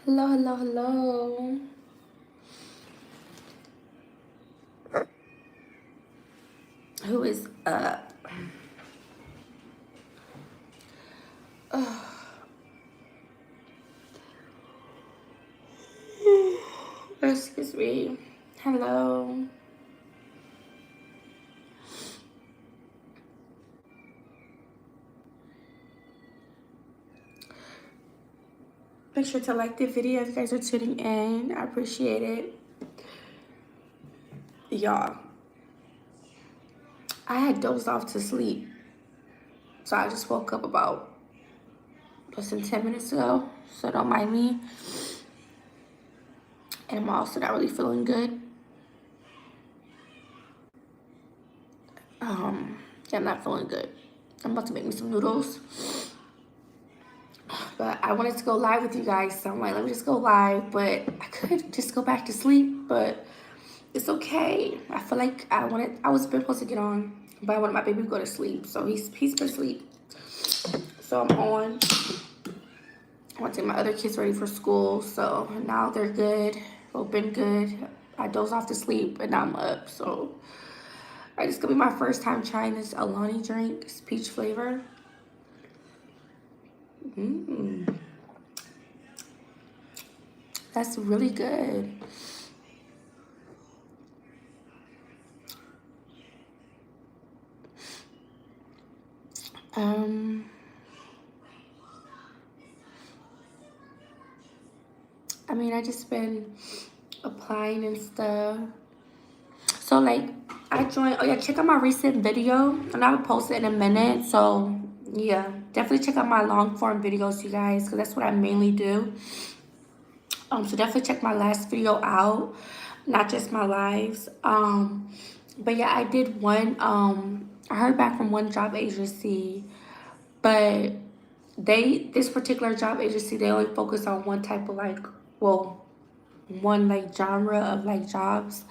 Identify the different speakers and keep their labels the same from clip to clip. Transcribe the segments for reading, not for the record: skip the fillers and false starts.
Speaker 1: Hello, hello, hello. Who is up? Excuse me. Hello. Make sure to like the video if you guys are tuning in. I appreciate it. Y'all, I had dozed off to sleep. So I just woke up about less than 10 minutes ago. So don't mind me. And I'm also not really feeling good. Yeah, I'm not feeling good. I'm about to make me some noodles. But I wanted to go live with you guys, so I'm like, let me just go live. But I could just go back to sleep, but it's okay. I feel like I was supposed to get on, but I wanted my baby to go to sleep, so he's been asleep. So I'm on. I want to take my other kids ready for school, so now they're good, open good. I dozed off to sleep, and now I'm up, so it's gonna be my first time trying this Alani drink. It's peach flavor. That's really good. I mean, I just been applying and stuff. So like, I joined. Oh yeah, check out my recent video, and I'll post it in a minute. So yeah, definitely check out my long form videos, you guys, because that's what I mainly do. So definitely check my last video out, not just my lives. But yeah, I did one. I heard back from one job agency, but this particular job agency, they only focus on one type of one like genre of like jobs.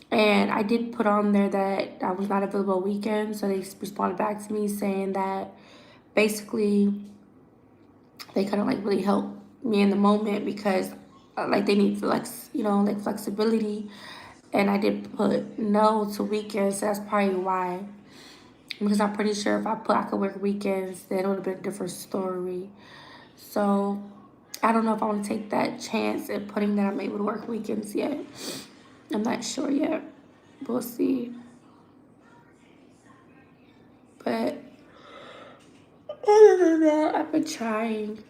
Speaker 1: And I did put on there that I was not available weekends, so they responded back to me saying that basically they couldn't like really help me in the moment because like they need like flexibility. And I did put no to weekends, so that's probably why. Because I'm pretty sure if I put I could work weekends, then it would have been a different story. So I don't know if I want to take that chance at putting that I'm able to work weekends yet. I'm not sure yet. We'll see. But other than that, I've been trying.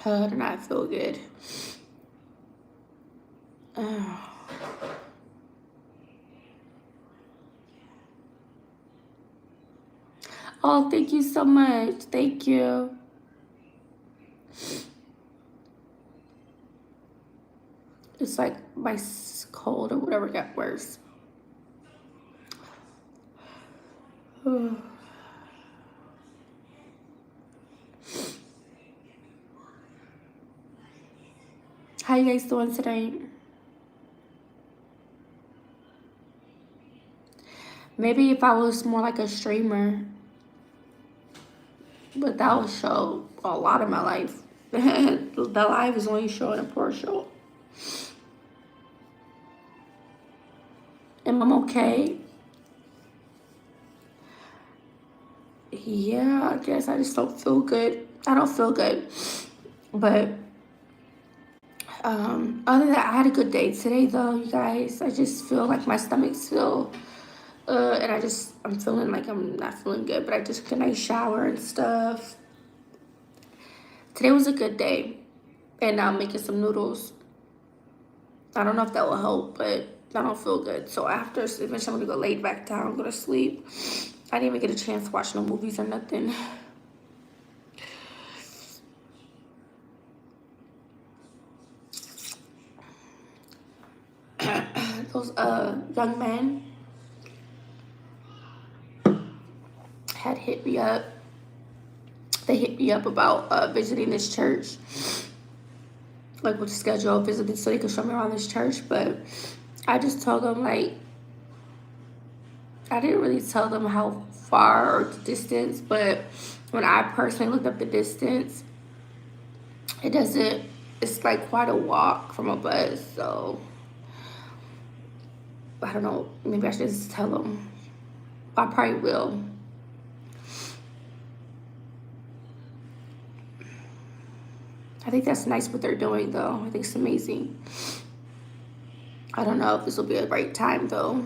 Speaker 1: I do not feel good. Oh, thank you so much. Thank you. It's like my cold or whatever got worse. How you guys doing today? Maybe if I was more like a streamer, but that would show a lot of my life. The live is only showing a portion. Am I okay? Yeah, I guess I just don't feel good. I don't feel good. But other than that, I had a good day today though, you guys. I just feel like my stomach's still and I'm feeling like I'm not feeling good, but I just took a nice shower and stuff. Today was a good day. And now I'm making some noodles. I don't know if that will help, but I don't feel good. So after, eventually I'm gonna go lay back down, go to sleep. I didn't even get a chance to watch no movies or nothing. Those young men had hit me up. They hit me up about visiting this church. Like with the schedule of visiting so they could show me around this church. But I just told them like, I didn't really tell them how far or the distance, but when I personally looked up the distance, It doesn't, it's like quite a walk from a bus, so I don't know, maybe I should just tell them. I probably will. I think that's nice what they're doing though. I think it's amazing. I don't know if this will be a right time though.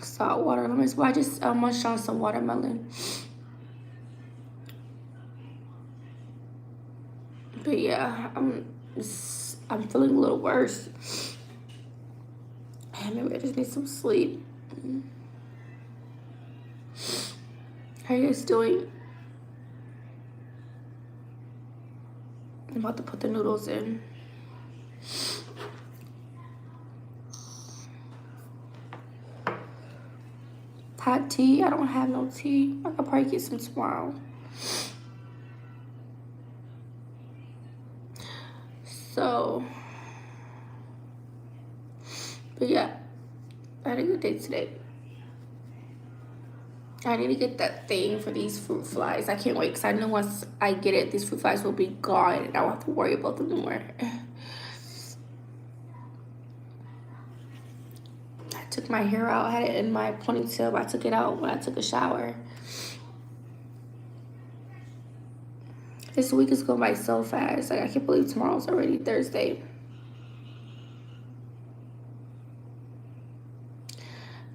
Speaker 1: Salt water lemons. Well, I just munched on some watermelon. But yeah, I'm feeling a little worse. And maybe I just need some sleep. How are you guys doing? I'm about to put the noodles in. Hot tea? I don't have no tea. I could probably get some tomorrow. So, but yeah, I had a good day today. I need to get that thing for these fruit flies. I can't wait because I know once I get it, these fruit flies will be gone and I won't have to worry about them anymore. I took my hair out. I had it in my ponytail, but I took it out when I took a shower. This week is going by so fast. Like, I can't believe tomorrow's already Thursday.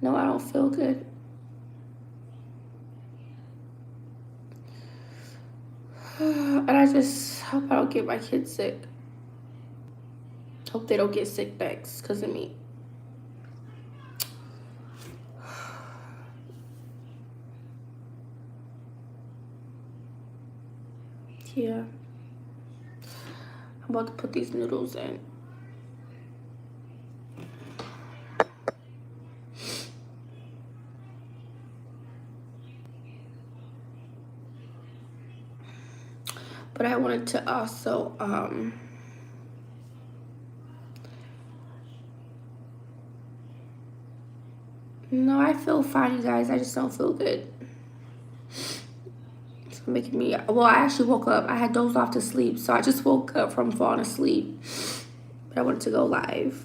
Speaker 1: No, I don't feel good. And I just hope I don't get my kids sick. Hope they don't get sick next because of me. Yeah. I'm about to put these noodles in. But I wanted to also no, I feel fine, you guys. I just don't feel good. It's making me, well, I actually woke up. I had dozed off to sleep, so I just woke up from falling asleep. But I wanted to go live.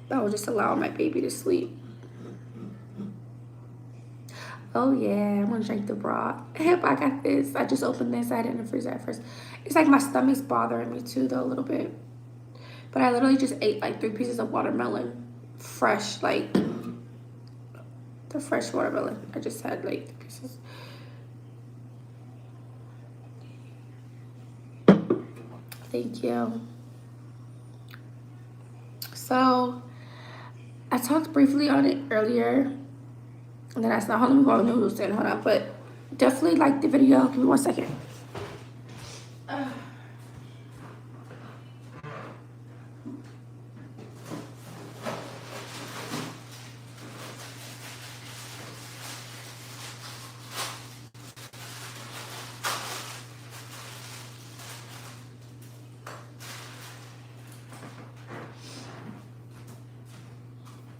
Speaker 1: I was just allowing my baby to sleep. Oh yeah, I'm gonna drink the broth. Yep, I got this. I just opened this. I had it in the freezer at first. It's like my stomach's bothering me too, though, a little bit. But I literally just ate like 3 pieces of watermelon, fresh, like the fresh watermelon. I just had like 3 pieces. Thank you. So I talked briefly on it earlier. And then that's not how long ago noodles in. Hold on, but definitely like the video. Give me 1 second.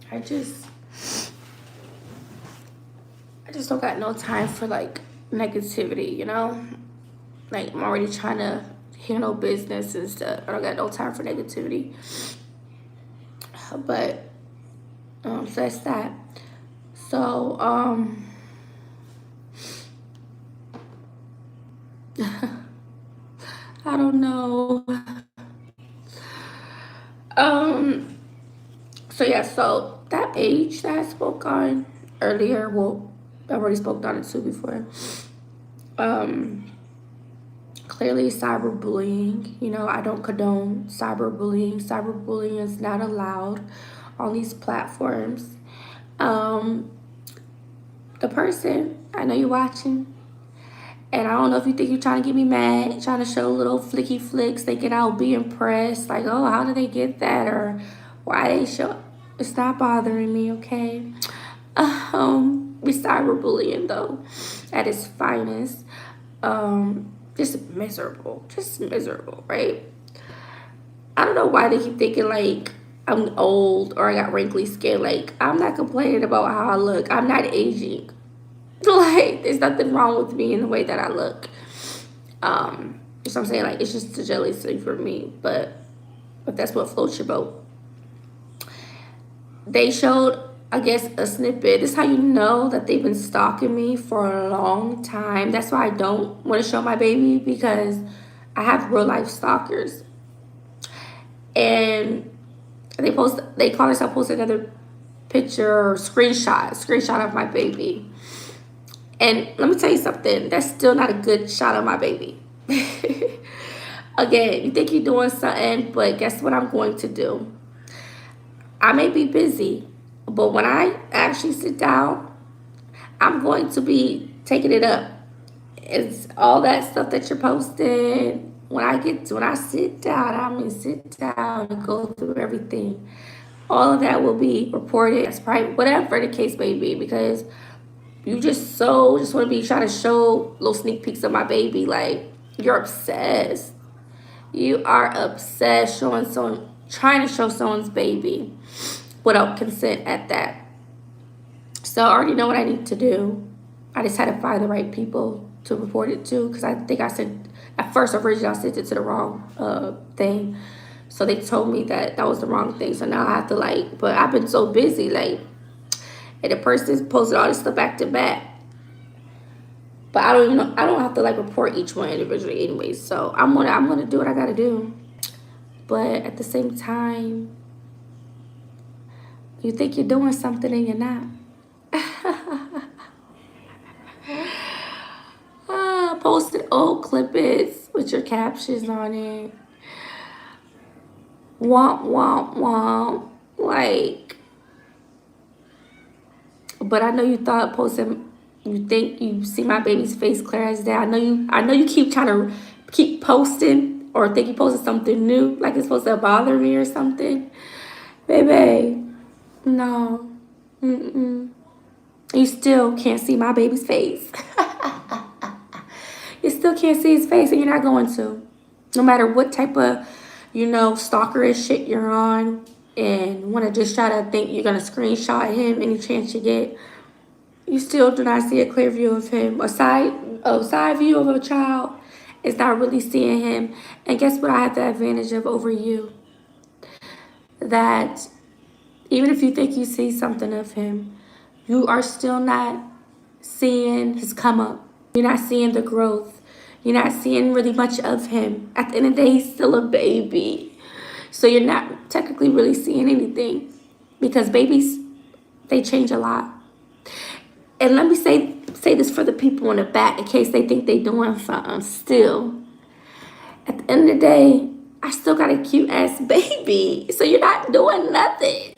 Speaker 1: I just don't got no time for like negativity, you know? Like I'm already trying to handle business and stuff. I don't got no time for negativity. But so that's that. So I don't know. So yeah, so that page that I spoke on earlier, well, I already spoke on it too before. Clearly cyberbullying, you know, I don't condone cyberbullying. Cyberbullying is not allowed on these platforms. The person, I know you're watching, and I don't know if you think you're trying to get me mad, trying to show little flicky flicks, thinking I'll be impressed, like, oh, how did they get that, or why they show. It's not bothering me, okay? With cyberbullying though, at its finest, just miserable, right? I don't know why they keep thinking like I'm old or I got wrinkly skin. Like, I'm not complaining about how I look. I'm not aging. Like, there's nothing wrong with me in the way that I look. So I'm saying, like, it's just a jealousy for me. But if that's what floats your boat. They showed, I guess, a snippet. This is how you know that they've been stalking me for a long time. That's why I don't want to show my baby, because I have real life stalkers. And they call themselves post another picture or screenshot of my baby. And let me tell you something, that's still not a good shot of my baby. Again, you think you're doing something, but guess what I'm going to do? I may be busy, but when I actually sit down, I'm going to be taking it up. It's all that stuff that you're posting. When I sit down, I'm gonna sit down and go through everything. All of that will be reported as private, whatever the case may be, because you just want to be trying to show little sneak peeks of my baby. Like, you're obsessed. You are obsessed trying to show someone's baby without consent at that. So I already know what I need to do. I just had to find the right people to report it to, because I think I sent, at first originally I sent it to the wrong thing. So they told me that was the wrong thing. So now I have to, but I've been so busy, and the person posted all this stuff back to back. But I don't even know, I don't have to report each one individually anyway. So I'm gonna do what I gotta do. But at the same time, you think you're doing something and you're not. Posted old clippets with your captions on it. Womp, womp, womp. But I know you thought posting, you think you see my baby's face clear as day. I know you keep trying to keep posting or think you posted something new, like it's supposed to bother me or something. Baby, no. You still can't see my baby's face. You still can't see his face, and you're not going to. No matter what type of, stalkerish shit you're on, and want to just try to think you're going to screenshot him any chance you get, you still do not see a clear view of him. A side view of a child is not really seeing him. And guess what I have the advantage of over you? That even if you think you see something of him, you are still not seeing his come up. You're not seeing the growth. You're not seeing really much of him. At the end of the day, he's still a baby. So you're not technically really seeing anything, because babies, they change a lot. And let me say this for the people in the back, in case they think they doing something still. At the end of the day, I still got a cute ass baby. So you're not doing nothing.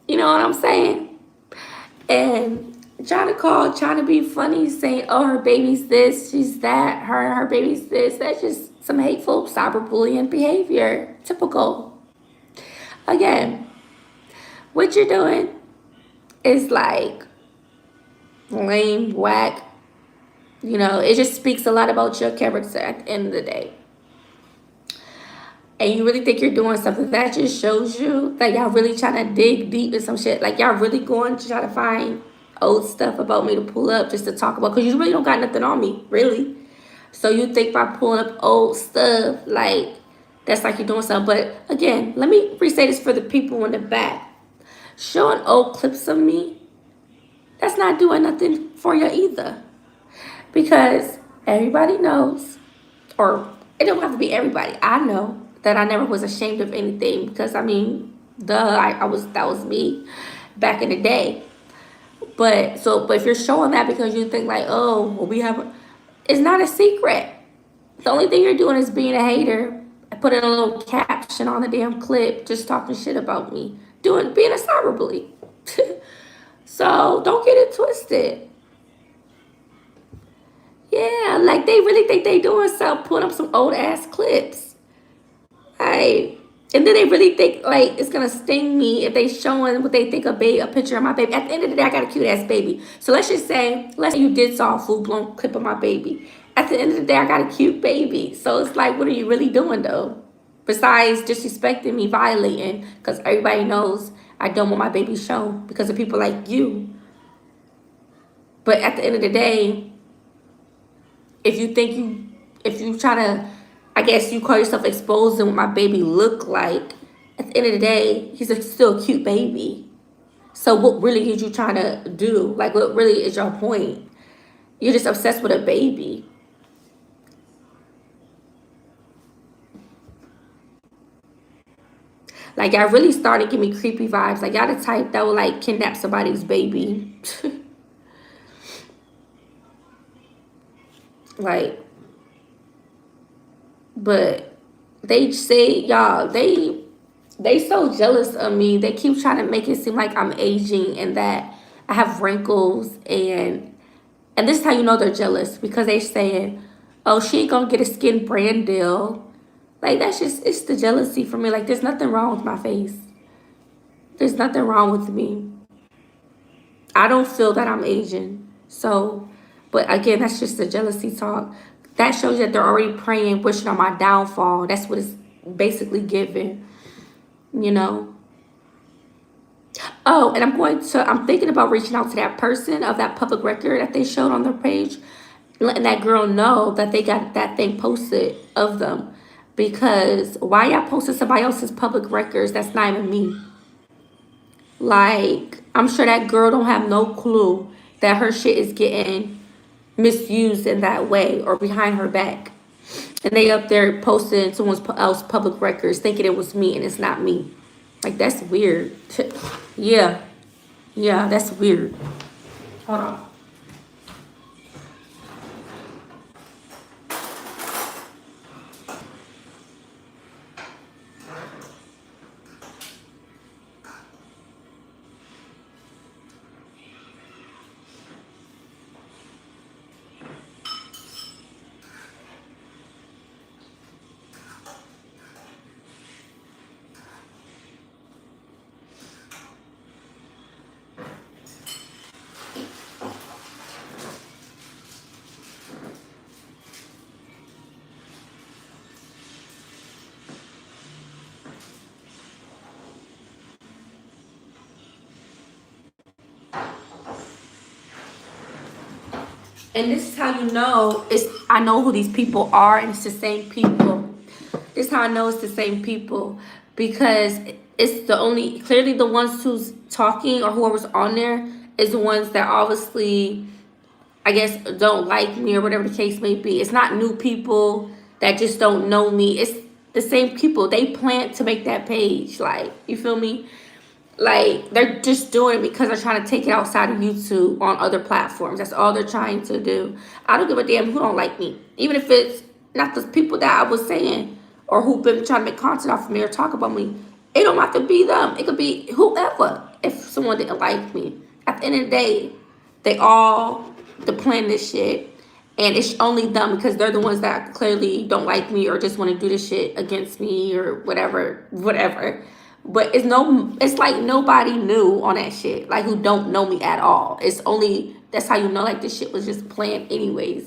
Speaker 1: You know what I'm saying? And trying to be funny, saying, oh, her baby's this, she's that, her baby's this. That's just some hateful cyberbullying behavior. Typical. Again, what you're doing is lame, whack. It just speaks a lot about your character at the end of the day. And you really think you're doing something, that just shows you that y'all really trying to dig deep in some shit. Y'all really going to try to find old stuff about me to pull up just to talk about, because you really don't got nothing on me, really. So you think by pulling up old stuff, that's you're doing something. But again, let me re-say this for the people in the back. Showing old clips of me, that's not doing nothing for you either. Because everybody knows, or it don't have to be everybody. I know that I never was ashamed of anything, because that was me back in the day. But if you're showing that because you think it's not a secret. The only thing you're doing is being a hater, putting a little caption on the damn clip, just talking shit about me, being a cyberbully. So don't get it twisted. Yeah, they really think they doing something, putting up some old ass clips. And then they really think it's gonna sting me if they showing what they think a picture of my baby. At the end of the day, I got a cute ass baby. So let's say you did saw a full blown clip of my baby. At the end of the day, I got a cute baby. So it's what are you really doing though? Besides disrespecting me, violating, because everybody knows I don't want my baby shown because of people like you. But at the end of the day, if you try to, I guess you call yourself exposing what my baby look like, at the end of the day, he's still a cute baby. So what really is you trying to do? Like, what really is your point? You're just obsessed with a baby. Like, y'all really started to give me creepy vibes. Like, y'all the type that would, like, kidnap somebody's baby. Like, but they say, y'all, they so jealous of me. They keep trying to make it seem like I'm aging and that I have wrinkles. And this is how you know they're jealous, because they saying, oh, she ain't gonna get a skin brand deal. Like, that's just, it's the jealousy for me. Like, there's nothing wrong with my face. There's nothing wrong with me. I don't feel that I'm Asian. So, but again, that's just the jealousy talk. That shows that they're already praying, wishing on my downfall. That's what it's basically giving, you know? Oh, and I'm thinking about reaching out to that person of that public record that they showed on their page, letting that girl know that they got that thing posted of them. Because why y'all posted somebody else's public records that's not even me? Like, I'm sure that girl don't have no clue that her shit is getting misused in that way or behind her back. And they up there posting someone else's public records thinking it was me and it's not me. Like, that's weird. Yeah. Yeah, that's weird. Hold on. And this is how you know I know who these people are, and it's the same people. This is how I know it's the same people, because it's clearly the ones who's talking or whoever's on there is the ones that obviously, I guess, don't like me or whatever the case may be. It's not new people that just don't know me. It's the same people. They plan to make that page. Like, you feel me? Like, they're just doing it because they're trying to take it outside of YouTube on other platforms. That's all they're trying to do. I don't give a damn who don't like me. Even if it's not the people that I was saying or who've been trying to make content off of me or talk about me. It don't have to be them. It could be whoever if someone didn't like me. At the end of the day, they all plan this shit. And it's only them because they're the ones that clearly don't like me or just want to do this shit against me or whatever. But it's like nobody new on that shit, like, who don't know me at all. It's only, that's how you know, like, this shit was just planned anyways.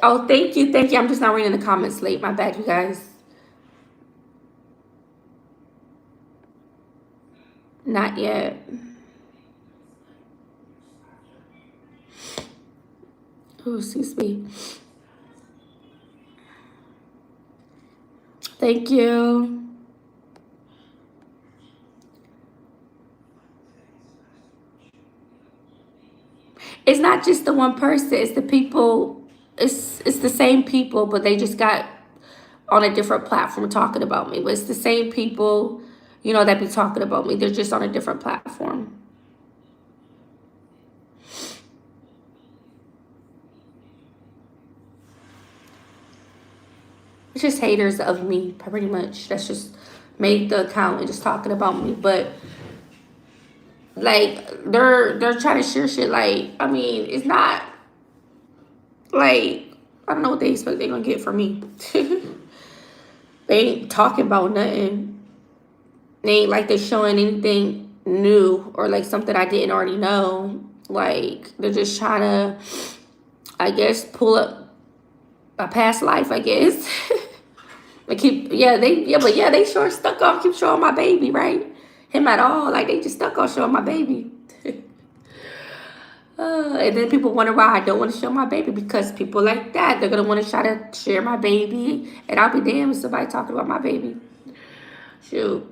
Speaker 1: Oh, thank you. I'm just not reading the comments late. My bad, you guys. Not yet. Oh, excuse me. Thank you. It's not just the one person. It's the people. It's the same people, but they just got on a different platform talking about me. But it's the same people, that be talking about me. They're just on a different platform. It's just haters of me, pretty much. That's just made the account and just talking about me. But, like, they're trying to share shit. Like, I mean, it's not like, I don't know what they expect they're gonna get from me. They ain't talking about nothing. They ain't like they're showing anything new or like something I didn't already know. Like, they're just trying to, I guess, pull up my past life, I guess. They keep, they sure stuck on keep showing my baby, right? Him at all. Like, they just stuck on showing my baby. And then people wonder why I don't want to show my baby, because people like that, they're going to want to try to share my baby. And I'll be damned if somebody talking about my baby. Shoot.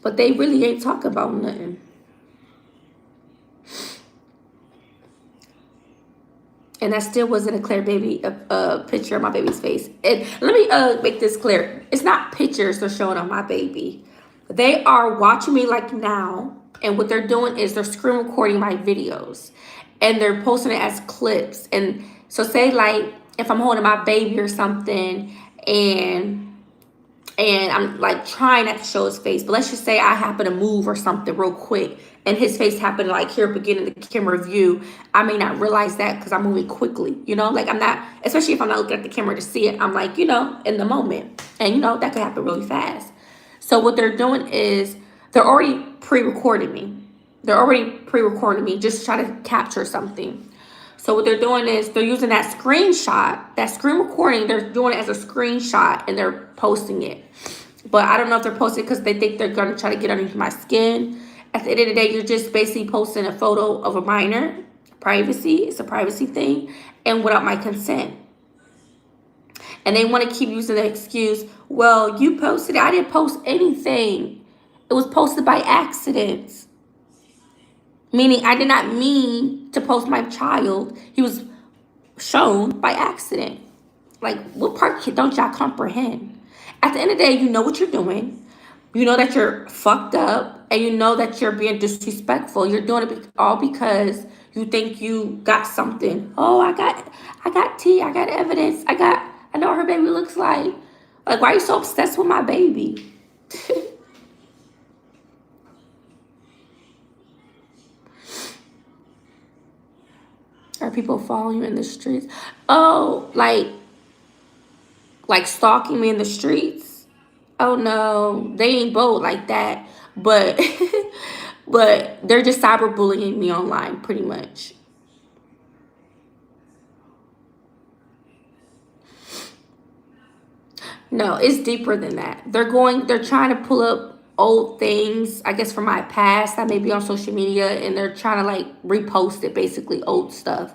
Speaker 1: But they really ain't talking about nothing. And that still wasn't a clear baby, a picture of my baby's face. And let me make this clear. It's not pictures they're showing of my baby. They are watching me like now. And what they're doing is they're screen recording my videos. And they're posting it as clips. And so say like if I'm holding my baby or something and I'm like trying not to show his face, but let's just say I happen to move or something real quick and his face happened to like here beginning the camera view. I may not realize that because I'm moving quickly, you know, like I'm not, especially if I'm not looking at the camera to see it, I'm like, you know, in the moment. And you know, that could happen really fast. So what they're doing is they're already pre-recording me. They're already pre-recording me just to try to capture something. So what they're doing is they're using that screenshot, that screen recording, they're doing it as a screenshot and they're posting it. But I don't know if they're posting it because they think they're going to try to get underneath my skin. At the end of the day, you're just basically posting a photo of a minor. Privacy, it's a privacy thing, and without my consent. And they want to keep using the excuse, well, you posted it. I didn't post anything. It was posted by accident. Meaning I did not mean to post my child. He was shown by accident. Like, what part don't y'all comprehend? At the end of the day, you know what you're doing. You know that you're fucked up. And you know that you're being disrespectful. You're doing it all because you think you got something. Oh, I got tea. I got evidence. I know what her baby looks like. Like, why are you so obsessed with my baby? Are people following you in the streets? Oh, like stalking me in the streets? Oh no, they ain't bold like that. But but they're just cyberbullying me online pretty much. No, it's deeper than that. They're trying to pull up old things, I guess, from my past that may be on social media, and they're trying to like repost it, basically old stuff.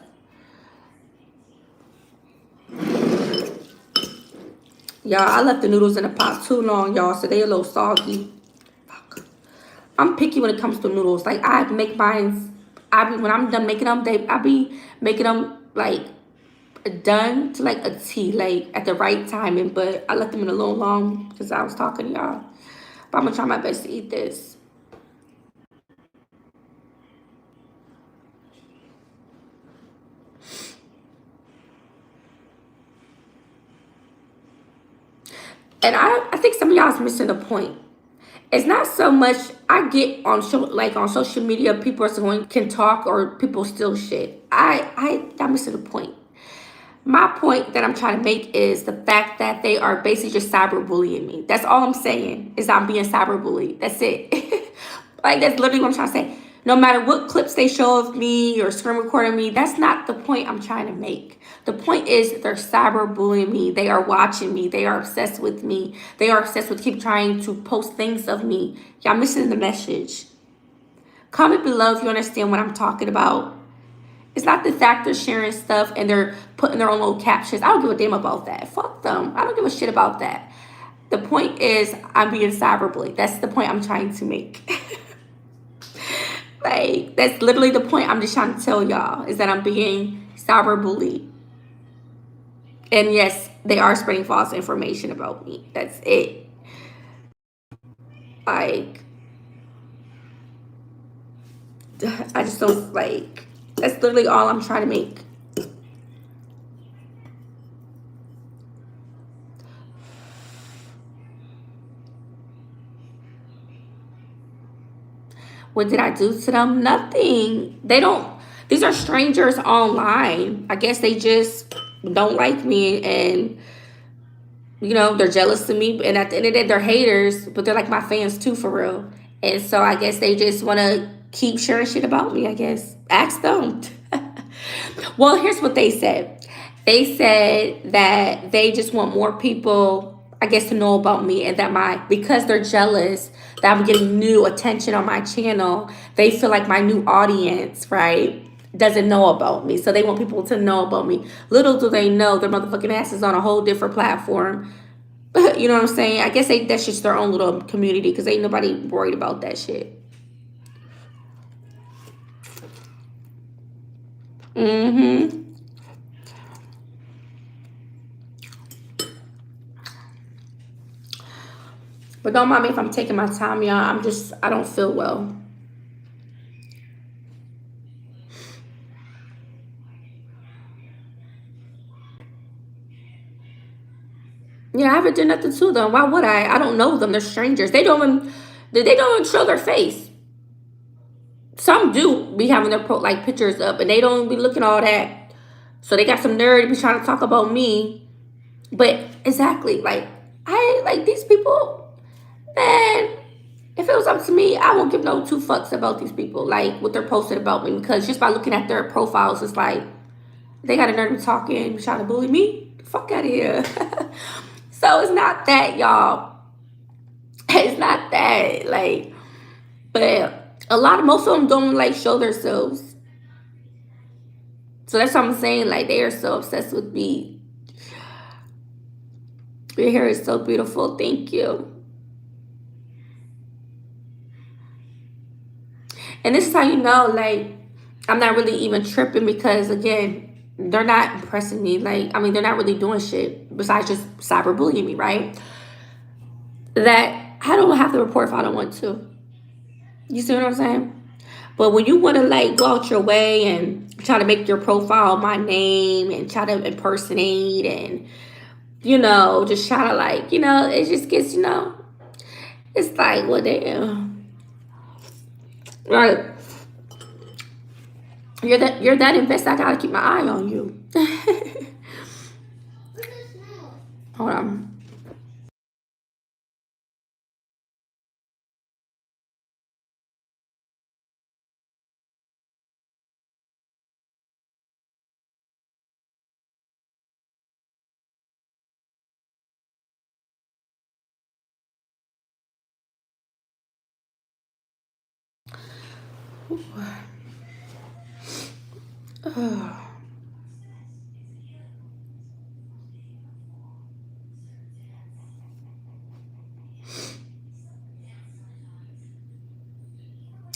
Speaker 1: Y'all, I left the noodles in the pot too long, y'all, so they a little soggy. Fuck. I'm picky when it comes to noodles. Like, I make mine, when I'm done making them, I be making them like done to like a T, like at the right timing, but I left them in a little long because I was talking to y'all. But I'm gonna try my best to eat this. And I think some of y'all's missing the point. It's not so much I get on on social media, people are going can talk or people steal shit. I'm missing the point. My point that I'm trying to make is the fact that they are basically just cyberbullying me. That's all I'm saying is I'm being cyberbullied. That's it. Like, that's literally what I'm trying to say. No matter what clips they show of me or screen recording me, that's not the point I'm trying to make. The point is they're cyberbullying me. They are watching me. They are obsessed with me. They are obsessed with keep trying to post things of me. Y'all missing the message. Comment below if you understand what I'm talking about. It's not the fact they're sharing stuff and they're putting their own little captions. I don't give a damn about that. Fuck them. I don't give a shit about that. The point is I'm being cyberbullied. That's the point I'm trying to make. Like, that's literally the point I'm just trying to tell y'all, is that I'm being cyberbullied. And yes, they are spreading false information about me. That's it. Like, I just don't, like, that's literally all I'm trying to make. What did I do to them? Nothing. These are strangers online. I guess they just don't like me, and they're jealous of me. And at the end of the day, they're haters, but they're like my fans too, for real. And so I guess they just want to keep sharing shit about me, I guess. Ask them. Well, here's what they said. They said that they just want more people, I guess, to know about me, and that because they're jealous that I'm getting new attention on my channel, they feel like my new audience, right, doesn't know about me. So they want people to know about me. Little do they know their motherfucking ass is on a whole different platform. You know what I'm saying? I guess that's just their own little community, because ain't nobody worried about that shit. Mm-hmm. But don't mind me if I'm taking my time, y'all. I don't feel well. Yeah, I haven't done nothing to them. Why would I? I don't know them. They're strangers. They don't even show their face. Some do be having their like pictures up, and they don't be looking all that. So they got some nerd to be trying to talk about me. But exactly, like I like these people, man. If it was up to me, I won't give no two fucks about these people, like what they're posting about me, because just by looking at their profiles, it's like they got a nerd talking, trying to bully me. Fuck out of here. So it's not that, y'all. It's not that, like, but most of them don't like show themselves. So that's what I'm saying. Like, they are so obsessed with me. Your hair is so beautiful. Thank you. And this is how you know, like, I'm not really even tripping, because, again, they're not impressing me. Like, I mean, they're not really doing shit besides just cyberbullying me, right? That I don't have to report if I don't want to. You see what I'm saying? But when you want to, like, go out your way and try to make your profile my name and try to impersonate and, just try to, like, it just gets, it's like, well, damn. Right. You're that invested, I gotta keep my eye on you. Hold on.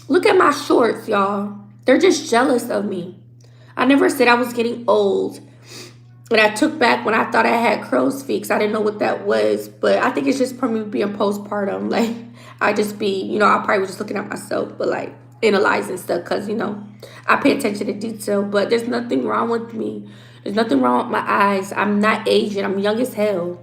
Speaker 1: Look at my shorts, y'all. They're just jealous of me. I never said I was getting old. And I took back when I thought I had crow's feet, 'cause I didn't know what that was. But I think it's just from me being postpartum. Like, I just be, I probably was just looking at myself, but like analyzing stuff, because, I pay attention to detail. But there's nothing wrong with me. There's nothing wrong with my eyes. I'm not Asian. I'm young as hell.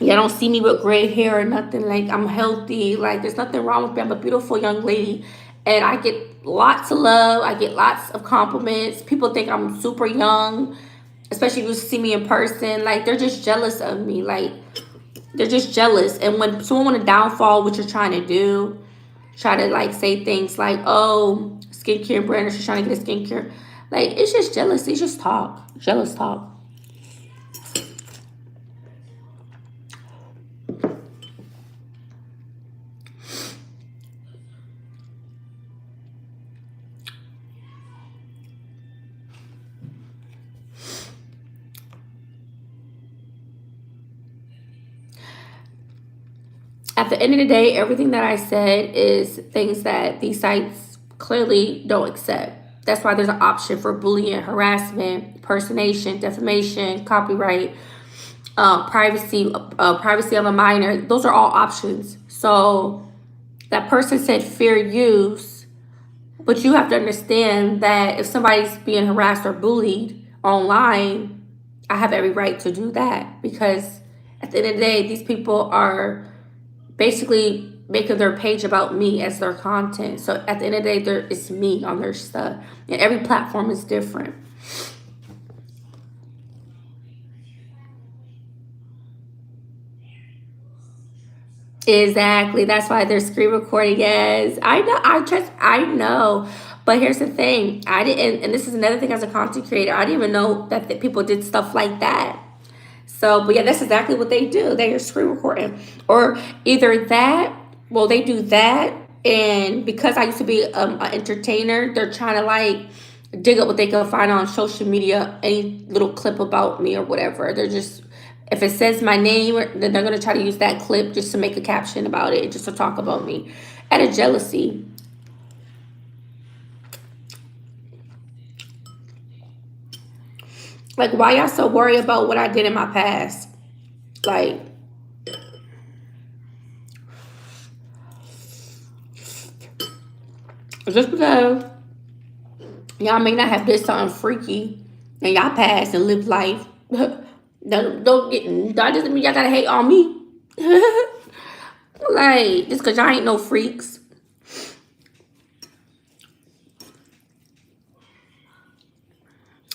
Speaker 1: Y'all don't see me with gray hair or nothing. Like, I'm healthy. Like, there's nothing wrong with me. I'm a beautiful young lady. And I get lots of love. I get lots of compliments. People think I'm super young, especially if you see me in person. Like, they're just jealous of me. Like, they're just jealous. And when someone want to downfall what you're trying to do, try to, like, say things like, oh, skincare brand, or she's trying to get a skincare. Like, it's just jealousy. It's just talk. Jealous talk. At the end of the day, everything that I said is things that these sites clearly don't accept. That's why there's an option for bullying, harassment, impersonation, defamation, copyright, privacy of a minor. Those are all options. So that person said fair use, but you have to understand that if somebody's being harassed or bullied online, I have every right to do that, because at the end of the day, these people are basically making their page about me as their content. So at the end of the day, it's me on their stuff. And every platform is different. Exactly. That's why they're screen recording. Yes, I know. I know. But here's the thing. I didn't, and this is another thing as a content creator. I didn't even know that people did stuff like that. So, but yeah, that's exactly what they do. They are screen recording, or either that. Well, they do that, and because I used to be an entertainer, they're trying to like dig up what they can find on social media, any little clip about me or whatever. They're just, if it says my name, then they're gonna try to use that clip just to make a caption about it, just to talk about me, out of jealousy. Like, why y'all so worried about what I did in my past? Like, just because y'all may not have did something freaky and y'all passed and lived life, don't get, that doesn't mean y'all gotta hate on me. Like, just because y'all ain't no freaks.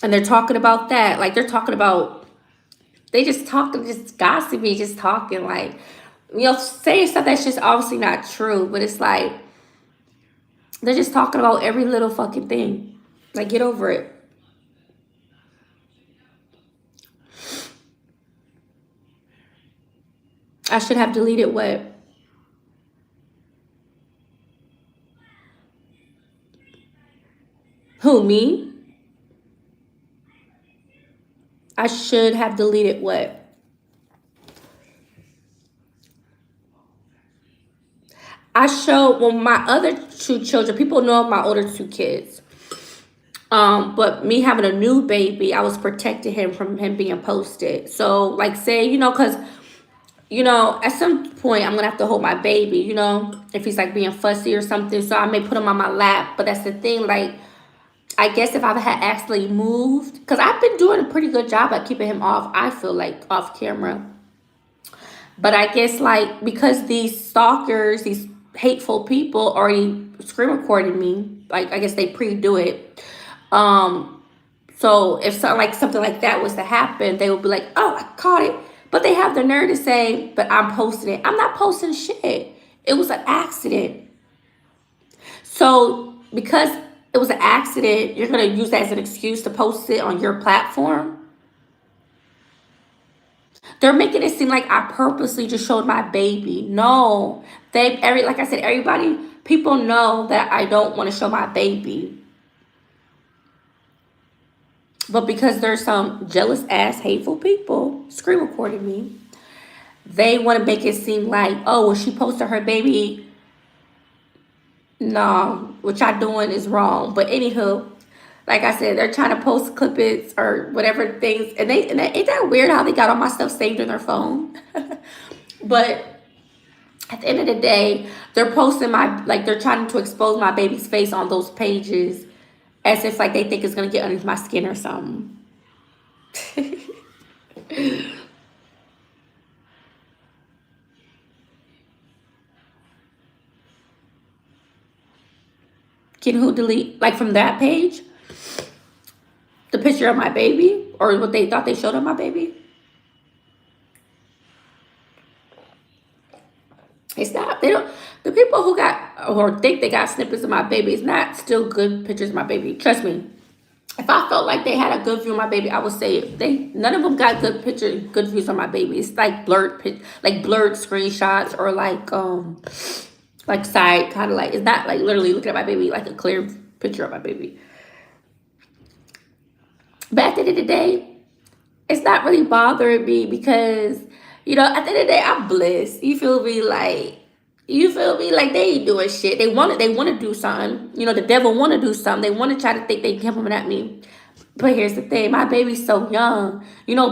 Speaker 1: And they're talking about that. Like, they're talking about, they just talking, just gossipy, just talking. Like, saying stuff that's just obviously not true. But it's like, they're just talking about every little fucking thing. Like, get over it. I should have deleted what? Who, me? I should have deleted what? I showed, well, my other two children, people know my older two kids. But me having a new baby, I was protecting him from him being posted. So, like, say, because, at some point I'm gonna have to hold my baby, if he's like being fussy or something. So I may put him on my lap. But that's the thing, like, I guess if I had actually moved, because I've been doing a pretty good job at keeping him off, I feel like, off camera. But I guess, like, because these stalkers, these hateful people already screen recording me, like, I guess they pre-do it. So if something like that was to happen, they would be like, oh, I caught it. But they have the nerve to say, but I'm posting it. I'm not posting shit. It was an accident. So because it was an accident, you're going to use that as an excuse to post it on your platform. They're making it seem like I purposely just showed my baby. No, like I said, people know that I don't want to show my baby. But because there's some jealous ass hateful people screen recording me, they want to make it seem like, oh, well, she posted her baby. No, what y'all doing is wrong. But anywho, like I said, they're trying to post clippings or whatever things, and ain't that weird how they got all my stuff saved in their phone? But at the end of the day, they're posting they're trying to expose my baby's face on those pages as if like they think it's gonna get underneath my skin or something. Can who delete, like, from that page, the picture of my baby, or what they thought they showed of my baby? It's not, they don't, the people who got or think they got snippets of my baby, it's not still good pictures of my baby. Trust me. If I felt like they had a good view of my baby, I would say it. None of them got good good views of my baby. It's like blurred screenshots, or like side, kind of like, it's not like literally looking at my baby like a clear picture of my baby. But at the end of the day, it's not really bothering me because, at the end of the day, I'm blessed. You feel me? Like, they ain't doing shit. They want to do something. The devil want to do something. They want to try to think they can come at me. But here's the thing. My baby's so young.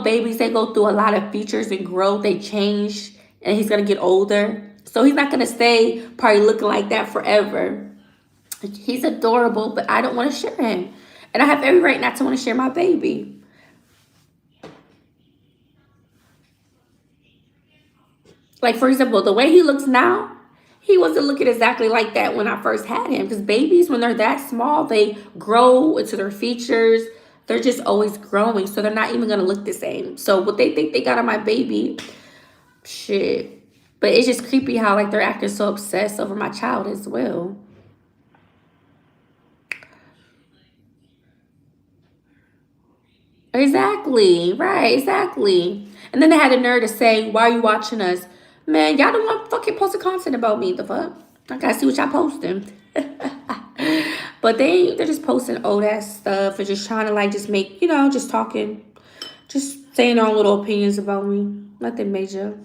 Speaker 1: Babies, they go through a lot of features and growth. They change, and he's going to get older. So he's not going to stay probably looking like that forever. He's adorable, but I don't want to share him. And I have every right not to want to share my baby. Like, for example, the way he looks now, he wasn't looking exactly like that when I first had him. Because babies, when they're that small, they grow into their features. They're just always growing. So they're not even going to look the same. So what they think they got on my baby, shit. But it's just creepy how like they're acting so obsessed over my child as well. Exactly. Right. Exactly. And then they had the nerve to say, "Why are you watching us?" Man, y'all don't want fucking posting content about me. The fuck? I gotta see what y'all posting. But they're just posting old ass stuff and just trying to like just make just talking, just saying their own little opinions about me. Nothing major.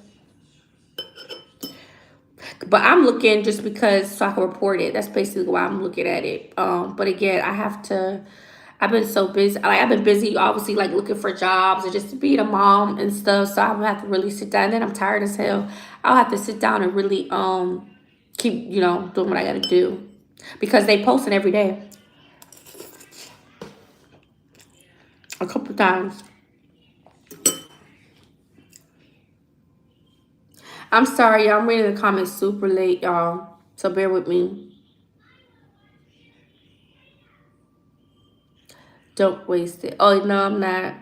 Speaker 1: But I'm looking just because so I can report it. That's basically why I'm looking at it. But again, I have to. I've been so busy. Like I've been busy, obviously, like looking for jobs and just being a mom and stuff. So I'm gonna have to really sit down. And then I'm tired as hell. I'll have to sit down and really keep doing what I gotta do because they posting every day, a couple times. I'm sorry, y'all. I'm reading the comments super late, y'all. So bear with me. Don't waste it. Oh no, I'm not.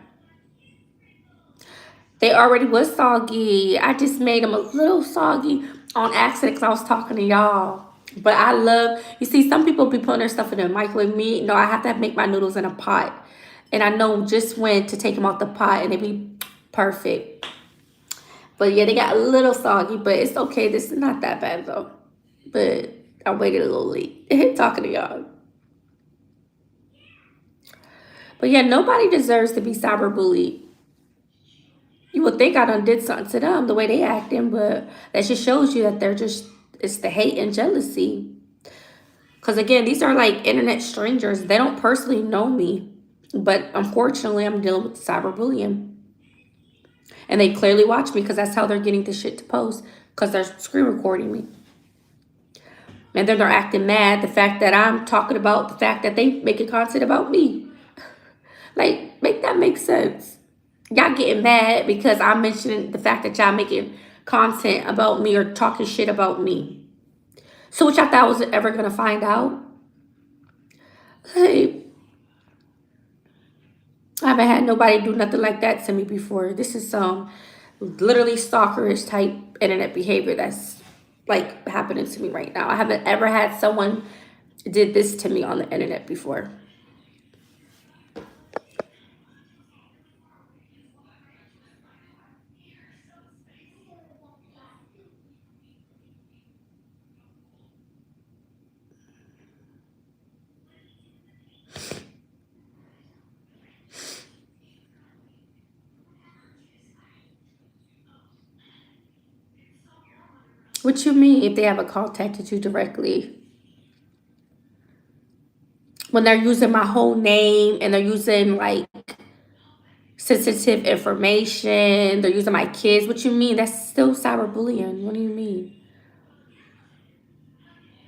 Speaker 1: They already was soggy. I just made them a little soggy on accident because I was talking to y'all. But I love, you see, some people be putting their stuff in the microwave. Me, no, I have to make my noodles in a pot. And I know just when to take them out the pot and they be perfect. But yeah, they got a little soggy, but it's okay. This is not that bad though. But I waited a little late talking to y'all. But yeah, nobody deserves to be cyberbullied. You would think I done did something to them the way they acting, but that just shows you that they're just it's the hate and jealousy. Because again, these are like internet strangers. They don't personally know me, but unfortunately, I'm dealing with cyberbullying, and they clearly watch me because that's how they're getting the shit to post because they're screen recording me, and then they're acting mad the fact that I'm talking about the fact that they making content about me. Like, make that make sense. Y'all getting mad because I'm mentioning the fact that y'all making content about me or talking shit about me. So what y'all thought I was ever gonna find out? Hey, I haven't had nobody do nothing like that to me before. This is some literally stalkerish type internet behavior that's like happening to me right now. I haven't ever had someone did this to me on the internet before. What you mean if they haven't contacted you directly? When they're using my whole name and they're using like sensitive information, they're using my kids. What you mean? That's still cyberbullying. What do you mean?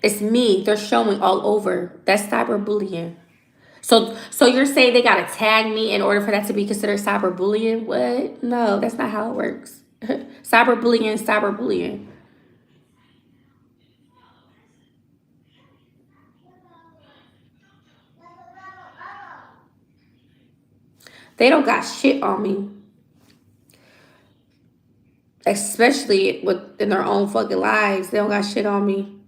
Speaker 1: It's me. They're showing all over. That's cyberbullying. So you're saying they gotta tag me in order for that to be considered cyberbullying? What? No, that's not how it works. Cyberbullying is cyberbullying. They don't got shit on me, especially within their own fucking lives. They don't got shit on me.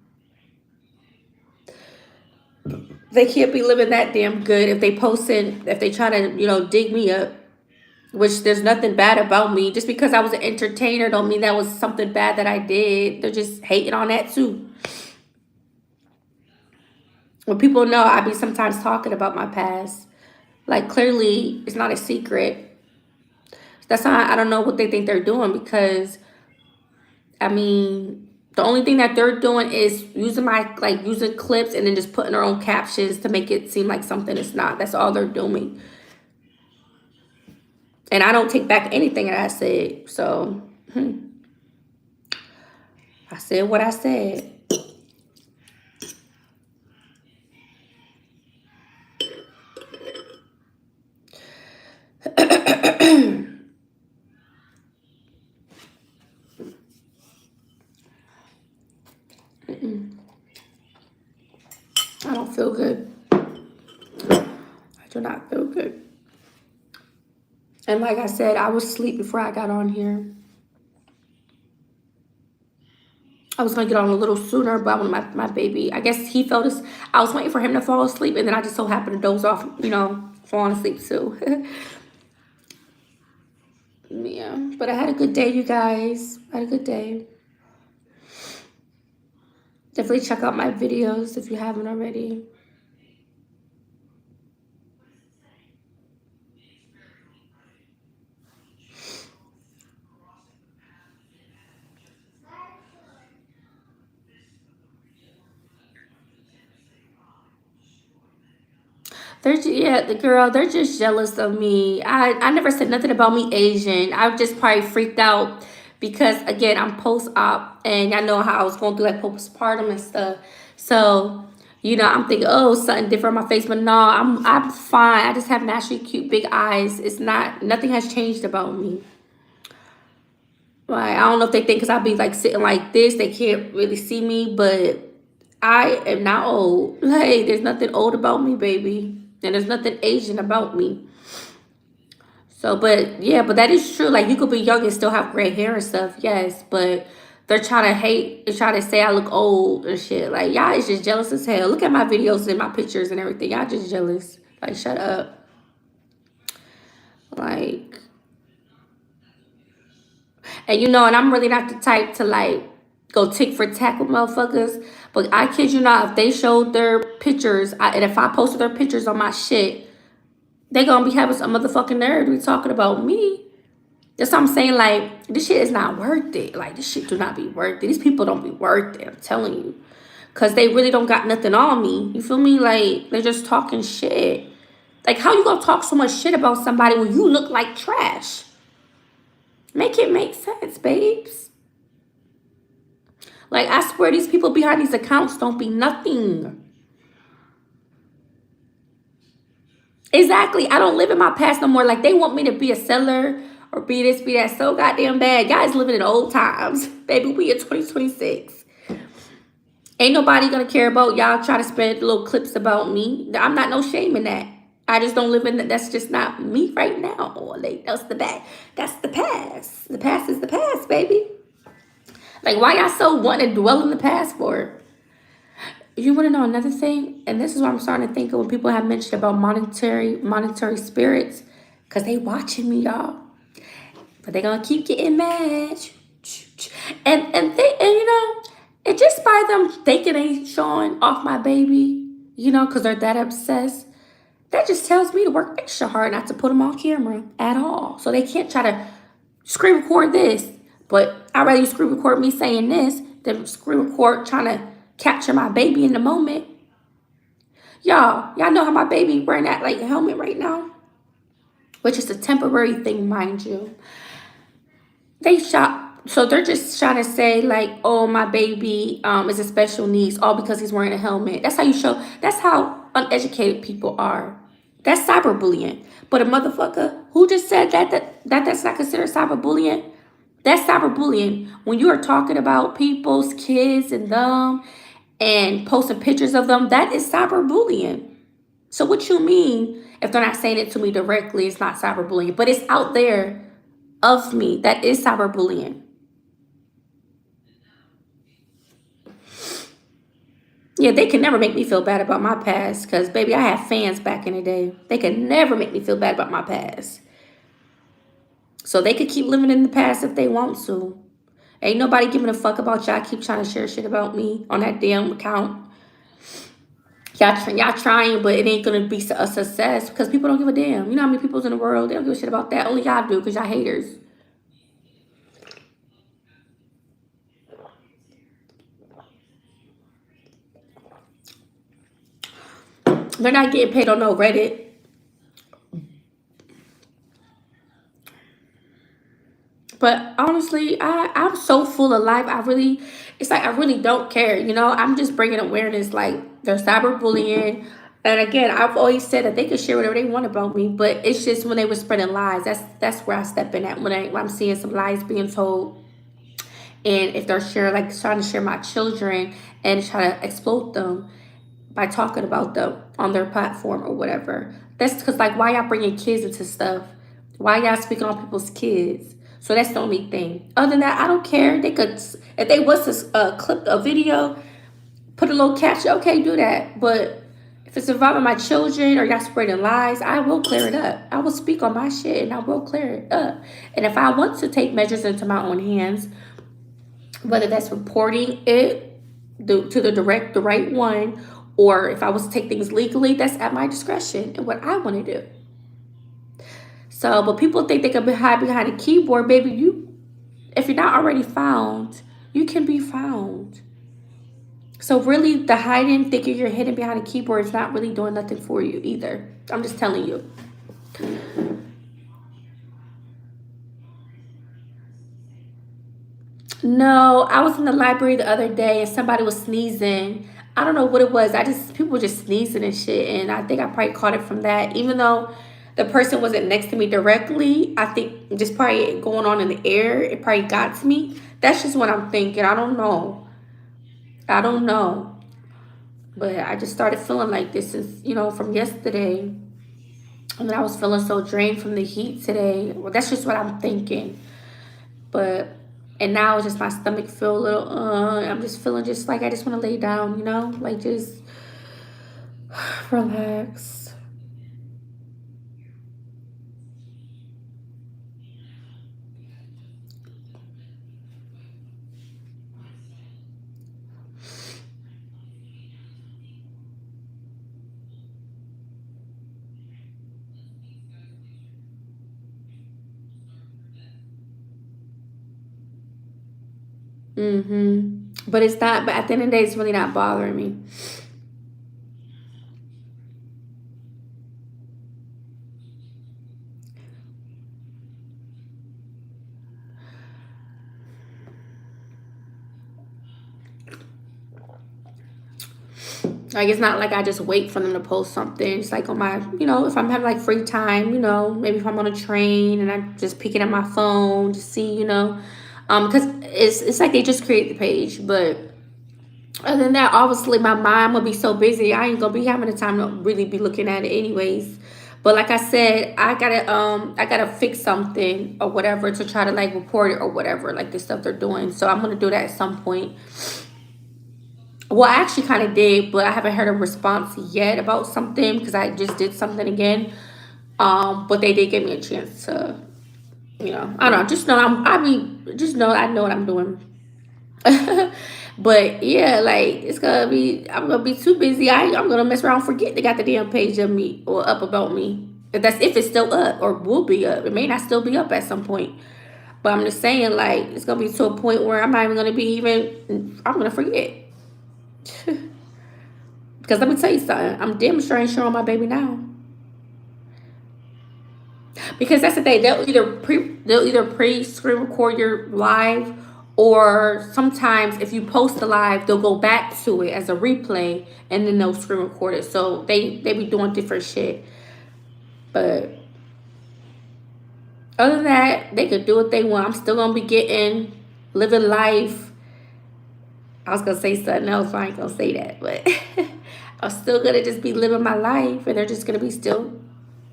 Speaker 1: They can't be living that damn good if they posting if they try to dig me up. Which there's nothing bad about me. Just because I was an entertainer don't mean that was something bad that I did. They're just hating on that too. When people know I be sometimes talking about my past. Like clearly it's not a secret. That's not I don't know what they think they're doing because I mean the only thing that they're doing is using my like using clips and then just putting their own captions to make it seem like something it's not. That's all they're doing. And I don't take back anything that I said. So I said what I said. I don't feel good. I do not feel good. And like I said, I was asleep before I got on here. I was gonna get on a little sooner, but when my baby, I guess he fell asleep. I was waiting for him to fall asleep, and then I just so happened to doze off, falling asleep too. Yeah, but I had a good day, you guys. I had a good day. Definitely check out my videos if you haven't already. Yeah, the girl, they're just jealous of me. I never said nothing about me Asian. I just probably freaked out because again, I'm post-op and I know how I was going through like postpartum and stuff. So, I'm thinking, oh, something different on my face, but no, I'm fine. I just have naturally cute big eyes. It's not nothing has changed about me. Like I don't know if they think because I be like sitting like this, they can't really see me, but I am not old. Like there's nothing old about me, baby, and there's nothing Asian about me. So, but yeah, but that is true. Like you could be young and still have gray hair and stuff. Yes, but they're trying to hate and trying to say I look old and shit. Like y'all is just jealous as hell. Look at my videos and my pictures and everything. Y'all just jealous. Like shut up. Like and I'm really not the type to like go tick for tack with motherfuckers. But I kid you not, if they showed their pictures, and if I posted their pictures on my shit, they gonna be having some motherfucking nerve to be talking about me. That's what I'm saying. Like this shit is not worth it. Like this shit do not be worth it. These people don't be worth it. I'm telling you, cause they really don't got nothing on me. You feel me? Like they're just talking shit. Like how you gonna talk so much shit about somebody when you look like trash? Make it make sense, babes. Like, I swear these people behind these accounts don't be nothing. Exactly. I don't live in my past no more. Like, they want me to be a seller or be this, be that so goddamn bad. Guys living in old times. Baby, we in 2026. Ain't nobody gonna care about y'all trying to spread little clips about me. I'm not no shame in that. I just don't live in that. That's just not me right now. Like, that's the bad. That's the past. The past is the past, baby. Like, why y'all so want to dwell in the past for? You want to know another thing? And this is what I'm starting to think of when people have mentioned about monetary spirits. Because they watching me, y'all. But they going to keep getting mad. And just by them thinking they showing off my baby, because they're that obsessed, that just tells me to work extra hard not to put them on camera at all. So they can't try to screen record this. But I'd rather you screen record me saying this than screen record trying to capture my baby in the moment. Y'all know how my baby wearing that like helmet right now? Which is a temporary thing, mind you. So they're just trying to say like, oh, my baby is a special needs all because he's wearing a helmet. That's how uneducated people are. That's cyberbullying. But a motherfucker who just said that's not considered cyberbullying. That's cyberbullying. When you are talking about people's kids and them and posting pictures of them, that is cyberbullying. So what you mean if they're not saying it to me directly, it's not cyberbullying, but it's out there of me. That is cyberbullying. Yeah, they can never make me feel bad about my past because, baby, I had fans back in the day. They could never make me feel bad about my past. So they could keep living in the past if they want to. Ain't nobody giving a fuck about y'all. Keep trying to share shit about me on that damn account. Y'all trying, but it ain't gonna be a success because people don't give a damn. You know how many people's in the world? They don't give a shit about that. Only y'all do because y'all haters. They're not getting paid on no Reddit. But honestly, I'm so full of life. It's like I really don't care. I'm just bringing awareness. Like there's cyberbullying, and again, I've always said that they can share whatever they want about me. But it's just when they were spreading lies. That's where I step in at when I'm seeing some lies being told, and if they're trying to share my children and try to exploit them by talking about them on their platform or whatever. That's because like why y'all bringing kids into stuff? Why y'all speaking on people's kids? So that's the only thing. Other than that, I don't care. They could, if they was to clip a video, put a little caption, okay, do that. But if it's involving my children or y'all spreading lies, I will clear it up. I will speak on my shit and I will clear it up. And if I want to take measures into my own hands, whether that's reporting it to the right one, or if I was to take things legally, that's at my discretion and what I want to do. So, but people think they can hide behind a keyboard, baby. If you're not already found, you can be found. So really, the hiding, thinking you're hidden behind a keyboard is not really doing nothing for you either. I'm just telling you. No, I was in the library the other day and somebody was sneezing. I don't know what it was. People were just sneezing and shit, and I think I probably caught it from that. Even though the person wasn't next to me directly, I think just probably going on in the air, it probably got to me. That's just what I'm thinking. I don't know. I don't know. But I just started feeling like this is, from yesterday. And then I was feeling so drained from the heat today. Well, that's just what I'm thinking. But, and now it's just my stomach feel a little, I'm just feeling just like I just want to lay down, like just relax. But it's not, but at the end of the day, it's really not bothering me. Like, it's not like I just wait for them to post something. It's like on my, if I'm having like free time, maybe if I'm on a train and I'm just picking up my phone to see, because it's like they just create the page. But other than that, obviously my mind will be so busy, I ain't gonna be having the time to really be looking at it anyways. But like I said, I gotta fix something or whatever to try to like report it or whatever, like the stuff they're doing. So I'm gonna do that at some point. Well, I actually kind of did, but I haven't heard a response yet about something because I just did something again. But they did give me a chance to, I don't know. Just know just know I know what I'm doing. But yeah, like I'm gonna be too busy. I'm gonna mess around, and forget they got the damn page of me or up about me. If it's still up or will be up. It may not still be up at some point. But I'm just saying, like, it's gonna be to a point where I'm not even gonna be even. I'm gonna forget. Because let me tell you something, I'm damn sure ain't showing my baby now. Because that's the thing, they'll either pre screen record your live, or sometimes if you post the live, they'll go back to it as a replay and then they'll screen record it. So they be doing different shit. But other than that, they could do what they want. I'm still gonna be living life. I was gonna say something else, I ain't gonna say that, but I'm still gonna just be living my life, and they're just gonna be still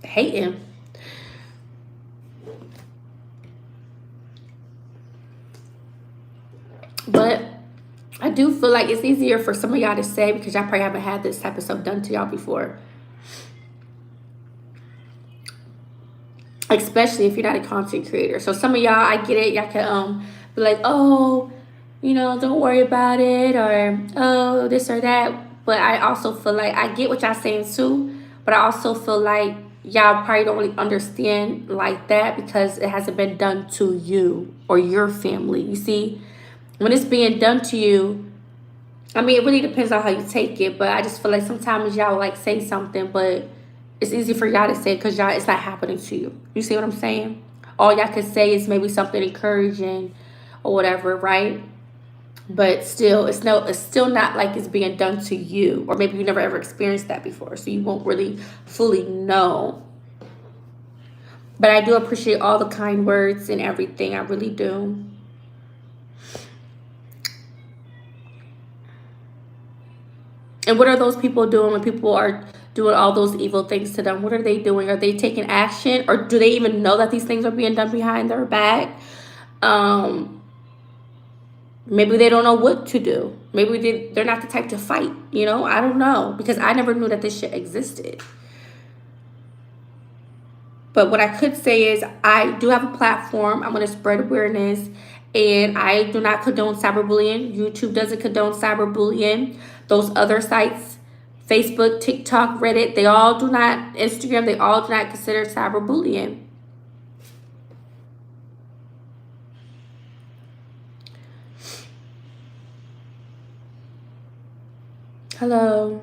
Speaker 1: hating. But I do feel like it's easier for some of y'all to say because y'all probably haven't had this type of stuff done to y'all before. Especially if you're not a content creator. So some of y'all, I get it, y'all can be like, oh, don't worry about it, or oh, this or that. But I also feel like I get what y'all saying too, but I also feel like y'all probably don't really understand like that because it hasn't been done to you or your family. You see, when it's being done to you, I mean, it really depends on how you take it, but I just feel like sometimes y'all like say something, but it's easy for y'all to say because y'all it's not happening to you. You see what I'm saying? All y'all could say is maybe something encouraging or whatever, right? But still, it's still not like it's being done to you, or maybe you never ever experienced that before, so you won't really fully know. But I do appreciate all the kind words and everything. I really do. And what are those people doing when people are doing all those evil things to them? What are they doing? Are they taking action, or do they even know that these things are being done behind their back? Um, Maybe they don't know what to do. Maybe they're not the type to fight. I don't know, because I never knew that this shit existed. But what I could say is I do have a platform. I'm going to spread awareness. And I do not condone cyberbullying. YouTube doesn't condone cyberbullying. Those other sites, Facebook, TikTok, Reddit, they all do not, Instagram, they all do not consider cyberbullying. Hello.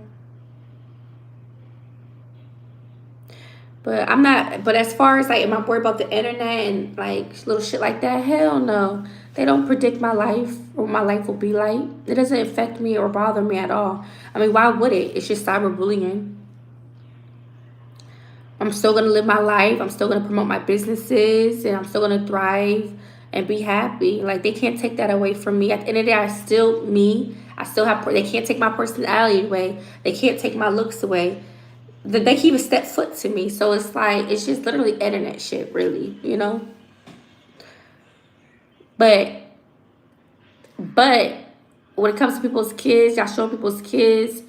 Speaker 1: But I'm not, but as far as like, am I worried about the internet and like little shit like that? Hell no. They don't predict my life or what my life will be like. It doesn't affect me or bother me at all. I mean, why would it? It's just cyberbullying. I'm still going to live my life. I'm still going to promote my businesses, and I'm still going to thrive and be happy. Like, they can't take that away from me. At the end of the day, I still me. I still have, they can't take my personality away. They can't take my looks away. They can't even step foot to me. So it's like, it's just literally internet shit, really. But when it comes to people's kids, y'all show people's kids,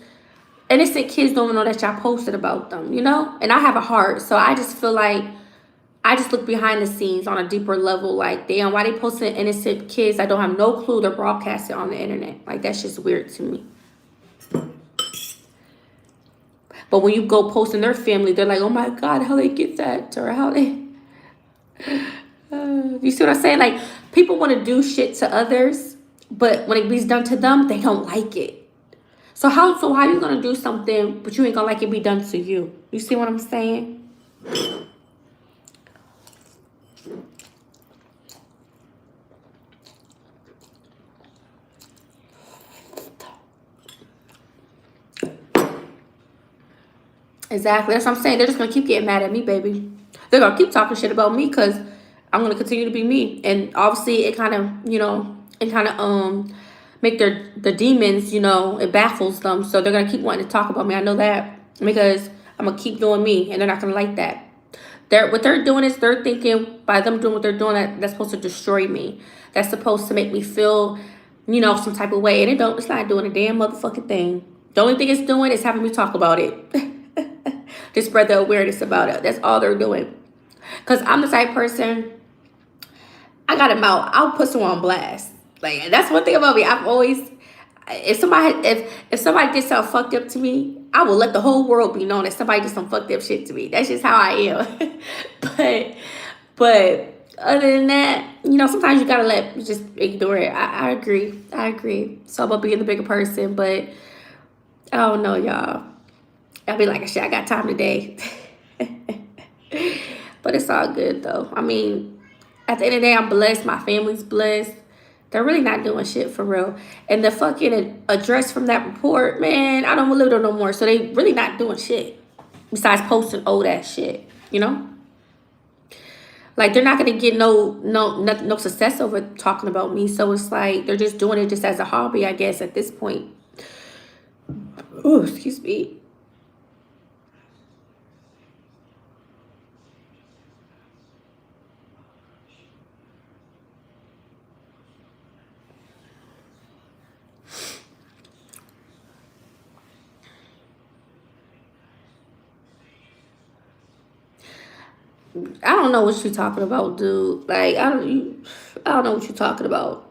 Speaker 1: innocent kids don't even know that y'all posted about them. And I have a heart, so I just feel like I just look behind the scenes on a deeper level. Like, damn, why they posting innocent kids? I don't have no clue they're broadcasting on the internet. Like, that's just weird to me. But when you go posting their family, they're like, oh my God, how they get that? Or how they... you see what I'm saying? Like, people want to do shit to others, but when it be done to them, they don't like it. So how are you going to do something, but you ain't going to like it be done to you? You see what I'm saying? Exactly. That's what I'm saying. They're just going to keep getting mad at me, baby. They're going to keep talking shit about me because I'm going to continue to be me. And obviously it kind of, make the demons, it baffles them. So they're going to keep wanting to talk about me. I know that because I'm going to keep doing me, and they're not going to like that. What they're doing is they're thinking by them doing what they're doing that's supposed to destroy me. That's supposed to make me feel, some type of way. And it's not doing a damn motherfucking thing. The only thing it's doing is having me talk about it. To spread the awareness about it. That's all they're doing. Because I'm the type person, I got a mouth. I'll put someone on blast. Like, that's one thing about me. I've always, if somebody did something fucked up to me, I will let the whole world be known that somebody did some fucked up shit to me. That's just how I am. but other than that, sometimes you gotta just ignore it. I agree. So about being the bigger person, but I don't know, y'all. I'll be like, shit, I got time today. But it's all good, though. I mean, at the end of the day, I'm blessed. My family's blessed. They're really not doing shit for real. And the fucking address from that report, man, I don't live there no more. So they really not doing shit besides posting old ass shit, Like, they're not gonna get no success over talking about me. So it's like they're just doing it just as a hobby, I guess, at this point. Oh, excuse me. I don't know what you're talking about, dude. Like, I don't know what you're talking about.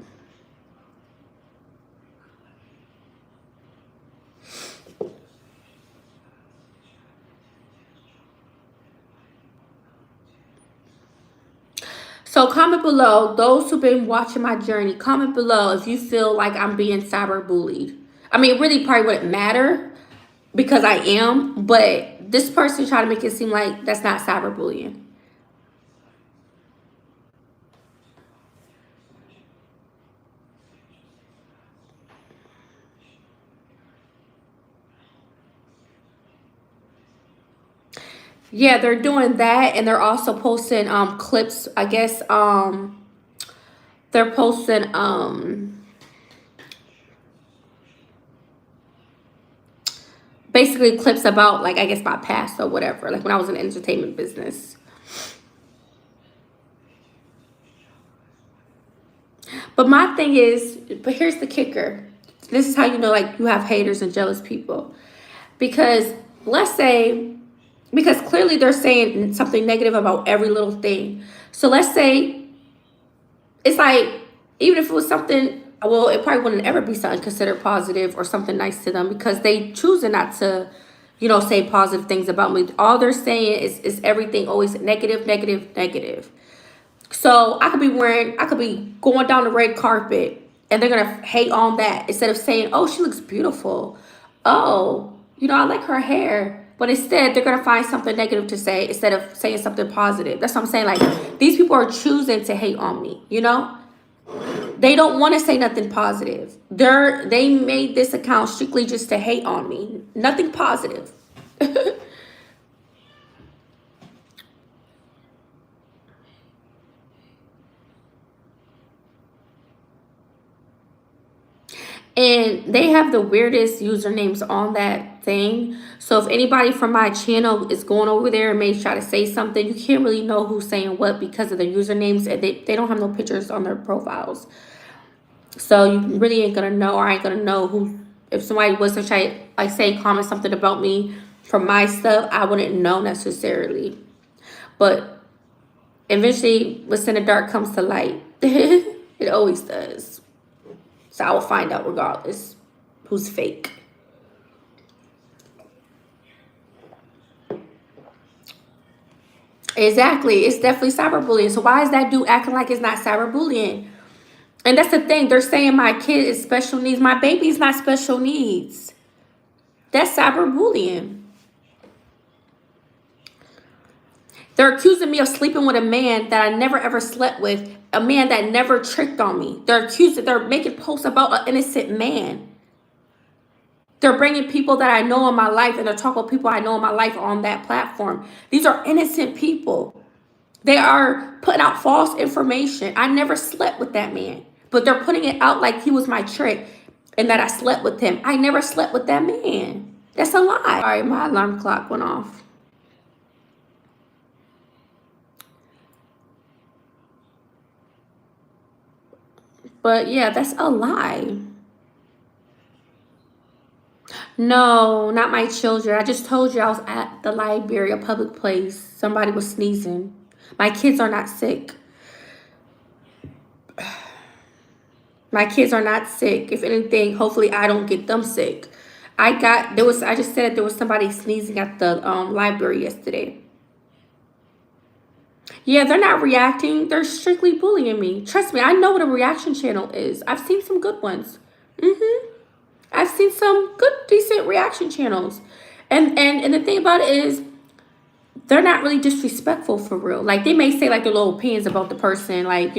Speaker 1: So comment below, those who've been watching my journey, comment below if you feel like I'm being cyberbullied. I mean, it really probably wouldn't matter because I am, but this person tried to make it seem like that's not cyberbullying. Yeah, they're doing that, and they're also posting clips. I guess they're posting basically clips about, like, I guess my past or whatever, like when I was in the entertainment business. But my thing is, but here's the kicker. This is how you know, like, you have haters and jealous people. Because let's say, because clearly they're saying something negative about every little thing. So let's say it's like, even if it was something, well, it probably wouldn't ever be something considered positive or something nice to them, because they choosing not to, say positive things about me. All they're saying is everything always negative, negative, negative. So I could be going down the red carpet and they're going to hate on that instead of saying, oh, she looks beautiful. Oh, I like her hair. But instead, they're going to find something negative to say instead of saying something positive. That's what I'm saying. Like, these people are choosing to hate on me, They don't want to say nothing positive. They made this account strictly just to hate on me. Nothing positive. And they have the weirdest usernames on that thing. So if anybody from my channel is going over there and may try to say something, you can't really know who's saying what because of the usernames. And they don't have no pictures on their profiles. So you really ain't going to know, or I ain't going to know who. If somebody was to try, like, say, comment something about me from my stuff, I wouldn't know necessarily. But eventually, what's in the dark comes to light. It always does. So I will find out regardless who's fake. Exactly. It's definitely cyberbullying. So why is that dude acting like it's not cyberbullying? And that's the thing. They're saying my kid is special needs. My baby's not special needs. That's cyberbullying. They're accusing me of sleeping with a man that I never ever slept with, a man that never tricked on me. They're making posts about an innocent man. They're bringing people that I know in my life, and they're talking about people I know in my life on that platform. These are innocent people. They are putting out false information. I never slept with that man, but they're putting it out like he was my trick and that I slept with him. I never slept with that man. That's a lie. All right, my alarm clock went off. But yeah, that's a lie. No, not my children. I just told you I was at the library, a public place. Somebody was sneezing. My kids are not sick. My kids are not sick. If anything, hopefully I don't get them sick. I just said there was somebody sneezing at the library yesterday. Yeah, they're not reacting. They're strictly bullying me. Trust me, I know what a reaction channel is. I've seen some good ones. I've seen some good, decent reaction channels. And the thing about it is, they're not really disrespectful for real. Like, they may say, like, their little opinions about the person, like,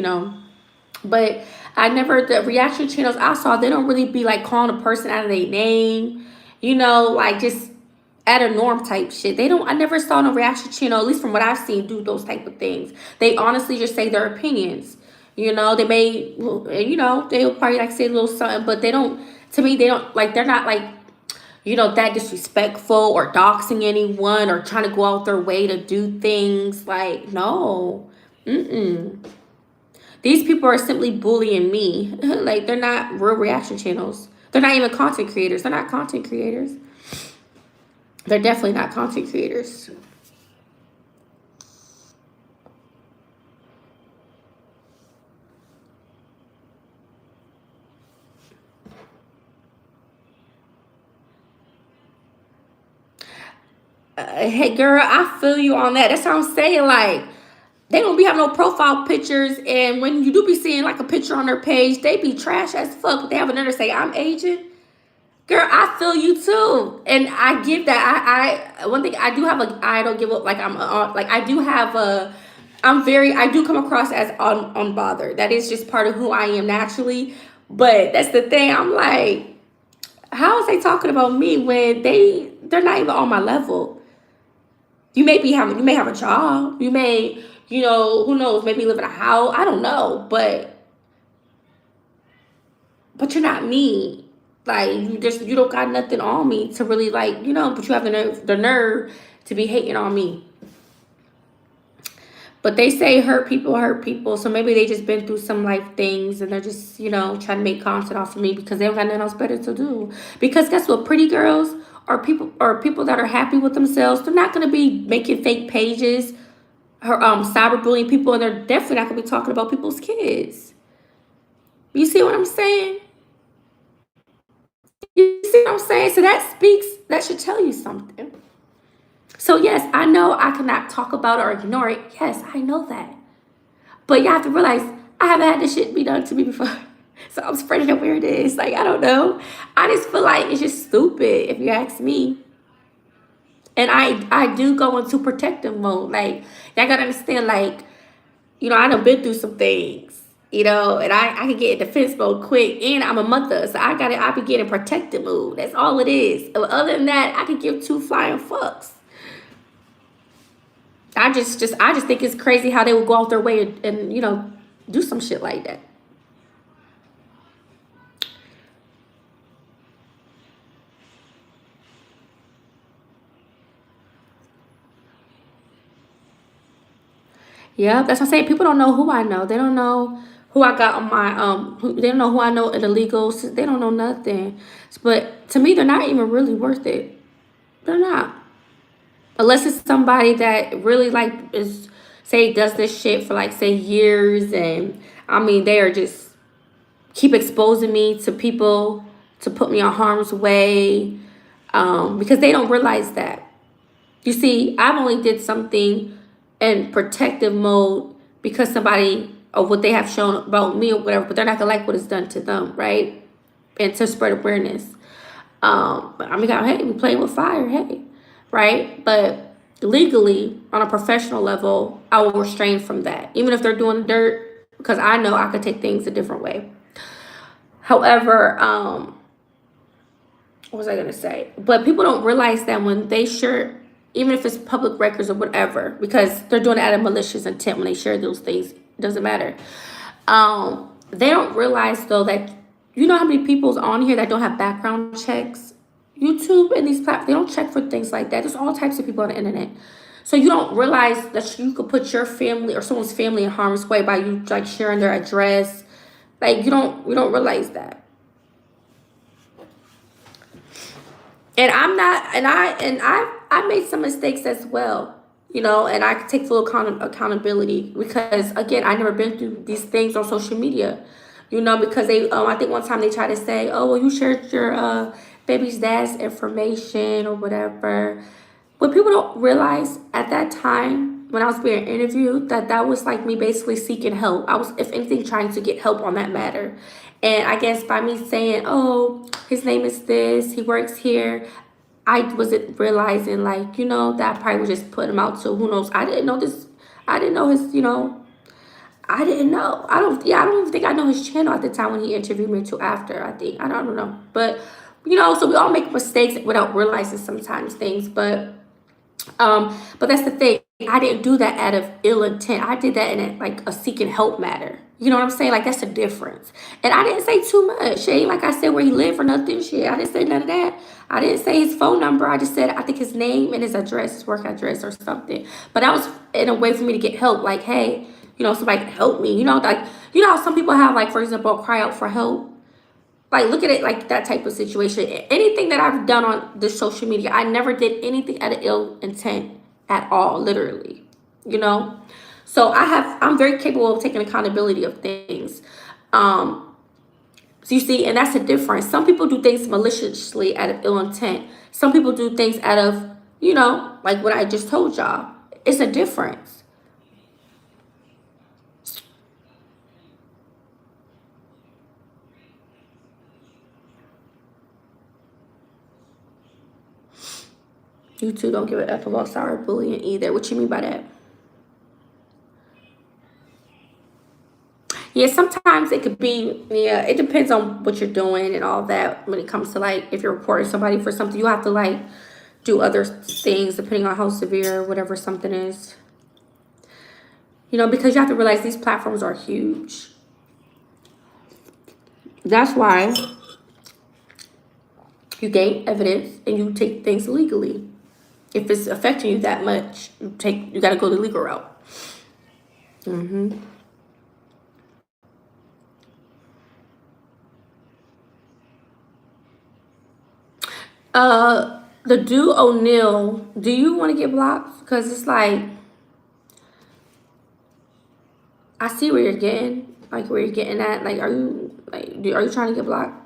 Speaker 1: But the reaction channels I saw, they don't really be, like, calling a person out of their name. Like, just at a norm type shit. I never saw no reaction channel, at least from what I've seen, do those type of things. They honestly just say their opinions. They may, they'll probably, like, say a little something, but they don't, to me, they don't, like, they're not, like, that disrespectful or doxing anyone or trying to go out their way to do things. Like, no. These people are simply bullying me. Like, they're not real reaction channels. They're not even content creators. They're not content creators. They're definitely not content creators. Hey, girl, I feel you on that. That's what I'm saying. Like, they don't be having no profile pictures, and when you do be seeing, like, a picture on their page, they be trash as fuck. But they have another say, I'm Asian. Girl, I feel you too, and I give that. I one thing I do have I don't give up. Like, I do have I do come across as unbothered. That is just part of who I am naturally. But that's the thing. I'm like, how is they talking about me when they're not even on my level? You may have a job. You may, who knows, maybe live in a house. I don't know, but you're not me. Like, you don't got nothing on me to really, like, you know, but you have the nerve to be hating on me. But they say hurt people, so maybe they just been through some life things and they're just, you know, trying to make content off of me because they don't got nothing else better to do. Because guess what? Pretty girls or people that are happy with themselves, they're not gonna be making fake pages, cyberbullying people, and they're definitely not gonna be talking about people's kids. You see what I'm saying? You see what I'm saying? So that should tell you something. So yes, I know I cannot talk about it or ignore it. Yes, I know that. But you have to realize I haven't had this shit be done to me before. So I'm spreading awareness. Like, I don't know. I just feel like it's just stupid if you ask me. And I do go into protective mode. Like, y'all gotta understand, like, you know, I done been through some things, you know, and I can get in defense mode quick. And I'm a mother, so I be getting protective mode. That's all it is. Other than that, I can give two flying fucks. I just think it's crazy how they would go out their way and you know, do some shit like that. Yeah, that's what I'm saying. People don't know who I know. They don't know who I got on my they don't know who I know in the legals. They don't know nothing. But to me, they're not even really worth it. They're not. Unless it's somebody that really like is say does this shit for like say years, and I mean they are just keep exposing me to people to put me on harm's way, because they don't realize that. You see, I've only did something in protective mode because somebody or what they have shown about me or whatever, but they're not gonna like what is done to them, right? And to spread awareness. But I mean, hey, we playing with fire, hey, right? But legally, on a professional level, I will refrain from that, even if they're doing dirt, because I know I could take things a different way. However, what was I gonna say? But people don't realize that when they share, even if it's public records or whatever, because they're doing it out of malicious intent when they share those things. It doesn't matter. They don't realize though that you know how many people's on here that don't have background checks. YouTube and these platforms, they don't check for things like that. There's all types of people on the internet. So you don't realize that you could put your family or someone's family in harm's way by you like sharing their address. Like we don't realize that. And I'm not, I made some mistakes as well, you know, and I take full accountability because again, I never been through these things on social media, you know, because they, I think one time they tried to say, oh, well, you shared your baby's dad's information or whatever. What people don't realize at that time when I was being interviewed, that was like me basically seeking help. I was, if anything, trying to get help on that matter. And I guess by me saying, oh, his name is this, he works here, I wasn't realizing, like, you know, that probably was just putting him out to who knows. I didn't know this. I didn't know his, you know, I didn't know. I don't even think I know his channel at the time when he interviewed me until after, I think. I don't know. But, you know, so we all make mistakes without realizing sometimes things. But that's the thing. I didn't do that out of ill intent. I did that in like a seeking help matter. You know what I'm saying? Like that's the difference. And I didn't say too much. It ain't like I said where he lived or nothing. Shit, I didn't say none of that. I didn't say his phone number. I just said I think his name and his address, his work address or something. But that was in a way for me to get help. Like, hey, you know, somebody can help me. You know, like you know how some people have like, for example, cry out for help. Like look at it like that type of situation. Anything that I've done on this social media, I never did anything out of ill intent at all, literally. You know? So I'm very capable of taking accountability of things. So you see, and that's the difference. Some people do things maliciously out of ill intent. Some people do things out of, you know, like what I just told y'all. It's a difference. You two don't give a F about cyberbullying either. What you mean by that? Yeah, sometimes it could be, yeah, it depends on what you're doing and all that. When it comes to like, if you're reporting somebody for something, you have to like do other things depending on how severe whatever something is. You know, because you have to realize these platforms are huge. That's why You gain evidence and you take things legally. If it's affecting you that much, you gotta go the legal route. The dude O'Neal, do you want to get blocked? Because it's like, I see where you're getting, like where you're getting at. Like, are you trying to get blocked?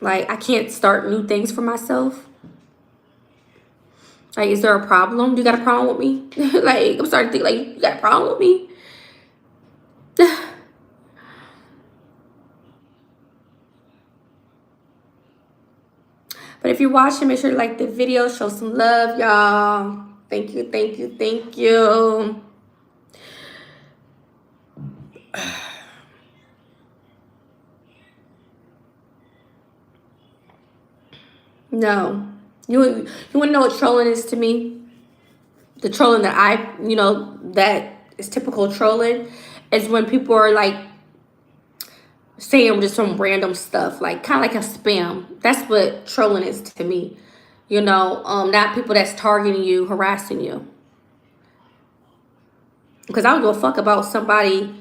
Speaker 1: Like, I can't start new things for myself. Like, is there a problem? You got a problem with me? Like, I'm starting to think, like, you got a problem with me? But if you're watching, make sure to like the video, show some love, y'all. Thank you, thank you, thank you. No. You want to know what trolling is to me? The trolling that that is typical trolling is when people are like saying just some random stuff, like kind of like a spam. That's what trolling is to me. Not people that's targeting you, harassing you. Because I don't give a fuck about somebody,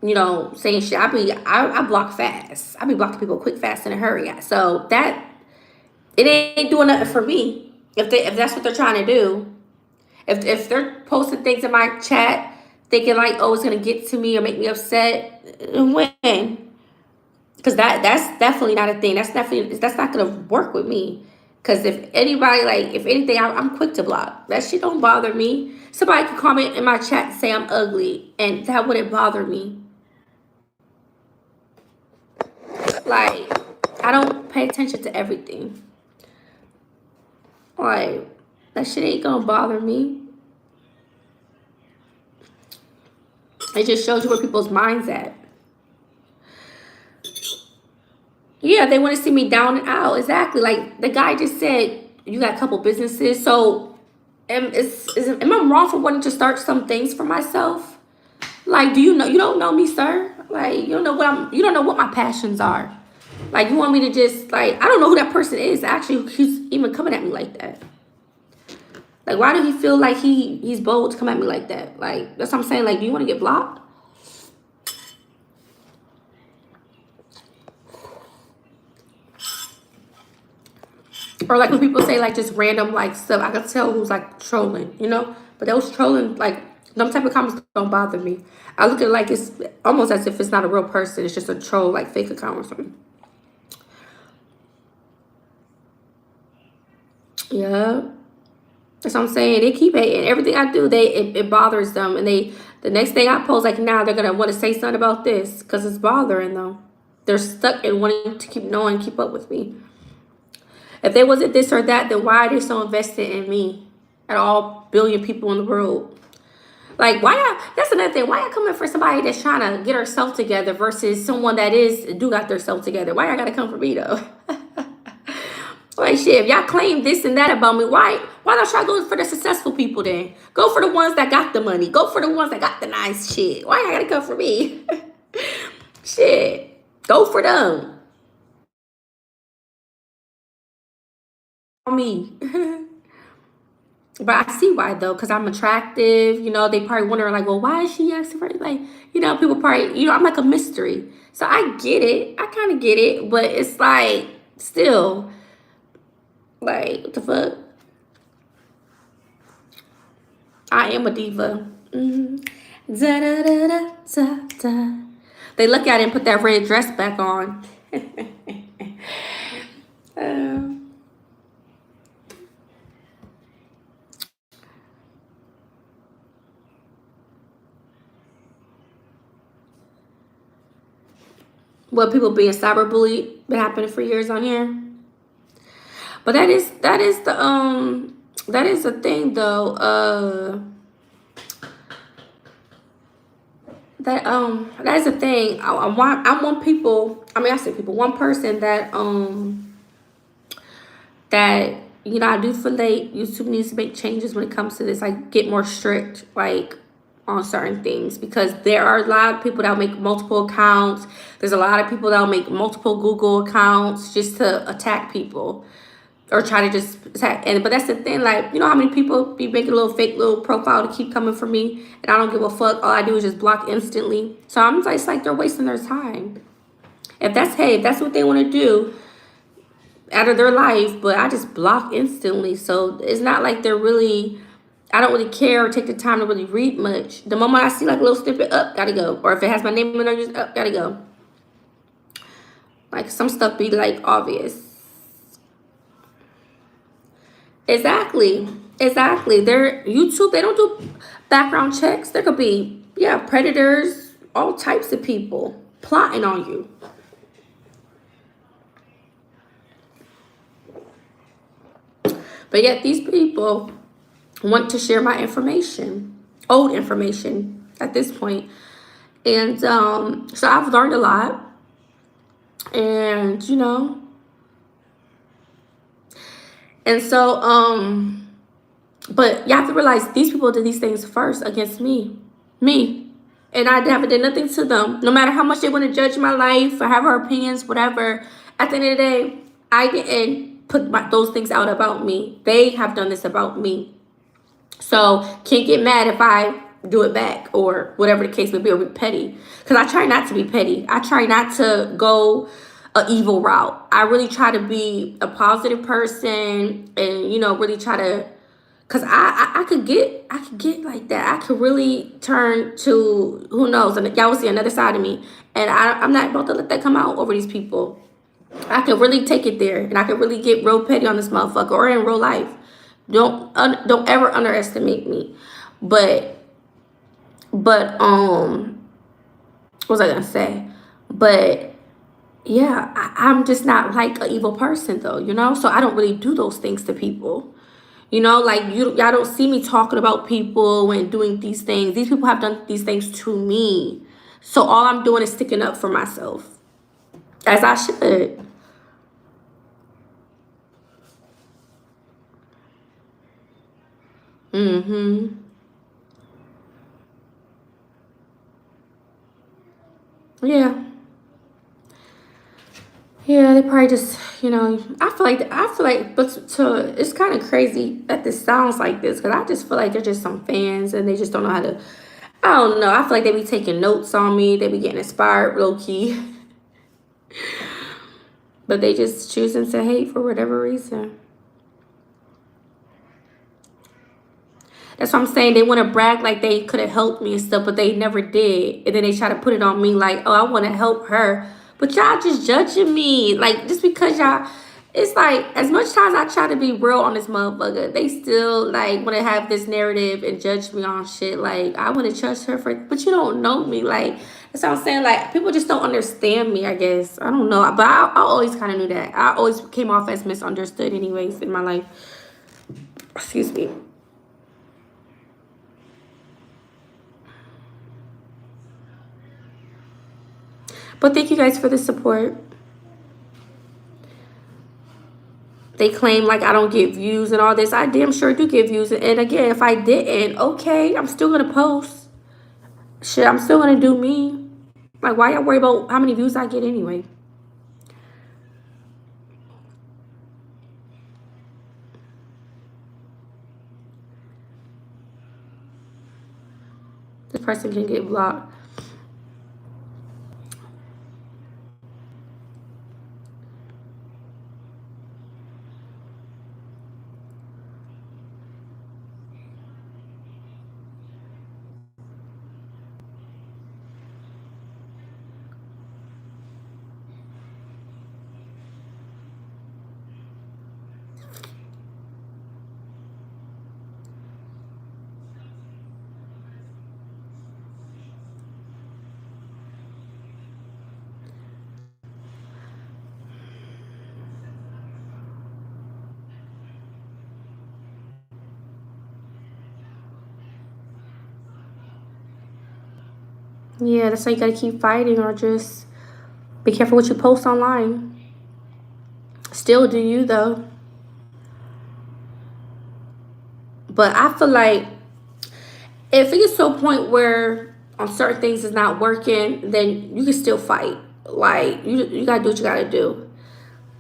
Speaker 1: saying shit. I block fast. I be blocking people quick, fast, in a hurry. So it ain't doing nothing for me. If that's what they're trying to do. If they're posting things in my chat thinking like, oh, it's gonna get to me or make me upset, when? Because that's definitely not a thing. That's not gonna work with me. Because if anything, I'm quick to block. That shit don't bother me. Somebody could comment in my chat and say I'm ugly, and that wouldn't bother me. Like, I don't pay attention to everything. Like, that shit ain't gonna bother me. It just shows you where people's minds at. Yeah, they want to see me down and out. Exactly. Like the guy just said, you got a couple businesses. So am I wrong for wanting to start some things for myself? Like, you don't know me, sir? Like, you don't know what my passions are. Like, you want me to just, like, I don't know who that person is. Actually, who's even coming at me like that. Like, why do he feel like he's bold to come at me like that? Like, that's what I'm saying. Like, do you want to get blocked? Or like when people say like just random like stuff, I can tell who's like trolling, But those trolling, like, them type of comments don't bother me. I look at it like it's almost as if it's not a real person. It's just a troll, like fake account or something. Yeah. That's what I'm saying. They keep hating. Everything I do, it bothers them. And the next thing I post, like now, they're going to want to say something about this because it's bothering them. They're stuck in wanting to keep up with me. If they wasn't this or that, then why are they so invested in me? At all billion people in the world. Like, that's another thing. Why y'all coming for somebody that's trying to get herself together versus someone that got their self together? Why y'all gotta come for me though? Like shit, if y'all claim this and that about me, why don't y'all go for the successful people then? Go for the ones that got the money. Go for the ones that got the nice shit. Why y'all gotta come for me? Shit. Go for them. Me. But I see why though, because I'm attractive. They probably wondering like, well, why is she asking for it? Like, people probably, I'm like a mystery. So I get it. I kind of get it, but it's like still, like, what the fuck? I am a diva. Da, da, da, da, da, da. They look at it and put that red dress back on. What people being cyberbullied been happening for years on here. But that is the thing though. That is a thing. I want people. I mean, I say people. One person that I do feel like YouTube needs to make changes when it comes to this. Like, get more strict. Like, on certain things, because there are a lot of people that make multiple accounts. There's a lot of people that will make multiple Google accounts just to attack people or try to just attack. And but that's the thing, like, you know how many people be making a little fake little profile to keep coming for me, and I don't give a fuck. All I do is just block instantly. So I'm just like, they're wasting their time. If that's, hey, if that's what they want to do out of their life, but I just block instantly. So it's not like they're really, I don't really care or take the time to really read much. The moment I see like a little snippet, up, gotta go. Or if it has my name in there, just up, gotta go. Like some stuff be like obvious. Exactly. Exactly. They're YouTube, they don't do background checks. There could be, yeah, predators, all types of people plotting on you. But yet these people want to share my information, old information at this point. And so I've learned a lot. And, you know, and so, but you have to realize these people did these things first against me. Me. And I haven't done nothing to them. No matter how much they want to judge my life or have our opinions, whatever, at the end of the day, I didn't put those things out about me. They have done this about me. So can't get mad if I do it back or whatever the case may be, or be petty. Because I try not to be petty. I try not to go a evil route. I really try to be a positive person, and, you know, really try to, because I could get like that. I could really turn to, who knows, and y'all will see another side of me. And I'm not about to let that come out over these people. I could really take it there, and I could really get real petty on this motherfucker, or in real life. Don't ever underestimate me. But what was I gonna say? But yeah, I'm just not like an evil person though, you know? So I don't really do those things to people. You know, like y'all don't see me talking about people and doing these things. These people have done these things to me. So all I'm doing is sticking up for myself. As I should. Mm-hmm. Yeah. Yeah, they probably just, you know, but it's kind of crazy that this sounds like this, because I just feel like they're just some fans and they just don't know how to. I don't know. I feel like they be taking notes on me. They be getting inspired, low key, but they just choosing to hate for whatever reason. That's what I'm saying. They want to brag like they could have helped me and stuff, but they never did. And then they try to put it on me like, oh, I want to help her. But y'all just judging me. Like, just because y'all, it's like, as much times I try to be real on this motherfucker, they still, like, want to have this narrative and judge me on shit. Like, I want to trust her for, but you don't know me. Like, that's what I'm saying. Like, people just don't understand me, I guess. I don't know. But I always kind of knew that. I always came off as misunderstood anyways in my life. Excuse me. But thank you guys for the support. They claim like I don't get views and all this. I damn sure do get views. And again, if I didn't, okay, I'm still gonna post. Shit, I'm still gonna do me. Like, why y'all worry about how many views I get anyway? This person can get blocked. Yeah, that's why you gotta keep fighting, or just be careful what you post online. Still do you though. But I feel like if it gets to a point where on certain things is not working, then you can still fight. Like you gotta do what you gotta do.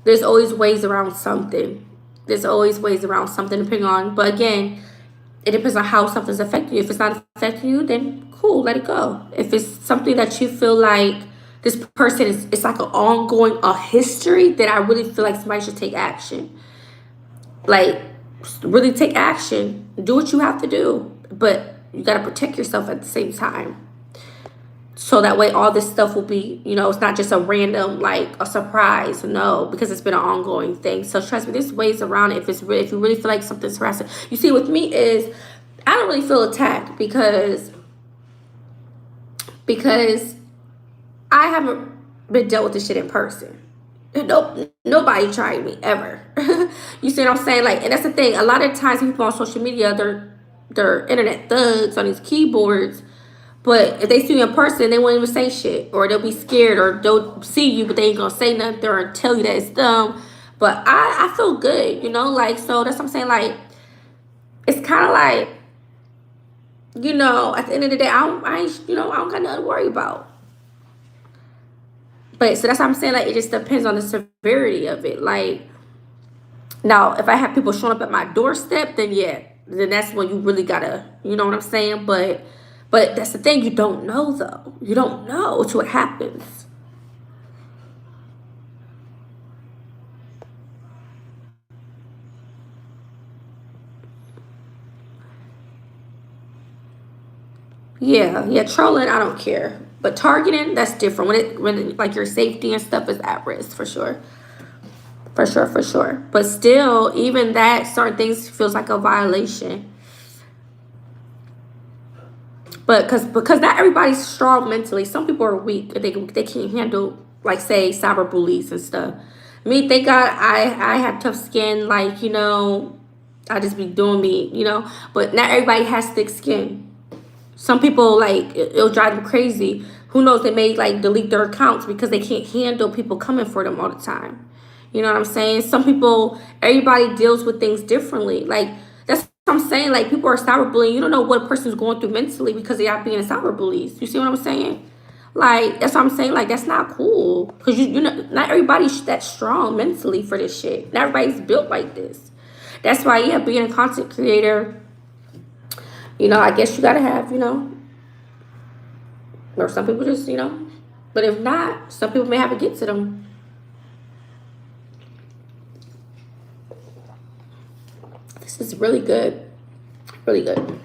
Speaker 1: There's always ways around something. There's always ways around something depending on. But again, it depends on how something's affecting you. If it's not affecting you, then cool, let it go. If it's something that you feel like this person is, it's like an ongoing a history, then I really feel like somebody should take action. Like really take action. Do what you have to do, but you gotta protect yourself at the same time. So that way all this stuff will be, it's not just a random, like a surprise. No, because it's been an ongoing thing. So trust me, there's ways around it. If you really feel like something's harassing. You see, with me is I don't really feel attacked because I haven't been dealt with this shit in person. Nope, nobody tried me ever. You see what I'm saying? Like, and that's the thing. A lot of times people on social media, they're internet thugs on these keyboards. But if they see you in person, they won't even say shit. Or they'll be scared, or they'll see you, but they ain't gonna say nothing or tell you that it's them. But I feel good, like, so that's what I'm saying. Like, it's kind of like, at the end of the day, I don't got nothing to worry about. But so that's what I'm saying. Like, it just depends on the severity of it. Like, now, if I have people showing up at my doorstep, then yeah, then that's when you really gotta, you know what I'm saying? But that's the thing, you don't know though. You don't know until it happens. Yeah, trolling, I don't care. But targeting, that's different. When like your safety and stuff is at risk, for sure. For sure. But still, even that, certain things feels like a violation. But because not everybody's strong mentally. Some people are weak. They can't handle, like, say, cyberbullies and stuff. Me, thank God, I have tough skin. Like, I just be doing me. But not everybody has thick skin. Some people, like, it'll drive them crazy. Who knows? They may, like, delete their accounts because they can't handle people coming for them all the time. You know what I'm saying? Some people, everybody deals with things differently. Like, that's what I'm saying. Like, people are cyberbullying. You don't know what a person's going through mentally because they are being cyberbullies. You see what I'm saying? Like, that's what I'm saying. Like, that's not cool. Because, not everybody's that strong mentally for this shit. Not everybody's built like this. That's why, yeah, being a content creator, I guess you got to have, or some people just, but if not, some people may have it get to them. This is really good. Really good.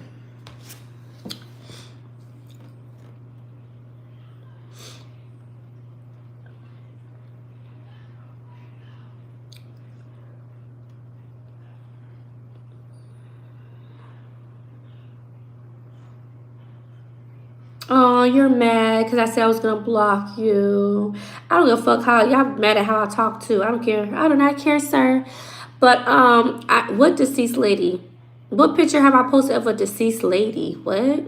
Speaker 1: Oh, you're mad because I said I was gonna block you. I don't give a fuck how y'all mad at how I talk too. I don't care. I do not care, sir. But what deceased lady? What picture have I posted of a deceased lady? What?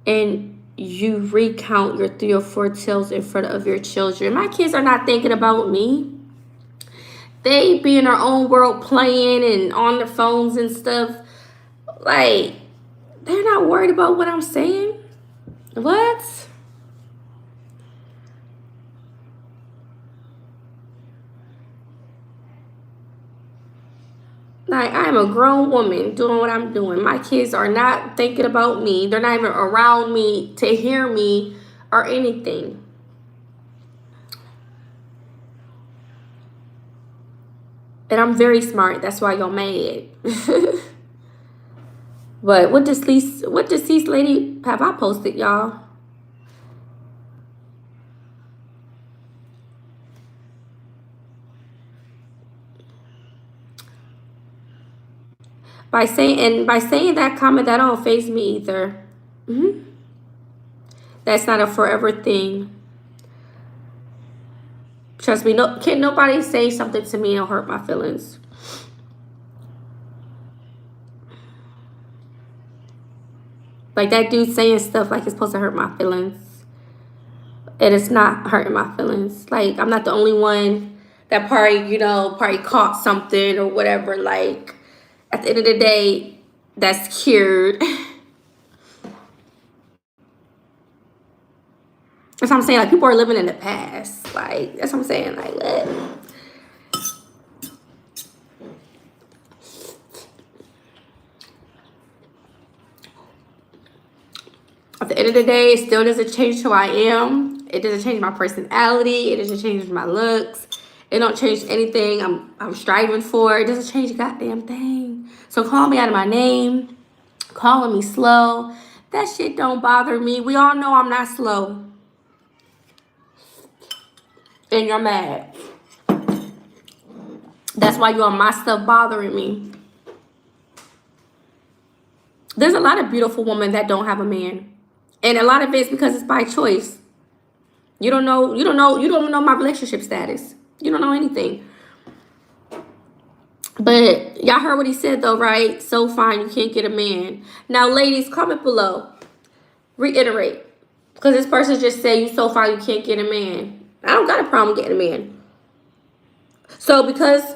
Speaker 1: And you recount your 3 or 4 tales in front of your children. My kids are not thinking about me. They be in their own world playing and on their phones and stuff. Like, they're not worried about what I'm saying. What? Like, I'm a grown woman doing what I'm doing. My kids are not thinking about me. They're not even around me to hear me or anything. And I'm very smart. That's why y'all mad. But what deceased lady have I posted, y'all? By saying that comment, that don't faze me either. That's not a forever thing. Trust me, can't nobody say something to me and hurt my feelings. Like, that dude saying stuff like it's supposed to hurt my feelings. And it's not hurting my feelings. Like, I'm not the only one that probably caught something or whatever. Like, at the end of the day, that's cured. That's what I'm saying. Like, people are living in the past. Like, that's what I'm saying. Like, what? At the end of the day, it still doesn't change who I am. It doesn't change my personality. It doesn't change my looks. It don't change anything I'm striving for. It doesn't change a goddamn thing. So call me out of my name. Calling me slow. That shit don't bother me. We all know I'm not slow. And you're mad. That's why you're on my stuff bothering me. There's a lot of beautiful women that don't have a man. And a lot of it's because it's by choice. You don't know my relationship status. You don't know anything. But y'all heard what he said though, right? So fine, you can't get a man. Now, ladies, comment below. Reiterate. Because this person just said, you so fine, you can't get a man. I don't got a problem getting a man. So because,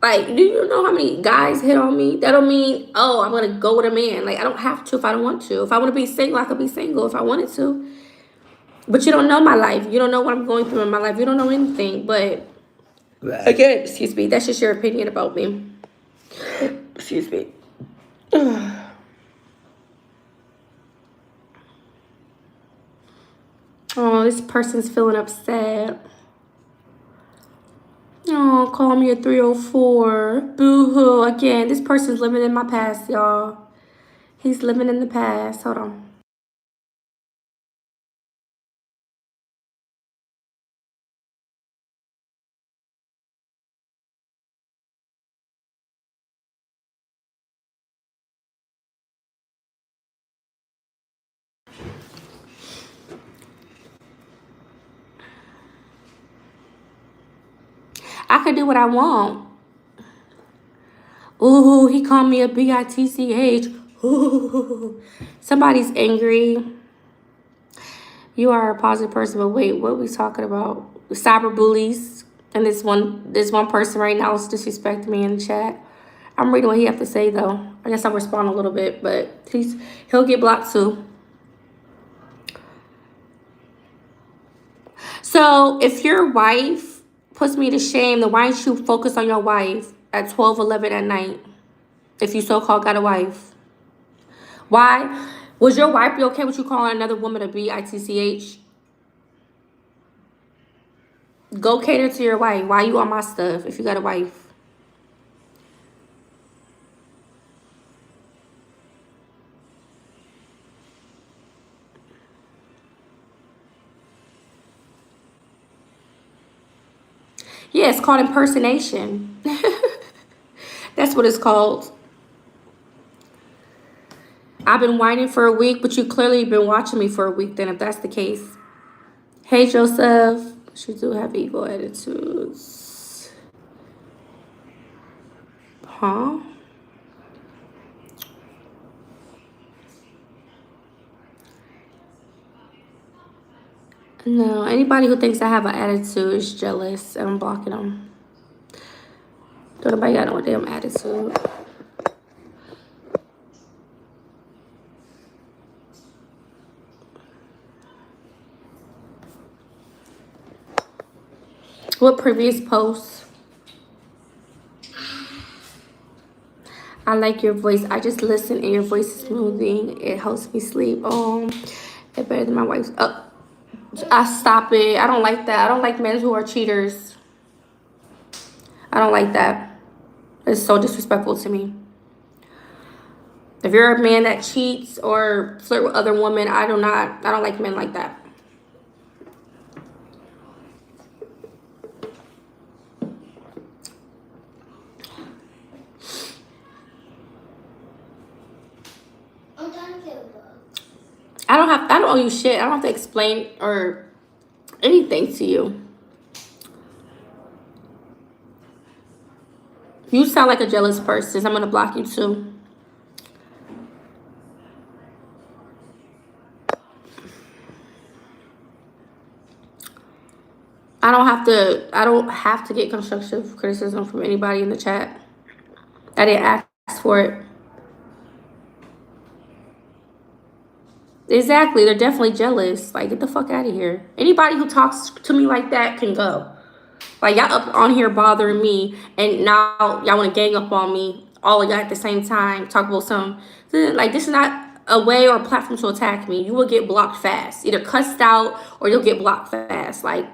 Speaker 1: like, do you know how many guys hit on me? That don't mean, oh, I'm going to go with a man. Like, I don't have to if I don't want to. If I want to be single, I could be single if I wanted to. But you don't know my life. You don't know what I'm going through in my life. You don't know anything. But, again, excuse me, that's just your opinion about me. Excuse me. Oh, this person's feeling upset. Oh, call me a 304. Boo-hoo. Again, this person's living in my past, y'all. He's living in the past. Hold on. I could do what I want. Ooh, he called me a bitch. Ooh. Somebody's angry. You are a positive person, but wait, what are we talking about? Cyberbullies. And this one person right now is disrespecting me in the chat. I'm reading what he have to say though. I guess I'll respond a little bit, but he'll get blocked too. So if your wife puts me to shame, then why don't you focus on your wife at 12, 11 at night? If you so-called got a wife. Why? Was your wife be okay with you calling another woman a bitch? Go cater to your wife. Why you on my stuff if you got a wife? Yeah, it's called impersonation. That's what it's called. I've been whining for a week, but you clearly been watching me for a week then if that's the case. Hey, Joseph. She do have ego attitudes. Huh? No, anybody who thinks I have an attitude is jealous, and I'm blocking them. Don't nobody got no damn attitude. What previous posts? I like your voice. I just listen and your voice is smoothing. It helps me sleep. It's better than my wife's. I stop it. I don't like that. I don't like men who are cheaters. I don't like that. It's so disrespectful to me. If you're a man that cheats or flirt with other women, I don't like men like that. I don't owe you shit. I don't have to explain or anything to you. You sound like a jealous person. I'm gonna block you too. I don't have to get constructive criticism from anybody in the chat. I didn't ask for it. Exactly. They're definitely jealous. Like, get the fuck out of here. Anybody who talks to me like that can go. Like, y'all up on here bothering me, and now y'all want to gang up on me, all of y'all at the same time, talk about some. Like, this is not a way or a platform to attack me. You will get blocked fast. Either cussed out or you'll get blocked fast. Like,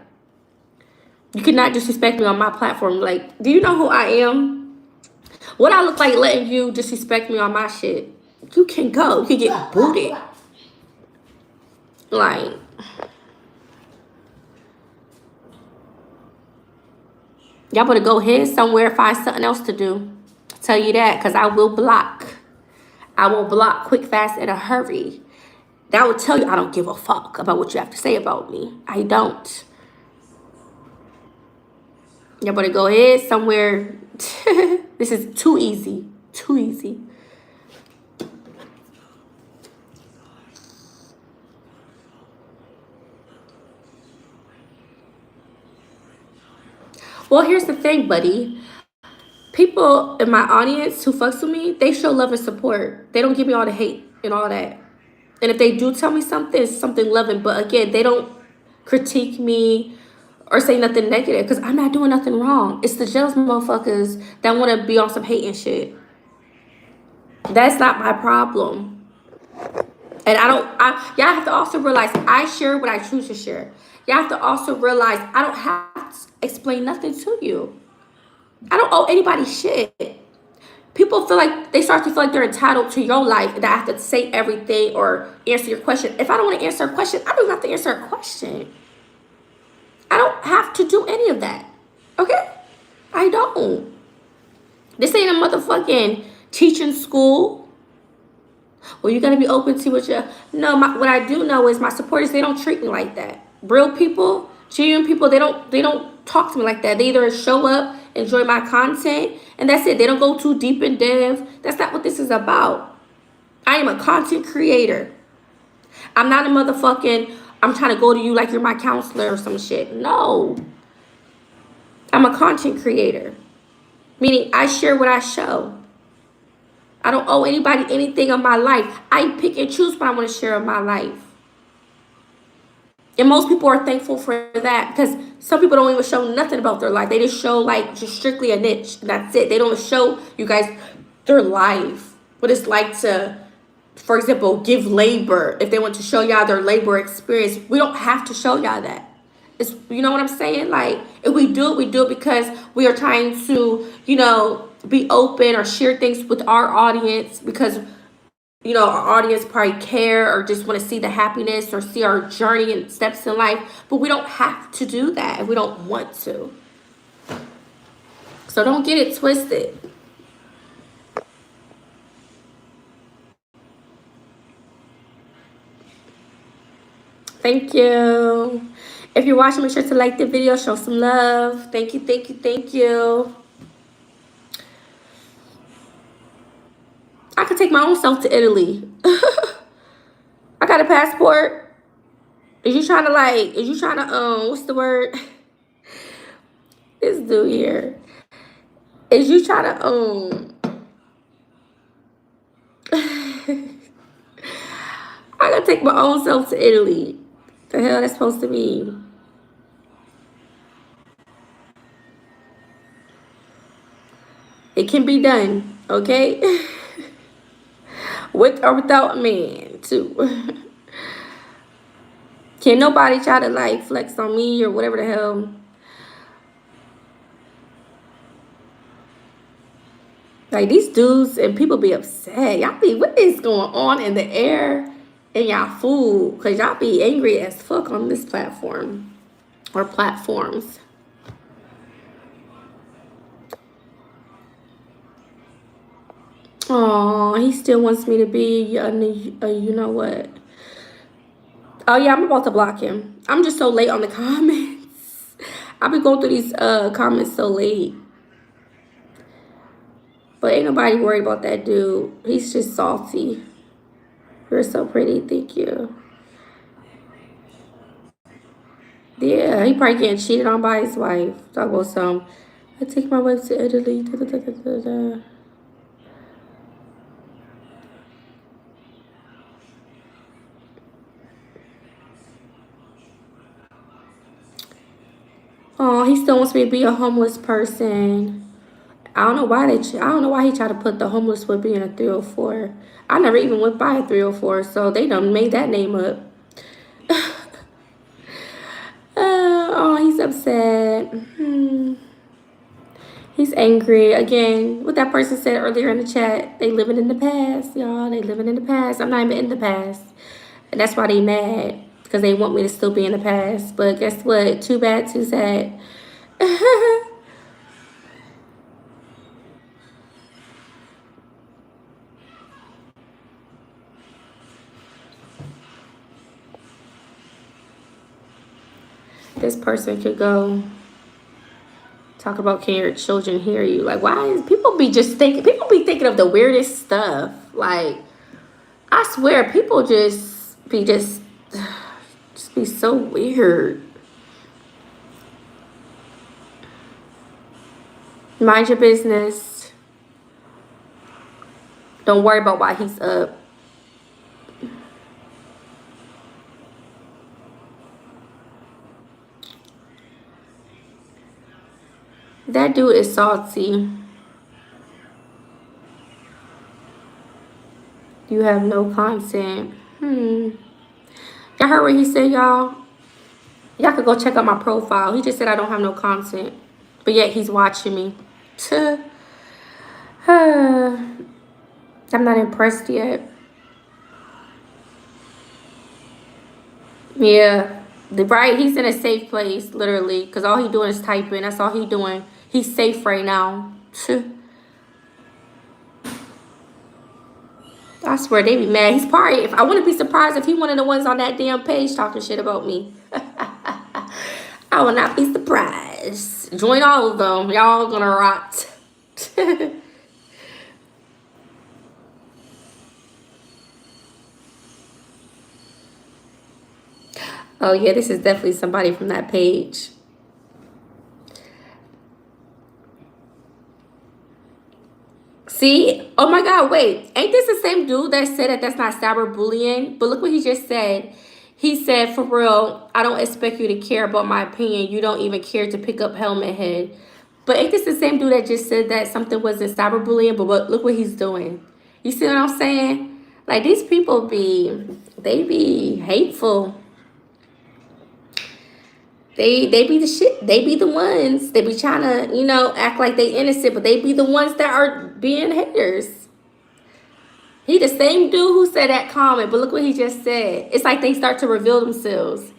Speaker 1: you cannot disrespect me on my platform. Like, do you know who I am? What I look like letting you disrespect me on my shit? You can go. You can get booted. Like, y'all better go ahead somewhere, find something else to do. Tell you that, because I will block. I will block quick, fast, in a hurry. That will tell you I don't give a fuck about what you have to say about me. I don't. Y'all better go ahead somewhere. This is too easy. Too easy. Well, here's the thing, buddy. People in my audience who fucks with me, they show love and support. They don't give me all the hate and all that. And if they do tell me something, it's something loving. But again, they don't critique me or say nothing negative because I'm not doing nothing wrong. It's the jealous motherfuckers that want to be on some hate and shit. That's not my problem. And y'all have to also realize I share what I choose to share. Y'all have to also realize I don't have to explain nothing to you. I don't owe anybody shit. People feel like they start to feel like they're entitled to your life and that I have to say everything or answer your question. If I don't want to answer a question, I don't have to answer a question. I don't have to do any of that. Okay? I don't. This ain't a motherfucking teaching school. Well, you gotta be open to what you. No, what I do know is my supporters, they don't treat me like that. Real people, genuine people, they don't talk to me like that. They either show up, enjoy my content, and that's it. They don't go too deep in depth. That's not what this is about. I am a content creator. I'm not a motherfucking, I'm trying to go to you like you're my counselor or some shit. No. I'm a content creator. Meaning I share what I show. I don't owe anybody anything of my life. I pick and choose what I want to share of my life. And most people are thankful for that because some people don't even show nothing about their life. They just show like just strictly a niche. And that's it. They don't show you guys their life. What it's like to, for example, give labor. If they want to show y'all their labor experience, we don't have to show y'all that. It's, you know what I'm saying? Like, if we do it because we are trying to, be open or share things with our audience because, our audience probably care or just want to see the happiness or see our journey and steps in life. But we don't have to do that if we don't want to. So don't get it twisted. Thank you. If you're watching, make sure to like the video, show some love. Thank you, thank you, thank you. I could take my own self to Italy. I got a passport. Is you trying to what's the word? This dude here. Is you trying to I gotta take my own self to Italy. The hell that's supposed to mean? It can be done, okay? With or without a man, too. Can nobody try to like flex on me or whatever the hell? Like these dudes and people be upset. Y'all be, what is going on in the air and y'all fool? Cause y'all be angry as fuck on this platform or platforms. Oh, he still wants me to be you know what? Oh yeah, I'm about to block him. I'm just so late on the comments. I've been going through these comments so late. But ain't nobody worried about that dude. He's just salty. You're so pretty, thank you. Yeah, he probably getting cheated on by his wife. Talk about some. I take my wife to Italy. Da, da, da, da, da, da. Oh, he still wants me to be a homeless person. I don't know why I don't know why he tried to put the homeless would be in a 304. I never even went by a 304, so they done made that name up. Oh, he's upset. He's angry again. What that person said earlier in the chat. They living in the past, y'all. They living in the past. I'm not even in the past, and that's why they mad because they want me to still be in the past. But guess what? Too bad, too sad. This person could go talk about can your children hear you? Like, why is people be thinking of the weirdest stuff? Like, I swear people just be so weird. Mind your business. Don't worry about why he's up. That dude is salty. You have no content. Y'all heard what he said, y'all? Y'all could go check out my profile. He just said I don't have no content. But yet he's watching me. I'm not impressed yet. Yeah. Right? He's in a safe place, literally. Because all he doing is typing. That's all he doing. He's safe right now. I swear they be mad. He's probably, if I wouldn't be surprised if he one of the ones on that damn page talking shit about me. I would not be surprised. Join all of them. Y'all gonna rot. Oh yeah, this is definitely somebody from that page. See? Oh my God, wait. Ain't this the same dude that said that that's not cyberbullying? But look what he just said. He said, for real, I don't expect you to care about my opinion. You don't even care to pick up Helmet Head. But ain't this the same dude that just said that something wasn't cyberbullying? But look what he's doing. You see what I'm saying? Like, these people they be hateful. They be the shit. They be the ones. They be trying to, act like they innocent, but they be the ones that are being haters. He the same dude who said that comment, but look what he just said. It's like they start to reveal themselves.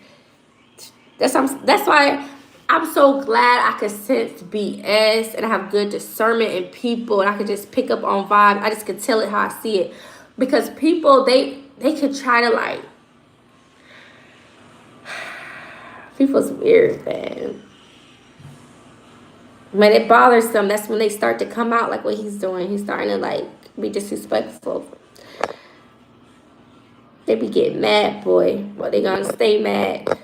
Speaker 1: That's why I'm so glad I could sense BS and I have good discernment in people and I could just pick up on vibes. I just could tell it how I see it. Because people, they could try to people's weird, man. When it bothers them, that's when they start to come out like what he's doing. He's starting to be disrespectful. They be getting mad, boy. Well, they gonna stay mad.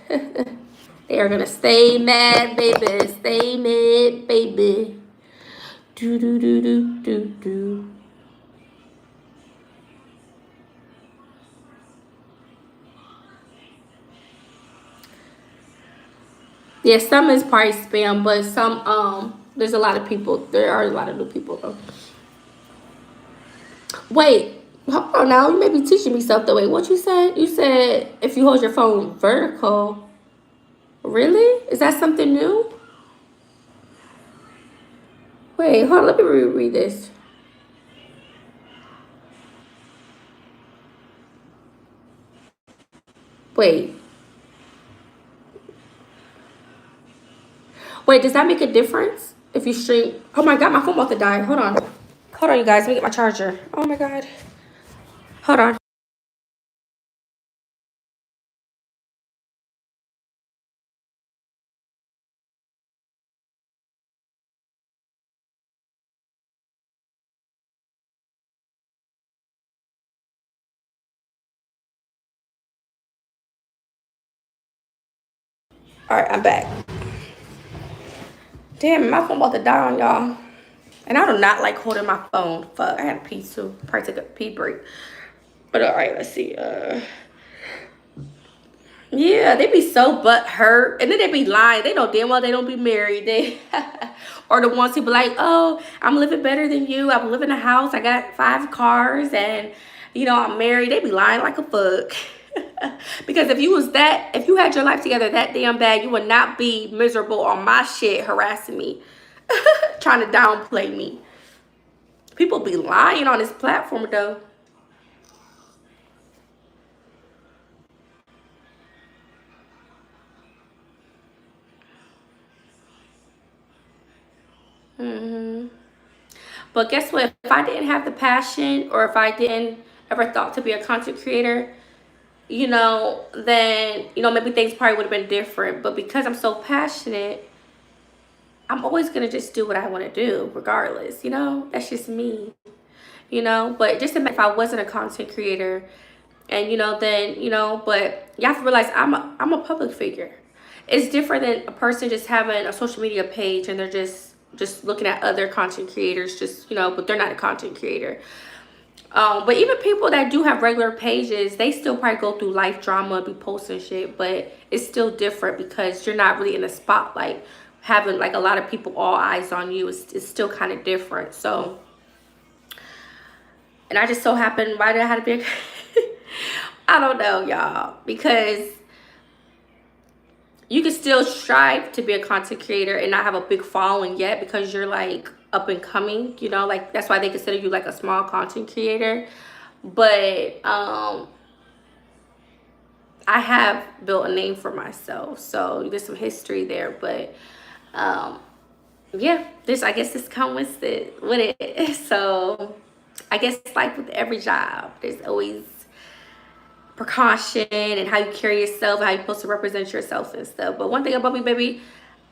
Speaker 1: They are gonna stay mad, baby. Stay mad, baby. Do do do do do do. Yeah, some is probably spam, but some there's a lot of people. There are a lot of new people though. Wait, hold on now. You may be teaching me something. Wait, what you said? You said if you hold your phone vertical. Really? Is that something new? Wait, hold on. Let me reread this. Wait. Wait, does that make a difference if you stream? Oh my God, my phone about to die. Hold on. Hold on, you guys. Let me get my charger. Oh my God. Hold on. All right, I'm back. Damn, my phone about to die on y'all. And I do not like holding my phone. Fuck, I had a pee too. Probably take a pee break. But all right, let's see. Yeah, they be so butt hurt, and then they be lying. They know damn well they don't be married. They or the ones who be like, "Oh, I'm living better than you. I'm living in a house. I got 5 cars, and I'm married." They be lying like a fuck. Because if you had your life together that damn bad, you would not be miserable on my shit harassing me, trying to downplay me. People be lying on this platform though. Hmm. But guess what? If I didn't have the passion, or if I didn't ever thought to be a content creator, then maybe things probably would have been different. But because I'm so passionate, I'm always gonna just do what I want to do, regardless. That's just me. But just imagine if I wasn't a content creator, and then but you have to realize I'm a public figure. It's different than a person just having a social media page and they're just looking at other content creators, just but they're not a content creator. But even people that do have regular pages, they still probably go through life drama, be posting shit, but it's still different because you're not really in the spotlight, having like a lot of people all eyes on you. It's still kind of different. So, and I just so happened, why did I have to be I don't know, y'all, because you can still strive to be a content creator and not have a big following yet, because you're like up and coming, like that's why they consider you like a small content creator. But I have built a name for myself, so there's some history there. But yeah, I guess this comes with it. So I guess like with every job, there's always precaution and how you carry yourself, how you're supposed to represent yourself and stuff. But one thing about me, baby,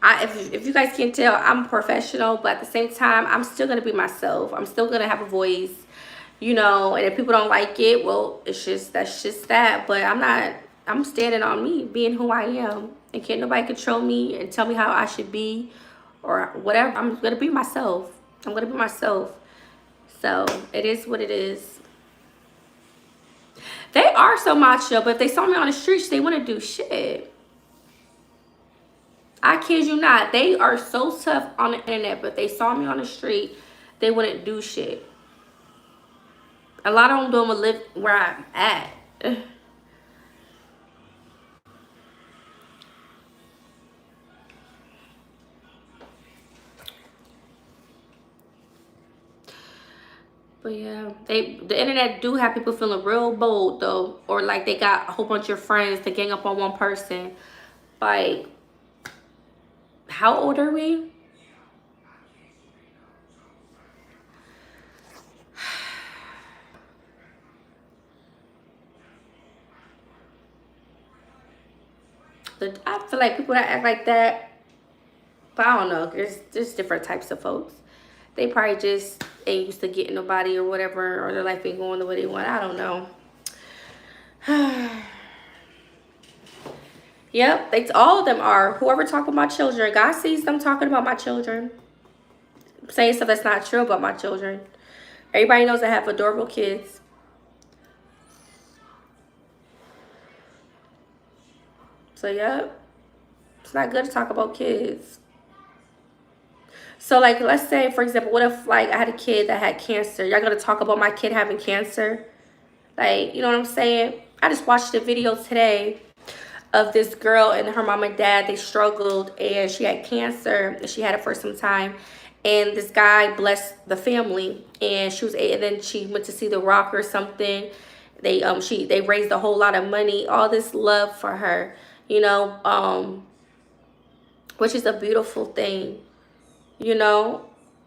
Speaker 1: if you guys can tell, I'm professional, but at the same time, I'm still gonna be myself. I'm still gonna have a voice, and if people don't like it, well, that's just that. But I'm standing on me, being who I am, and can't nobody control me and tell me how I should be or whatever. I'm gonna be myself. I'm gonna be myself. So it is what it is. They are so macho, but if they saw me on the streets, they wouldn't do shit. I kid you not. They are so tough on the internet, but if they saw me on the street, they wouldn't do shit. A lot of them don't even live where I'm at. But yeah, the internet do have people feeling real bold though, or like they got a whole bunch of friends to gang up on one person. Like, how old are we? I feel like people that act like that, but I don't know. There's different types of folks. They probably just ain't used to getting nobody or whatever, or their life ain't going the way they want. I don't know. Yep, all of them are. Whoever talking about children, God sees them talking about my children, saying stuff that's not true about my children. Everybody knows I have adorable kids. So yeah, it's not good to talk about kids. So like, let's say for example, what if like I had a kid that had cancer? Y'all gonna talk about my kid having cancer? Like, you know what I'm saying? I just watched a video today of this girl and her mom and dad. They struggled and she had cancer and she had it for some time. And this guy blessed the family, and and then she went to see The Rock or something. They raised a whole lot of money, all this love for her, which is a beautiful thing, you know.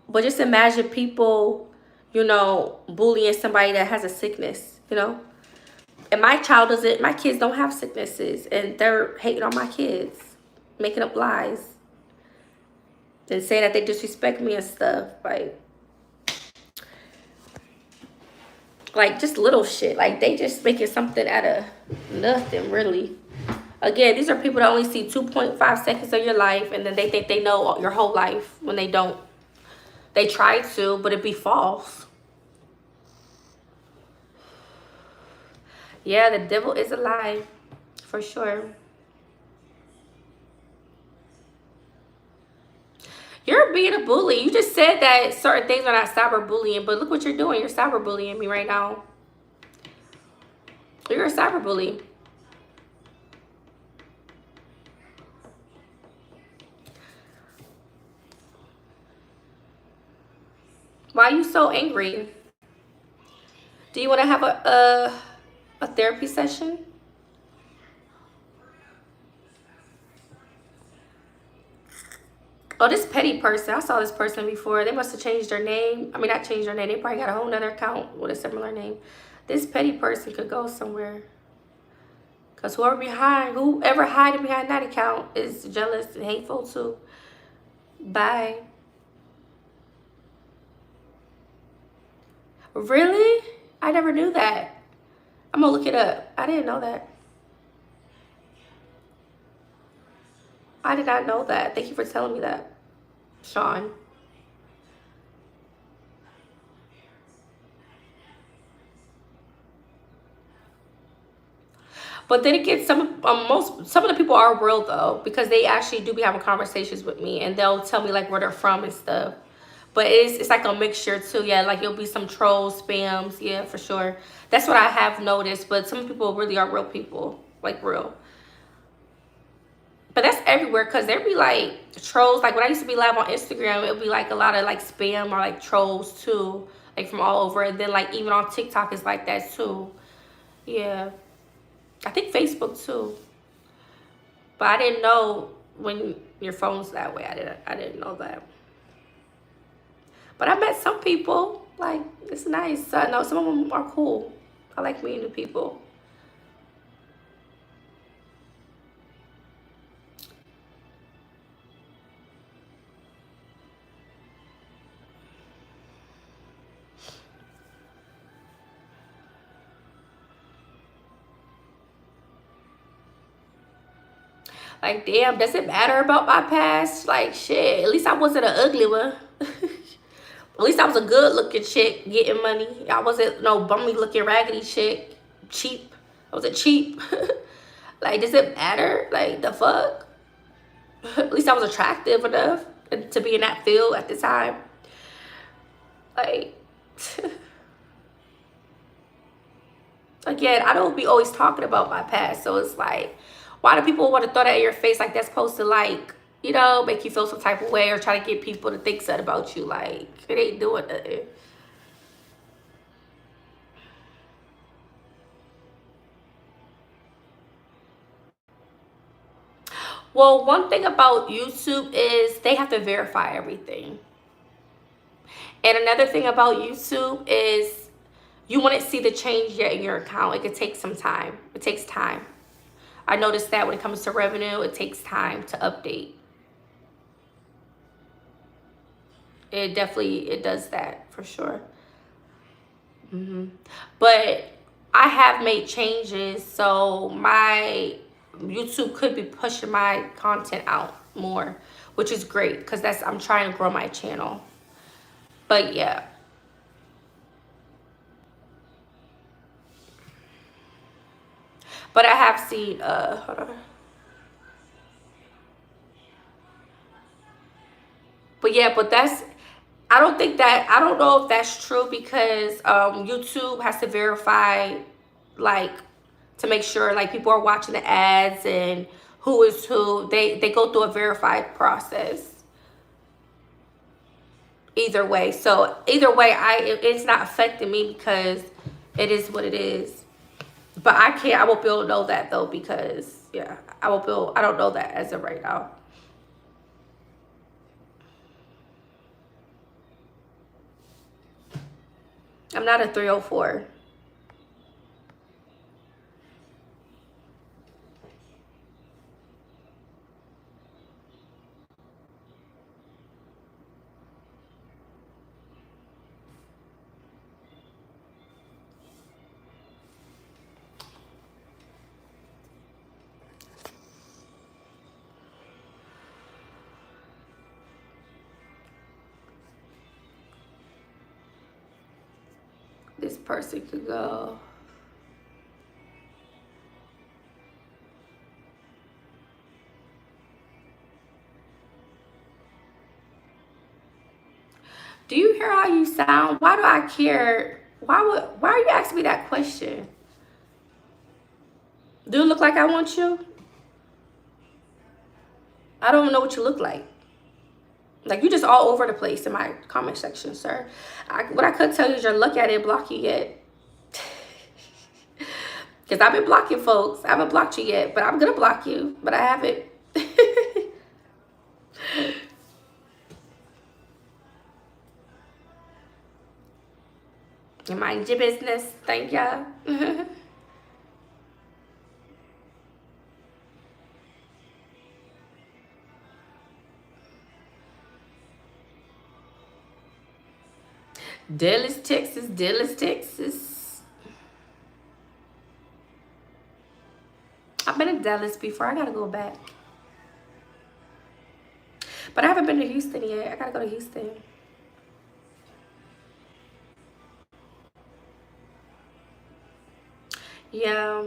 Speaker 1: But just imagine people, bullying somebody that has a sickness. And my kids don't have sicknesses, and they're hating on my kids, making up lies, and saying that they disrespect me and stuff. Like just little shit. Like they just making something out of nothing, really. Again, these are people that only see 2.5 seconds of your life, and then they think they know your whole life when they don't. They try to, but it'd be false. Yeah, the devil is alive, for sure. You're being a bully. You just said that certain things are not cyberbullying, but look what you're doing. You're cyberbullying me right now. You're a cyberbully. Why are you so angry? Do you want to have a therapy session? Oh, this petty person. I saw this person before. They must have changed their name. I mean, not changed their name. They probably got a whole nother account with a similar name. This petty person could go somewhere. Because whoever hiding behind that account is jealous and hateful too. Bye. Really? I never knew that. I'm going to look it up. I didn't know that. I did not know that. Thank you for telling me that, Sean. But then again, some of the people are real though, because they actually do be having conversations with me, and they'll tell me like where they're from and stuff. But it's like a mixture too. Yeah, like it'll be some trolls, spams. Yeah, for sure. That's what I have noticed. But some people really are real people, like real. But that's everywhere, because there be like trolls. Like when I used to be live on Instagram, it would be like a lot of like spam or like trolls too, like from all over. And then like even on TikTok is like that too. Yeah. I think Facebook too. But I didn't know when your phone's that way. I didn't know that. But I met some people. Like, it's nice. I know some of them are cool. I like meeting new people. Like, damn, does it matter about my past? Like, shit, at least I wasn't an ugly one. At least I was a good looking chick getting money. I wasn't no bummy looking raggedy chick. Cheap. I was a cheap. Like, does it matter? Like, the fuck? At least I was attractive enough to be in that field at the time. Like, again, I don't be always talking about my past. So it's like, why do people want to throw that in your face? Like, that's supposed to, like, you know, make you feel some type of way or try to get people to think something about you. Like, it ain't doing nothing. Well, one thing about YouTube is they have to verify everything. And another thing about YouTube is you wouldn't see the change yet in your account. It could take some time. It takes time. I noticed that when it comes to revenue, it takes time to update. It does that for sure. But I have made changes, so my YouTube could be pushing my content out more, which is great because I'm trying to grow my channel. But yeah. But I have seen hold on. But yeah, but I don't know if that's true because YouTube has to verify, like, to make sure like people are watching the ads and who is who. They go through a verified process. Either way, so either way, it's not affecting me because it is what it is. But I won't be able to know that though, because yeah, I don't know that as of right now. I'm not a 304. This person could go. Do you hear how you sound? Why do I care? Why are you asking me that question? Do it look like I want you? I don't know what you look like. Like, you just all over the place in my comment section, sir. What I could tell you is you're lucky I didn't block you yet. Because I've been blocking folks. I haven't blocked you yet, but I'm going to block you. But I haven't. You mind your business. Thank ya. Dallas, Texas. Dallas, Texas. I've been in Dallas before. I got to go back. But I haven't been to Houston yet. I got to go to Houston. Yeah.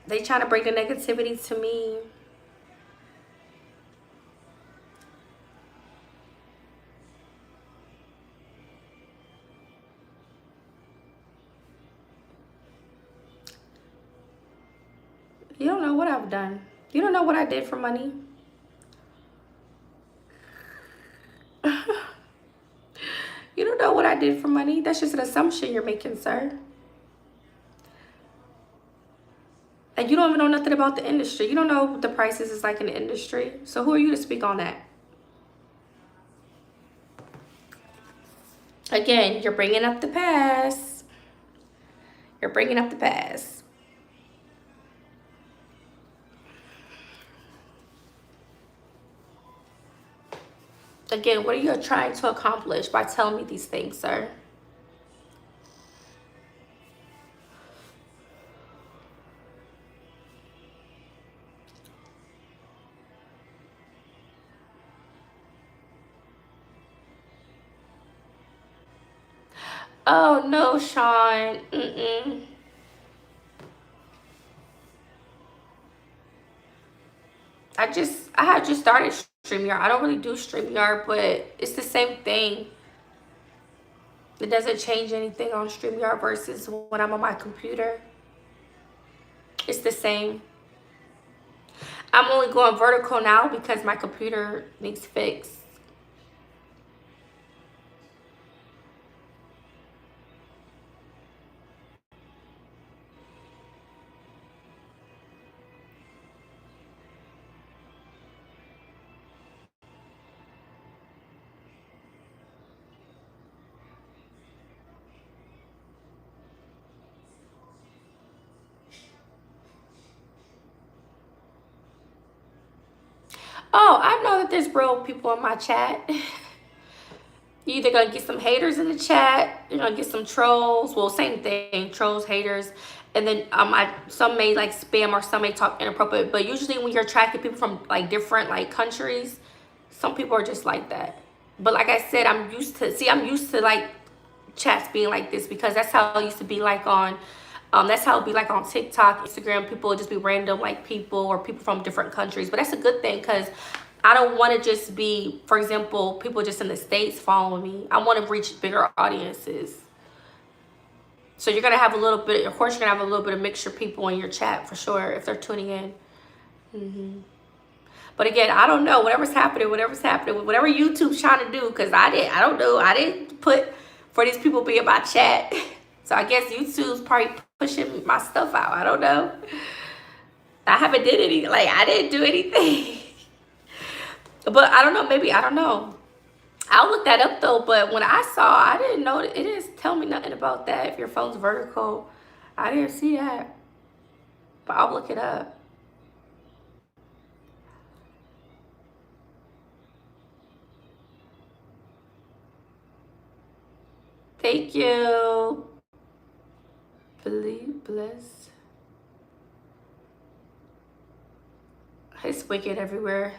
Speaker 1: They trying to bring the negativity to me. You don't know what I've done. You don't know what I did for money. You don't know what I did for money. That's just an assumption you're making, sir. And you don't even know nothing about the industry. You don't know what the prices is like in the industry. So who are you to speak on that? Again, you're bringing up the past. You're bringing up the past. Again, what are you trying to accomplish by telling me these things, sir? Oh, no, Sean. I had just started StreamYard. I don't really do StreamYard, but it's the same thing. It doesn't change anything on StreamYard versus when I'm on my computer. It's the same. I'm only going vertical now because my computer needs fixed. Oh, I know that there's real people in my chat. You're either gonna get some haters in the chat, you're gonna get some trolls. Well, same thing, trolls, haters, and then some may like spam or some may talk inappropriate. But usually when you're attracting people from like different like countries, some people are just like that. But like I said, I'm used to like chats being like this because that's how it used to be like on that's how it'd be like on TikTok, Instagram. People would just be random like people or people from different countries. But that's a good thing because I don't want to just be, for example, people just in the States following me. I want to reach bigger audiences. So you're going to have a little bit, of course, you're going to have a little bit of mixture of people in your chat for sure if they're tuning in. But again, I don't know. Whatever YouTube's trying to do, because I don't know. I didn't put for these people be in my chat. So I guess YouTube's probably pushing my stuff out. I don't know. I haven't did any, like, I didn't do anything. But I don't know, maybe, I don't know. I'll look that up though, but when I saw, I didn't know, it didn't tell me nothing about that. If your phone's vertical, I didn't see that. But I'll look it up. Thank you. Believe, bless. It's wicked everywhere.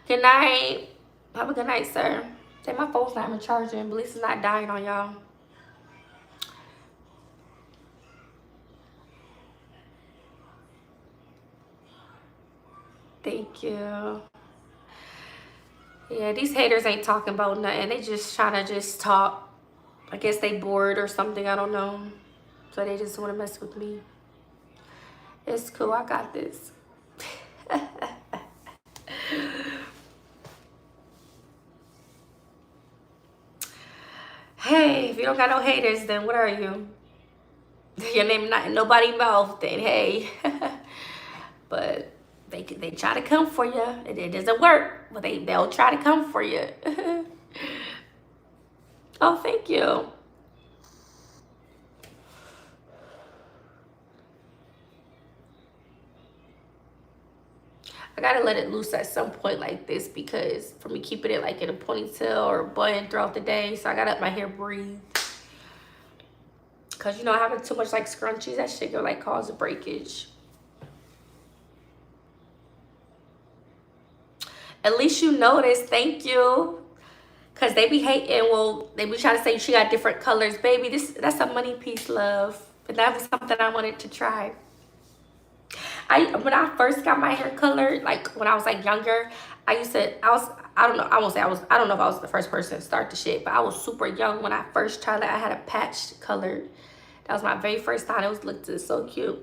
Speaker 1: Good night. Have a good night, sir. Say my phone's not even charging, but at least it's not dying on y'all. Thank you. Yeah, these haters ain't talking about nothing. They just trying to just talk. I guess they bored or something. I don't know. So they just want to mess with me. It's cool. I got this. Hey, if you don't got no haters, then what are you? Your name not in nobody mouth, then hey. But they try to come for you. It doesn't work, but they'll try to come for you. Oh, thank you. I gotta let it loose at some point like this, because for me keeping it like in a ponytail or a bun throughout the day, so I gotta let my hair breathe. Cause you know, having too much like scrunchies, that shit could like cause a breakage. At least you noticed. Thank you. Cause they be hating. Well, they be trying to say she got different colors, baby. That's a money piece, love. But that was something I wanted to try. When I first got my hair colored, like when I was like younger, I don't know, I don't know if I was the first person to start the shit, but I was super young when I first tried it. I had a patch colored. That was my very first time. It looked so cute.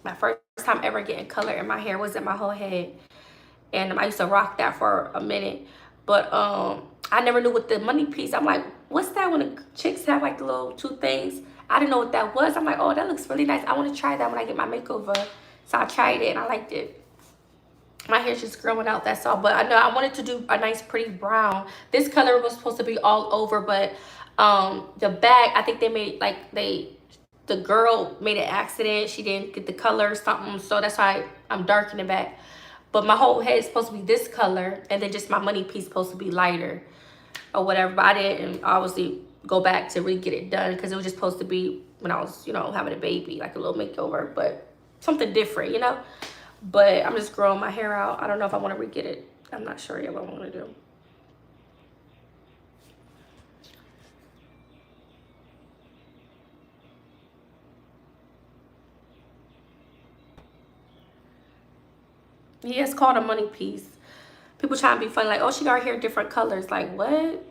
Speaker 1: My first time ever getting color in my hair was in my whole head. And I used to rock that for a minute. But I never knew what the money piece. I'm like, what's that when the chicks have like the little two things? I didn't know what that was. I'm like, oh, that looks really nice. I want to try that when I get my makeover. So I tried it and I liked it. My hair's just growing out, that's all. But I know I wanted to do a nice pretty brown. This color was supposed to be all over, but the bag, I think they made like the girl made an accident. She didn't get the color or something. So that's why I'm darkening the back. But my whole head is supposed to be this color, and then just my money piece supposed to be lighter or whatever. But I didn't obviously go back to really get it done, because it was just supposed to be when I was, you know, having a baby, like a little makeover, but something different, you know. But I'm just growing my hair out. I don't know if I want to re-get it. I'm not sure yet what I want to do. Yeah, it's called a money piece. People trying to be funny, like, oh, she got her hair different colors. Like, what?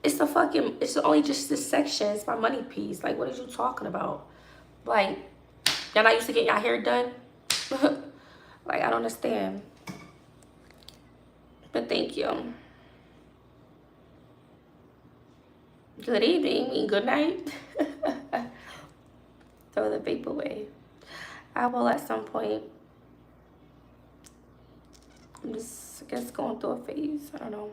Speaker 1: It's only just this section. It's my money piece. Like, what are you talking about? Like, y'all not used to getting your hair done? Like, I don't understand. But thank you. Good evening. Good night. Throw the vape away. I will at some point. I'm just, I guess, going through a phase. I don't know.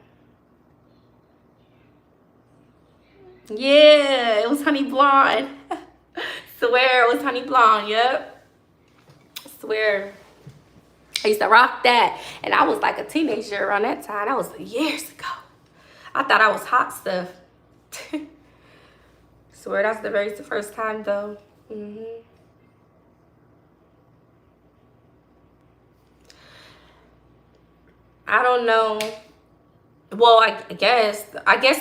Speaker 1: Yeah, it was honey blonde. Swear it was honey blonde. Yep. Swear. I used to rock that. And I was like a teenager around that time. That was years ago. I thought I was hot stuff. Swear that's the very first time though. I don't know. Well, I guess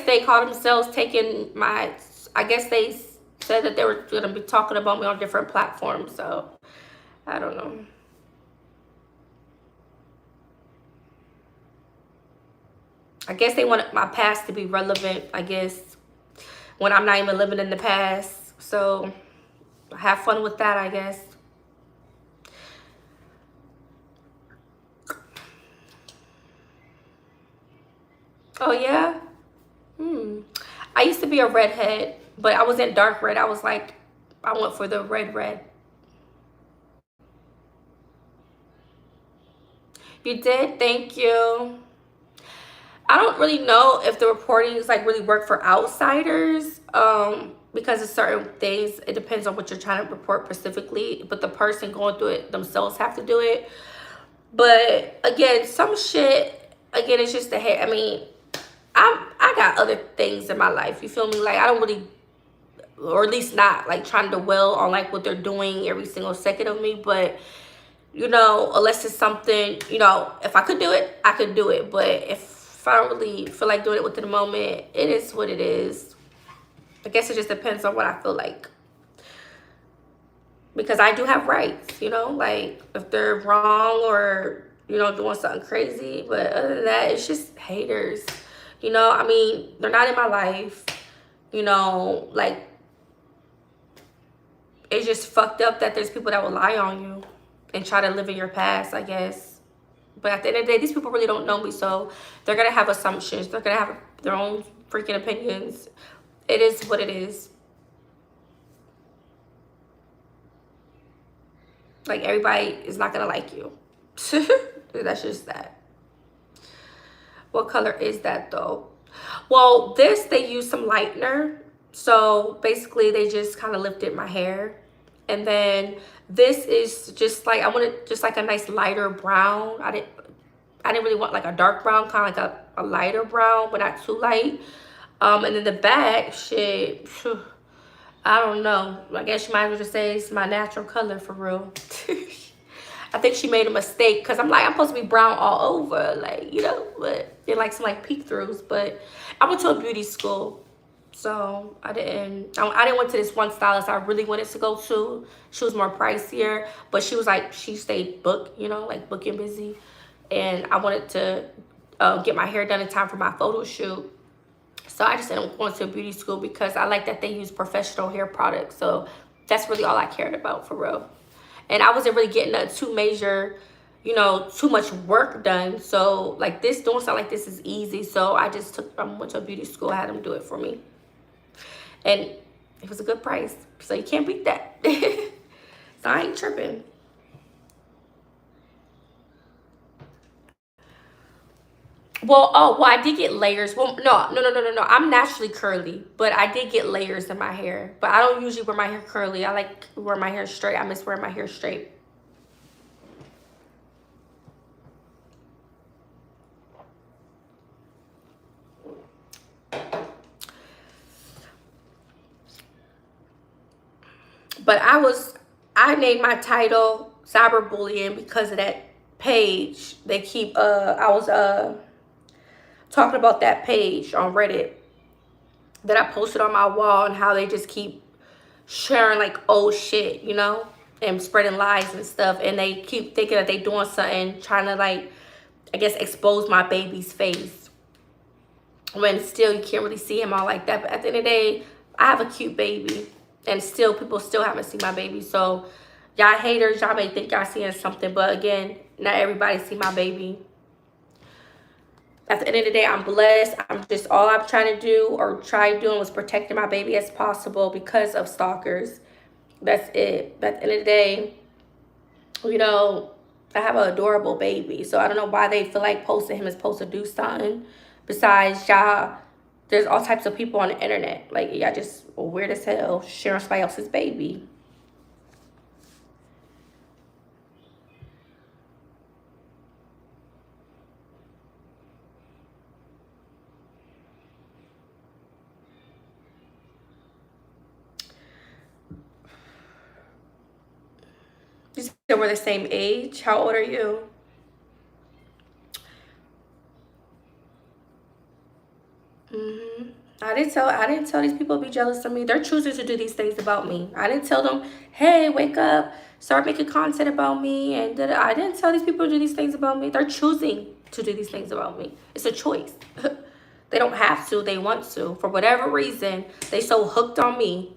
Speaker 1: they call themselves taking my, I guess they said that they were going to be talking about me on different platforms. So I don't know. I guess they want my past to be relevant, I guess, when I'm not even living in the past. So have fun with that, I guess. Oh, yeah? I used to be a redhead, but I wasn't dark red. I was like, I went for the red. You did? Thank you. I don't really know if the reportings like really work for outsiders, because of certain things. It depends on what you're trying to report specifically, but the person going through it themselves have to do it. But again, some shit, again, it's just the hair. I mean, I got other things in my life. You feel me? Like, I don't really, or at least not like trying to dwell on like what they're doing every single second of me. But you know, unless it's something, you know, if I could do it, I could do it. But if I don't really feel like doing it within the moment, it is what it is. I guess it just depends on what I feel like. because I do have rights, like if they're wrong or, doing something crazy. But other than that, it's just haters. I mean, they're not in my life, like it's just fucked up that there's people that will lie on you and try to live in your past, I guess. But at the end of the day, these people really don't know me, so they're gonna have assumptions. They're gonna have their own freaking opinions. It is what it is. Like, everybody is not gonna like you. That's just that. What color is that though? Well, this, they use some lightener. So basically they just kind of lifted my hair. And then this is just like, I wanted just like a nice lighter brown. I didn't really want like a dark brown, kind of like a lighter brown, but not too light. And then the back, shit, I don't know. I guess you might as well just say it's my natural color for real. I think she made a mistake because I'm supposed to be brown all over, like, but it like some like peek throughs. But I went to a beauty school, so I didn't went to this one stylist I really wanted to go to. She was more pricier, but she was like, she stayed booked, like booking busy, and I wanted to get my hair done in time for my photo shoot. So I just ended up going to a beauty school because I like that they use professional hair products. So that's really all I cared about, for real. And I wasn't really getting too major, too much work done. So like this, don't sound like this is easy. So I just went to a beauty school, had them do it for me. And it was a good price. So you can't beat that. So I ain't tripping. Well, I did get layers. Well, no. I'm naturally curly, but I did get layers in my hair. But I don't usually wear my hair curly. I like wear my hair straight. I miss wearing my hair straight. But I named my title Cyberbullying because of that page. They keep, I was talking about that page on Reddit that I posted on my wall, and how they just keep sharing like old shit, and spreading lies and stuff. And they keep thinking that they doing something, trying to like, I guess, expose my baby's face, when still you can't really see him all like that. But at the end of the day, I have a cute baby, and still people still haven't seen my baby. So y'all haters, y'all may think y'all seeing something, but again, not everybody see my baby. At the end of the day, I'm blessed. All I'm trying to do or try doing was protecting my baby as possible because of stalkers. That's it. But at the end of the day, I have an adorable baby. So I don't know why they feel like posting him is supposed to do something. Besides, y'all, there's all types of people on the internet. Like, y'all just weird as hell sharing somebody else's baby. You said we're the same age. How old are you? I didn't tell these people to be jealous of me. They're choosing to do these things about me. I didn't tell them, hey, wake up, start making content about me. And I didn't tell these people to do these things about me. They're choosing to do these things about me. It's a choice. They don't have to. They want to. For whatever reason, they so hooked on me.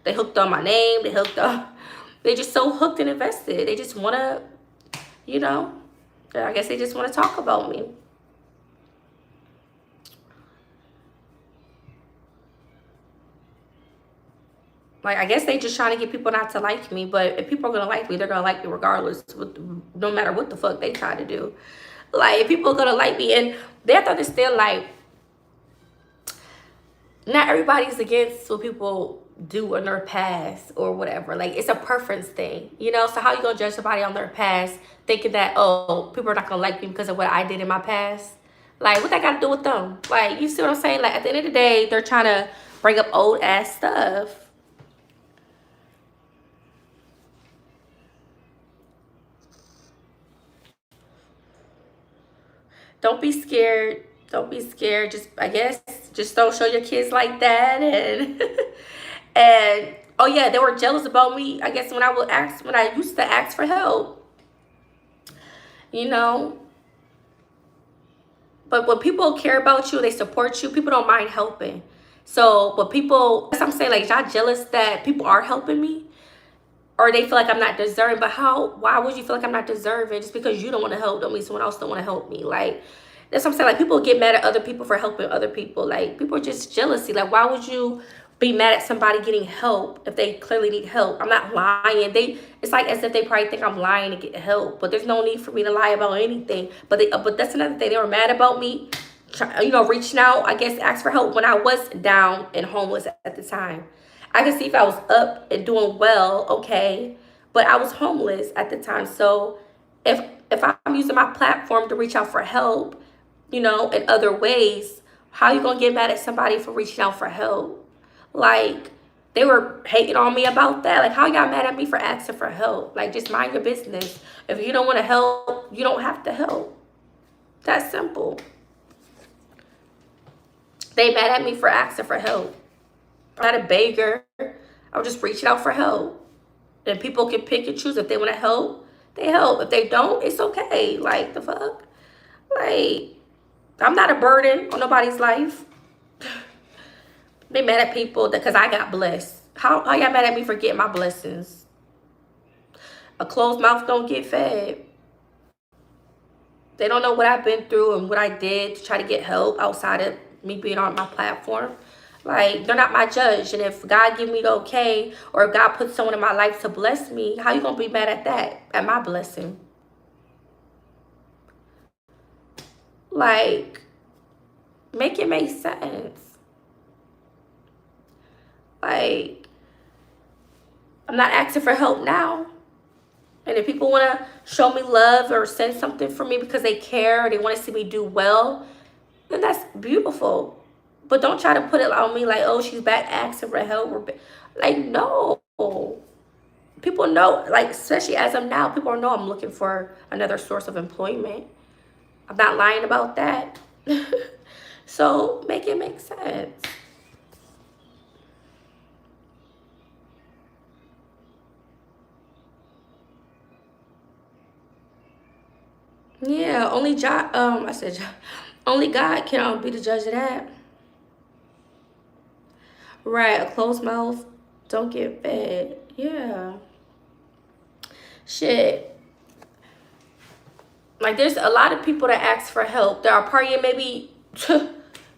Speaker 1: They hooked on my name. They just so hooked and invested. They just want to, I guess they just want to talk about me. Like, I guess they just trying to get people not to like me. But if people are going to like me, they're going to like me regardless, no matter what the fuck they try to do. Like, if people are going to like me, and they have to understand, like, not everybody's against what people do in their past or whatever. Like, it's a preference thing, So how you going to judge somebody on their past thinking that, oh, people are not going to like me because of what I did in my past? Like, what that got to do with them? Like, you see what I'm saying? Like, at the end of the day, they're trying to bring up old ass stuff. Don't be scared. Don't be scared. I guess, just don't show your kids like that. And and Oh yeah, they were jealous about me. I guess when I used to ask for help, you know. But when people care about you, they support you, people don't mind helping. So, but people, that's what I'm saying, like, y'all jealous that people are helping me, or they feel like I'm not deserving. But why would you feel like I'm not deserving? Just because you don't want to help don't mean someone else don't want to help me. Like, that's what I'm saying. Like, people get mad at other people for helping other people. Like, people are just jealousy. Like, why would you be mad at somebody getting help if they clearly need help? I'm not lying. It's like as if they probably think I'm lying to get help, but there's no need for me to lie about anything. But that's another thing. They were mad about me, reaching out. I guess ask for help when I was down and homeless at the time. I could see if I was up and doing well, okay, but I was homeless at the time. So if I'm using my platform to reach out for help, in other ways, how you gonna get mad at somebody for reaching out for help? Like, they were hating on me about that. Like, how y'all mad at me for asking for help? Like, just mind your business. If you don't want to help, you don't have to help. That's simple. They mad at me for asking for help. I'm not a beggar. I'm just reaching out for help. And people can pick and choose. If they want to help, they help. If they don't, it's okay. Like, the fuck? Like, I'm not a burden on nobody's life. They mad at people because I got blessed. How y'all mad at me for getting my blessings? A closed mouth don't get fed. They don't know what I've been through and what I did to try to get help outside of me being on my platform. Like, they're not my judge. And if God give me the okay, or if God puts someone in my life to bless me, how you gonna be mad at that, at my blessing? Like, make it make sense. Like, I'm not asking for help now. And if people want to show me love or send something for me because they care or they want to see me do well, then that's beautiful. But don't try to put it on me like, oh, she's back asking for help. Like, no. People know, like, especially as of now, people know I'm looking for another source of employment. I'm not lying about that. So make it make sense. Yeah, only God can be the judge of that. Right, a closed mouth don't get fed. Yeah. Shit. Like, there's a lot of people that ask for help. There are probably maybe,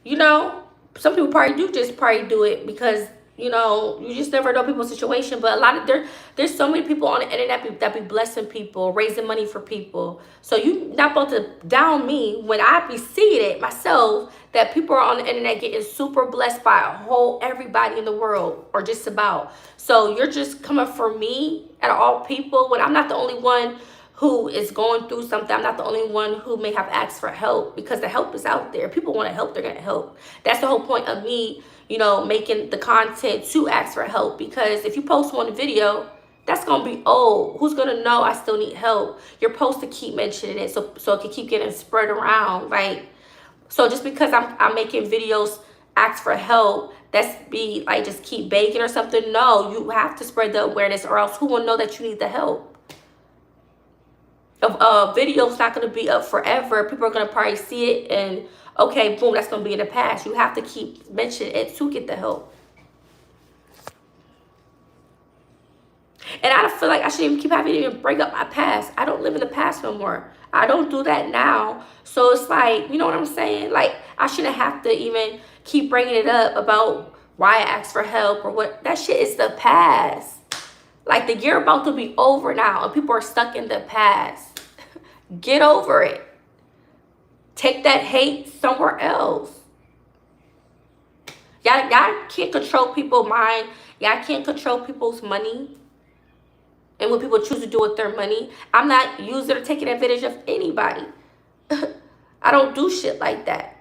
Speaker 1: you know, some people probably do it because, you just never know people's situation. But there's so many people on the internet that be blessing people, raising money for people. So you not about to down me when I be seeing it myself that people are on the internet getting super blessed by everybody in the world, or just about. So you're just coming for me at all people when I'm not the only one who is going through something. I'm not the only one who may have asked for help, because the help is out there. People want to help, they're going to help. That's the whole point of me, making the content to ask for help. Because if you post one video, that's going to be old. Who's going to know I still need help? You're supposed to keep mentioning it so it can keep getting spread around. Like, so just because I'm making videos ask for help, that's be like just keep begging or something. No, you have to spread the awareness, or else who will know that you need the help? Video's not going to be up forever. People are going to probably see it and, okay, boom, that's going to be in the past. You have to keep mentioning it to get the help. And I don't feel like I shouldn't even keep having to even bring up my past. I don't live in the past no more. I don't do that now. So it's like, you know what I'm saying? Like, I shouldn't have to even keep bringing it up about why I asked for help or what. That shit is the past. Like, the year about to be over now and people are stuck in the past. Get over it. Take that hate somewhere else. Y'all can't control people's mind. Y'all can't control people's money and what people choose to do with their money. I'm not using or taking advantage of anybody. I don't do shit like that.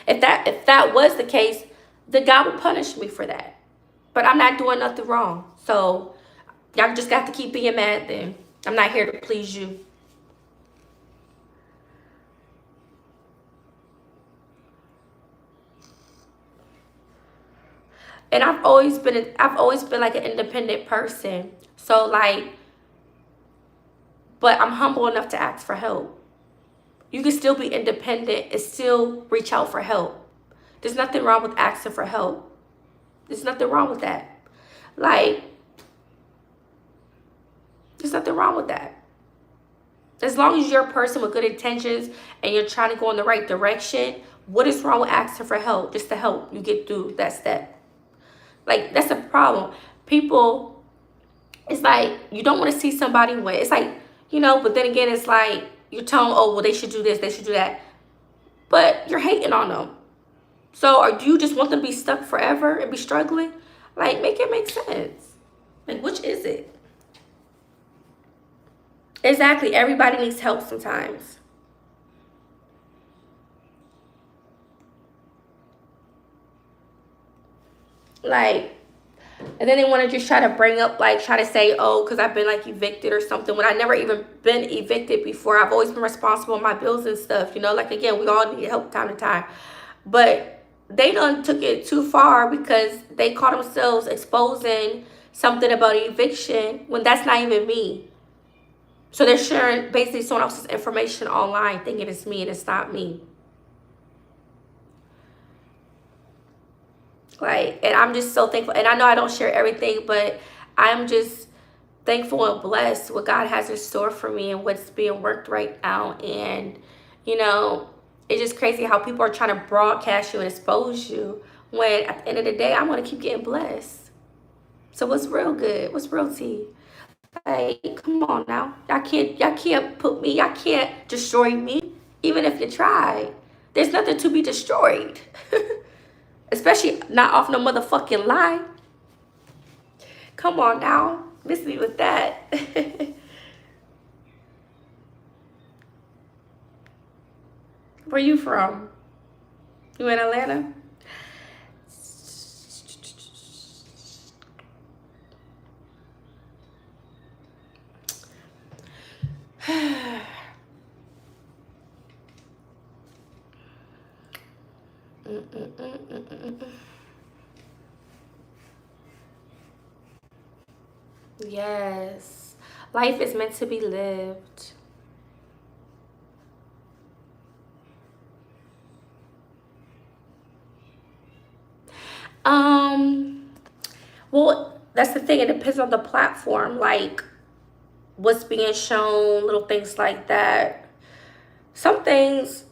Speaker 1: If that was the case, then God would punish me for that. But I'm not doing nothing wrong. So y'all just got to keep being mad then. I'm not here to please you. And I've always been like an independent person. So like, but I'm humble enough to ask for help. You can still be independent and still reach out for help. There's nothing wrong with asking for help. There's nothing wrong with that. Like, there's nothing wrong with that. As long as you're a person with good intentions and you're trying to go in the right direction, what is wrong with asking for help? Just to help you get through that step. Like, that's a problem. People, it's like, you don't want to see somebody win. It's like, you know, but then again, it's like, you're telling, oh, well, they should do this, they should do that. But you're hating on them. So, or do you just want them to be stuck forever and be struggling? Like, make it make sense. Like, which is it? Exactly. Everybody needs help sometimes. Like, and then they want to just try to bring up, like, try to say, oh, because I've been, like, evicted or something. When I never even been evicted before. I've always been responsible for my bills and stuff. You know, like, again, we all need help time to time. But they done took it too far because they caught themselves exposing something about eviction when that's not even me. So they're sharing basically someone else's information online thinking it's me and it's not me. Like, and I'm just so thankful. And I know I don't share everything, but I'm just thankful and blessed what God has in store for me and what's being worked right now. And, you know, it's just crazy how people are trying to broadcast you and expose you when at the end of the day, I'm going to keep getting blessed. So what's real good? What's real tea? Like, come on now. Y'all can't put me, y'all can't destroy me, even if you try. There's nothing to be destroyed. Especially not off no motherfucking lie. Come on now. Miss me with that. Where you from? You in Atlanta? Yes. Life is meant to be lived. Well, that's the thing. It depends on the platform. Like, what's being shown, little things like that. Some things,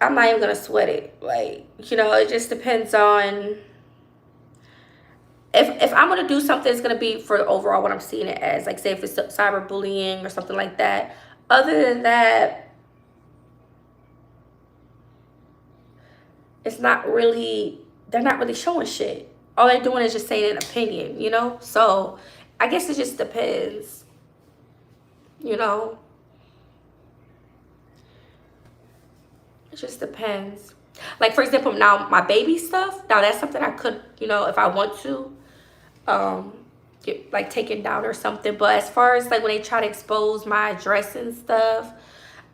Speaker 1: I'm not even going to sweat it. Like, you know, it just depends on... If I'm going to do something, it's going to be for overall what I'm seeing it as. Like, say if it's cyberbullying or something like that. Other than that, it's not really... They're not really showing shit. All they're doing is just saying an opinion, you know? So, I guess it just depends. You know? It just depends. Like, for example, now my baby stuff, now that's something I could, you know, if I want to, get, like, taken down or something. But as far as, like, when they try to expose my address and stuff,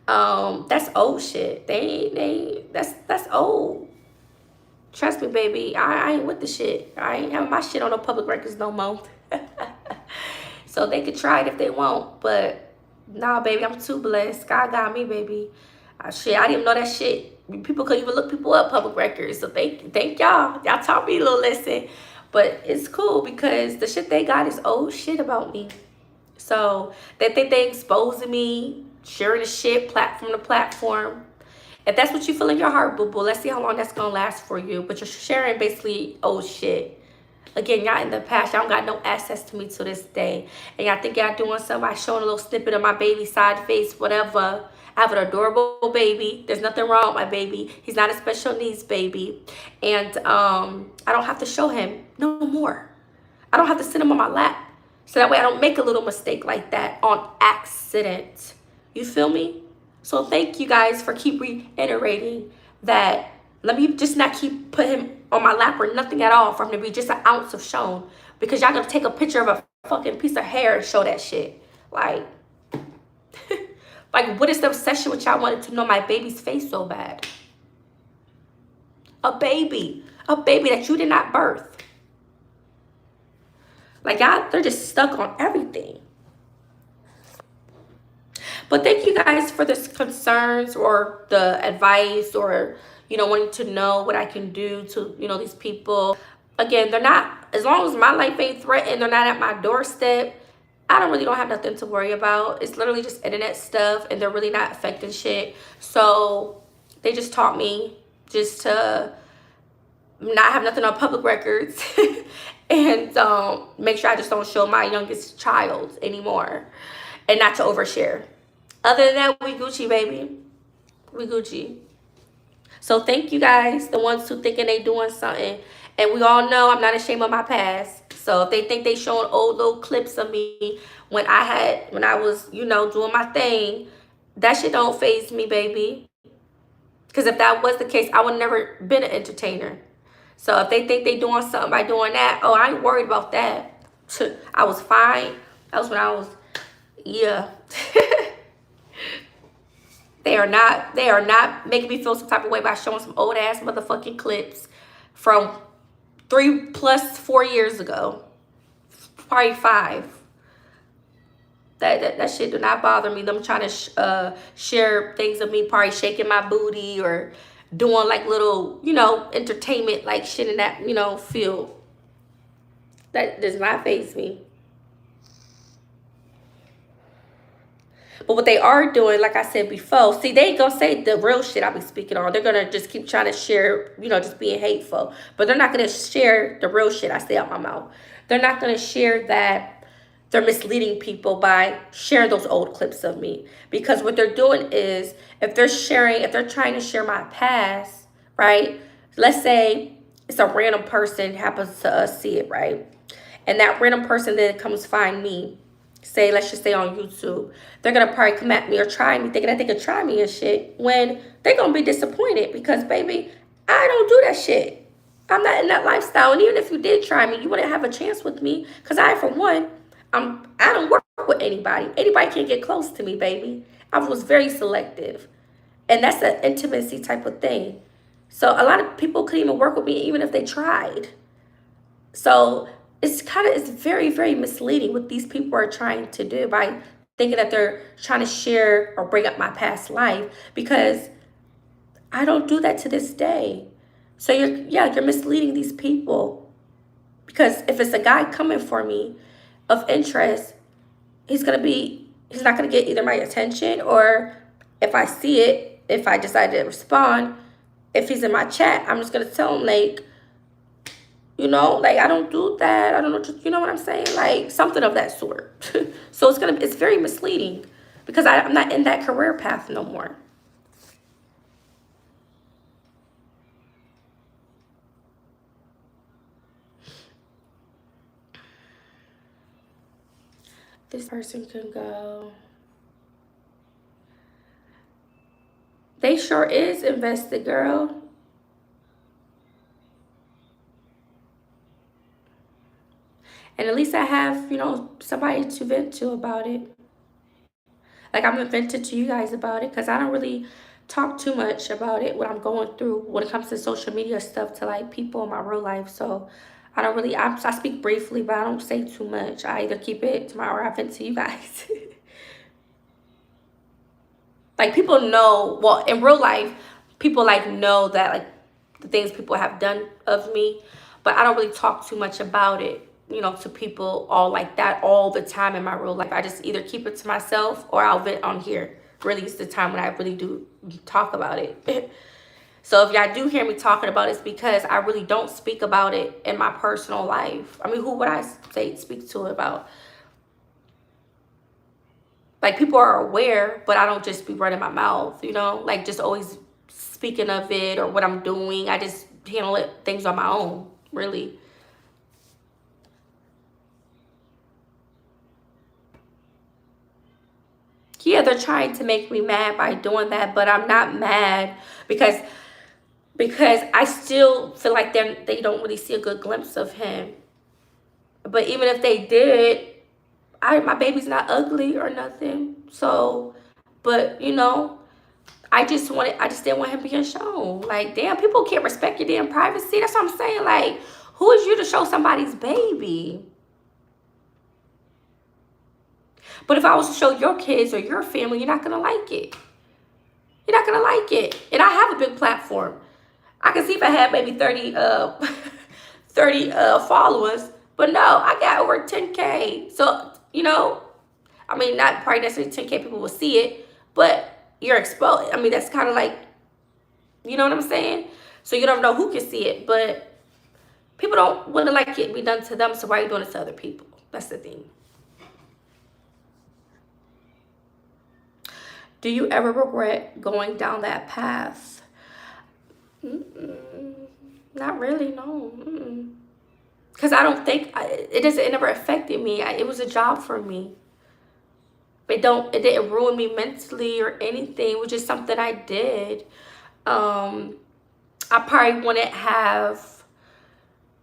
Speaker 1: that's old shit. That's old. Trust me, baby, I ain't with the shit. I ain't having my shit on no public records no more. So they could try it if they want, but nah, baby, I'm too blessed. God got me, baby. Shit, I didn't even know that shit. People could even look people up public records. So thank y'all. Y'all taught me a little lesson. But it's cool because the shit they got is old shit about me. So they think they exposing me, sharing the shit platform to platform. If that's what you feel in your heart, boo-boo, let's see how long that's going to last for you. But you're sharing basically old shit. Again, y'all in the past, y'all don't got no access to me to this day. And y'all think y'all doing something. I showing a little snippet of my baby side face, whatever. I have an adorable baby. There's nothing wrong with my baby. He's not a special needs baby. And I don't have to show him no more. I don't have to sit him on my lap. So that way I don't make a little mistake like that on accident. You feel me? So thank you guys for keep reiterating that. Let me just not keep put him on my lap or nothing at all for him to be just an ounce of shown. Because y'all gonna take a picture of a fucking piece of hair and show that shit. Like, like what is the obsession with y'all wanting to know my baby's face so bad? A baby that you did not birth. Like, y'all, they're just stuck on everything. But thank you guys for the concerns or the advice, or, wanting to know what I can do to, these people. Again, they're not, as long as my life ain't threatened, they're not at my doorstep, I don't have nothing to worry about. It's literally just internet stuff, and they're really not affecting shit. So they just taught me just to not have nothing on public records and make sure I just don't show my youngest child anymore, and not to overshare. Other than that, we Gucci, baby. We Gucci. So thank you guys, the ones who thinking they doing something. And we all know I'm not ashamed of my past. So if they think they showing old little clips of me when I was, doing my thing, that shit don't faze me, baby. Because if that was the case, I would never been an entertainer. So if they think they doing something by doing that, oh, I ain't worried about that. I was fine. That was when I was, yeah. They are not making me feel some type of way by showing some old ass motherfucking clips from 4 years ago. Probably 5. That shit do not bother me. Them trying to share things of me probably shaking my booty or doing like little, entertainment like shit in that, field. That does not faze me. But what they are doing, like I said before, see, they ain't gonna say the real shit I be speaking on. They're gonna just keep trying to share, just being hateful. But they're not gonna share the real shit I say out my mouth. They're not gonna share that they're misleading people by sharing those old clips of me. Because what they're doing is, if they're trying to share my past, right? Let's say it's a random person happens to see it, right? And that random person then comes find me. Say, let's just say on YouTube, they're gonna probably come at me or try me, thinking that they could try me and shit, when they're gonna be disappointed because, baby, I don't do that shit. I'm not in that lifestyle. And even if you did try me, you wouldn't have a chance with me, because for one, I don't work with anybody. Anybody can't get close to me, baby. I was very selective, and that's an intimacy type of thing. So a lot of people couldn't even work with me even if they tried. So it's very, very misleading what these people are trying to do by thinking that they're trying to share or bring up my past life, because I don't do that to this day. So you're misleading these people, because if it's a guy coming for me of interest, he's not gonna get either my attention, or if I see it, if I decide to respond, if he's in my chat, I'm just gonna tell him like, I don't do that. I don't know, you know what I'm saying? Like, something of that sort. So it's very misleading, because I'm not in that career path no more. This person can go. They sure is invested, girl. And at least I have, somebody to vent to about it. Like, I'm venting to you guys about it, because I don't really talk too much about it, what I'm going through when it comes to social media stuff, to like people in my real life. So I don't really, I speak briefly, but I don't say too much. I either keep it to or I vent to you guys. Like, people know, well, in real life, people like know that, like, the things people have done of me, but I don't really talk too much about it, to people all like that all the time in my real life. I just either keep it to myself or I'll vent on here. Really, it's the time when I really do talk about it. So if y'all do hear me talking about it, it's because I really don't speak about it in my personal life. I mean, who would I speak to it about? Like, people are aware, but I don't just be running my mouth, like just always speaking of it or what I'm doing. I just handle things on my own, really. Yeah, they're trying to make me mad by doing that, but I'm not mad, because I still feel like they don't really see a good glimpse of him. But even if they did, my baby's not ugly or nothing. So, but I just didn't want him being shown. Like, damn, people can't respect your damn privacy. That's what I'm saying. Like, who is you to show somebody's baby? But if I was to show your kids or your family, you're not gonna like it. You're not gonna like it. And I have a big platform. I can see if I had maybe 30 30 followers, but no, I got over 10K. So, you know, I mean, not probably necessarily 10K people will see it, but you're exposed. I mean, that's kind of like, you know what I'm saying? So you don't know who can see it, but people don't want to like it be done to them, so why are you doing it to other people? That's the thing. Do you ever regret going down that path? Not really, no. Because I don't think, it never affected me. It was a job for me. It didn't ruin me mentally or anything. It was just something I did. I probably wouldn't have,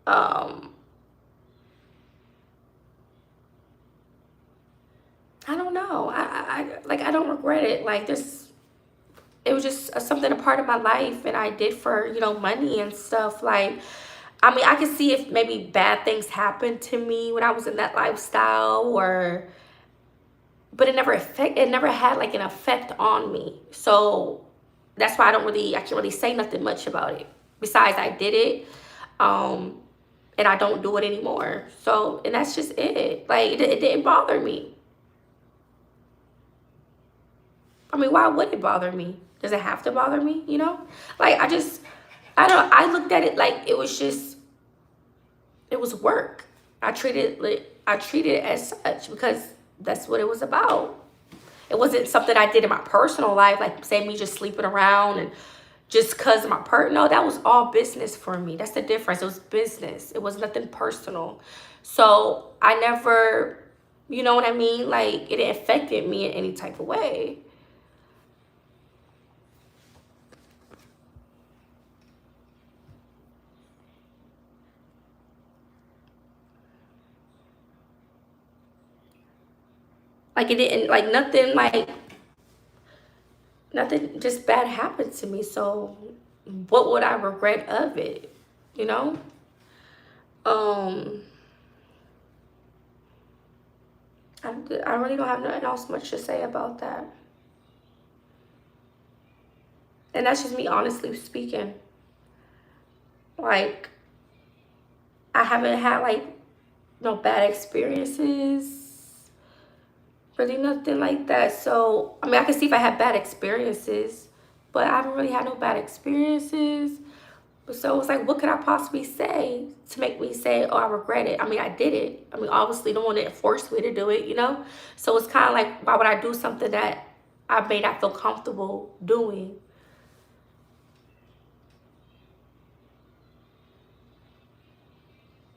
Speaker 1: I don't know. I don't regret it. Like this, it was just something, a part of my life, and I did for, you know, money and stuff. Like, I mean, I could see if maybe bad things happened to me when I was in that lifestyle, or, but it never had like an effect on me. So that's why I can't really say nothing much about it. Besides, I did it, and I don't do it anymore. So, and that's just it. Like, it didn't bother me. I mean, why would it bother me? Does it have to bother me? You know, like I looked at it like it was work. I treated it as such because that's what it was about. It wasn't something I did in my personal life, like say me just sleeping around and just cause of my no, that was all business for me. That's the difference. It was business. It was nothing personal. So I never, you know what I mean? Like it affected me in any type of way. Like it didn't, nothing just bad happened to me. So what would I regret of it? You know? Um, I really don't have nothing else much to say about that. And that's just me honestly speaking. Like, I haven't had like no bad experiences, really nothing like that. So, I mean, I can see if I had bad experiences, but I haven't really had no bad experiences. So it's like, what could I possibly say to make me say, oh, I regret it? I mean, I did it. I mean, obviously, no one didn't force me to do it, you know? So it's kind of like, why would I do something that I may not feel comfortable doing?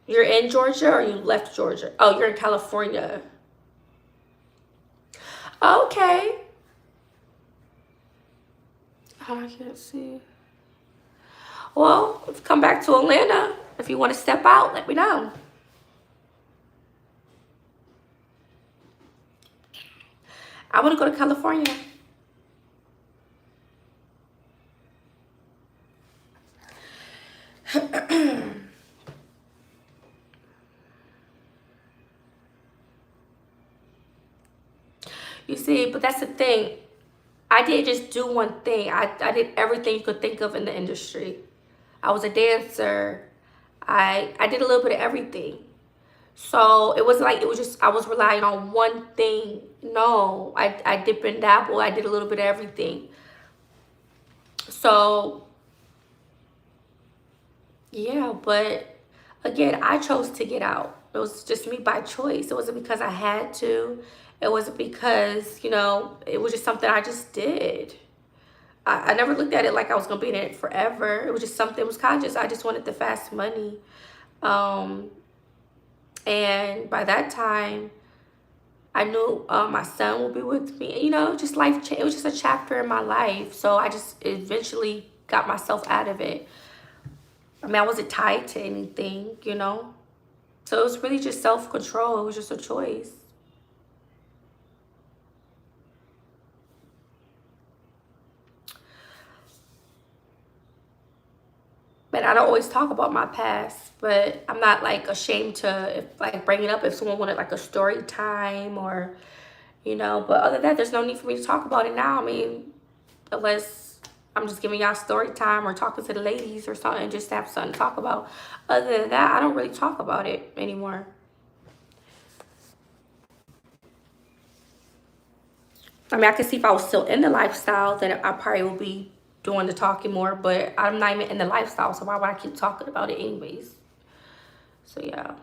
Speaker 1: You're in Georgia or you left Georgia? Oh, you're in California. Okay. Oh, I can't see. Well, if you come back to Atlanta, if you want to step out, let me know. I want to go to California. You see, but that's the thing. I didn't just do one thing. I did everything you could think of in the industry. I was a dancer. I did a little bit of everything. So it wasn't like it was just I was relying on one thing. No, I dip and dabble. I did a little bit of everything. So yeah, but again, I chose to get out. It was just me by choice. It wasn't because I had to. It wasn't because, you know, it was just something I just did. I never looked at it like I was gonna be in it forever. It was just something, it was kind of just, I just wanted the fast money. Um, and by that time, I knew my son would be with me. You know, just life change. It was just a chapter in my life. So I just eventually got myself out of it. I mean, I wasn't tied to anything, you know. So it was really just self-control. It was just a choice. But I don't always talk about my past, but I'm not like ashamed to like bring it up if someone wanted like a story time or you know. But other than that, there's no need for me to talk about it now. I mean, unless I'm just giving y'all story time or talking to the ladies or something, just to have something to talk about. Other than that, I don't really talk about it anymore. I mean, I can see if I was still in the lifestyle, then I probably would be doing the talking more, but I'm not even in the lifestyle, so why would I keep talking about it anyways? So yeah.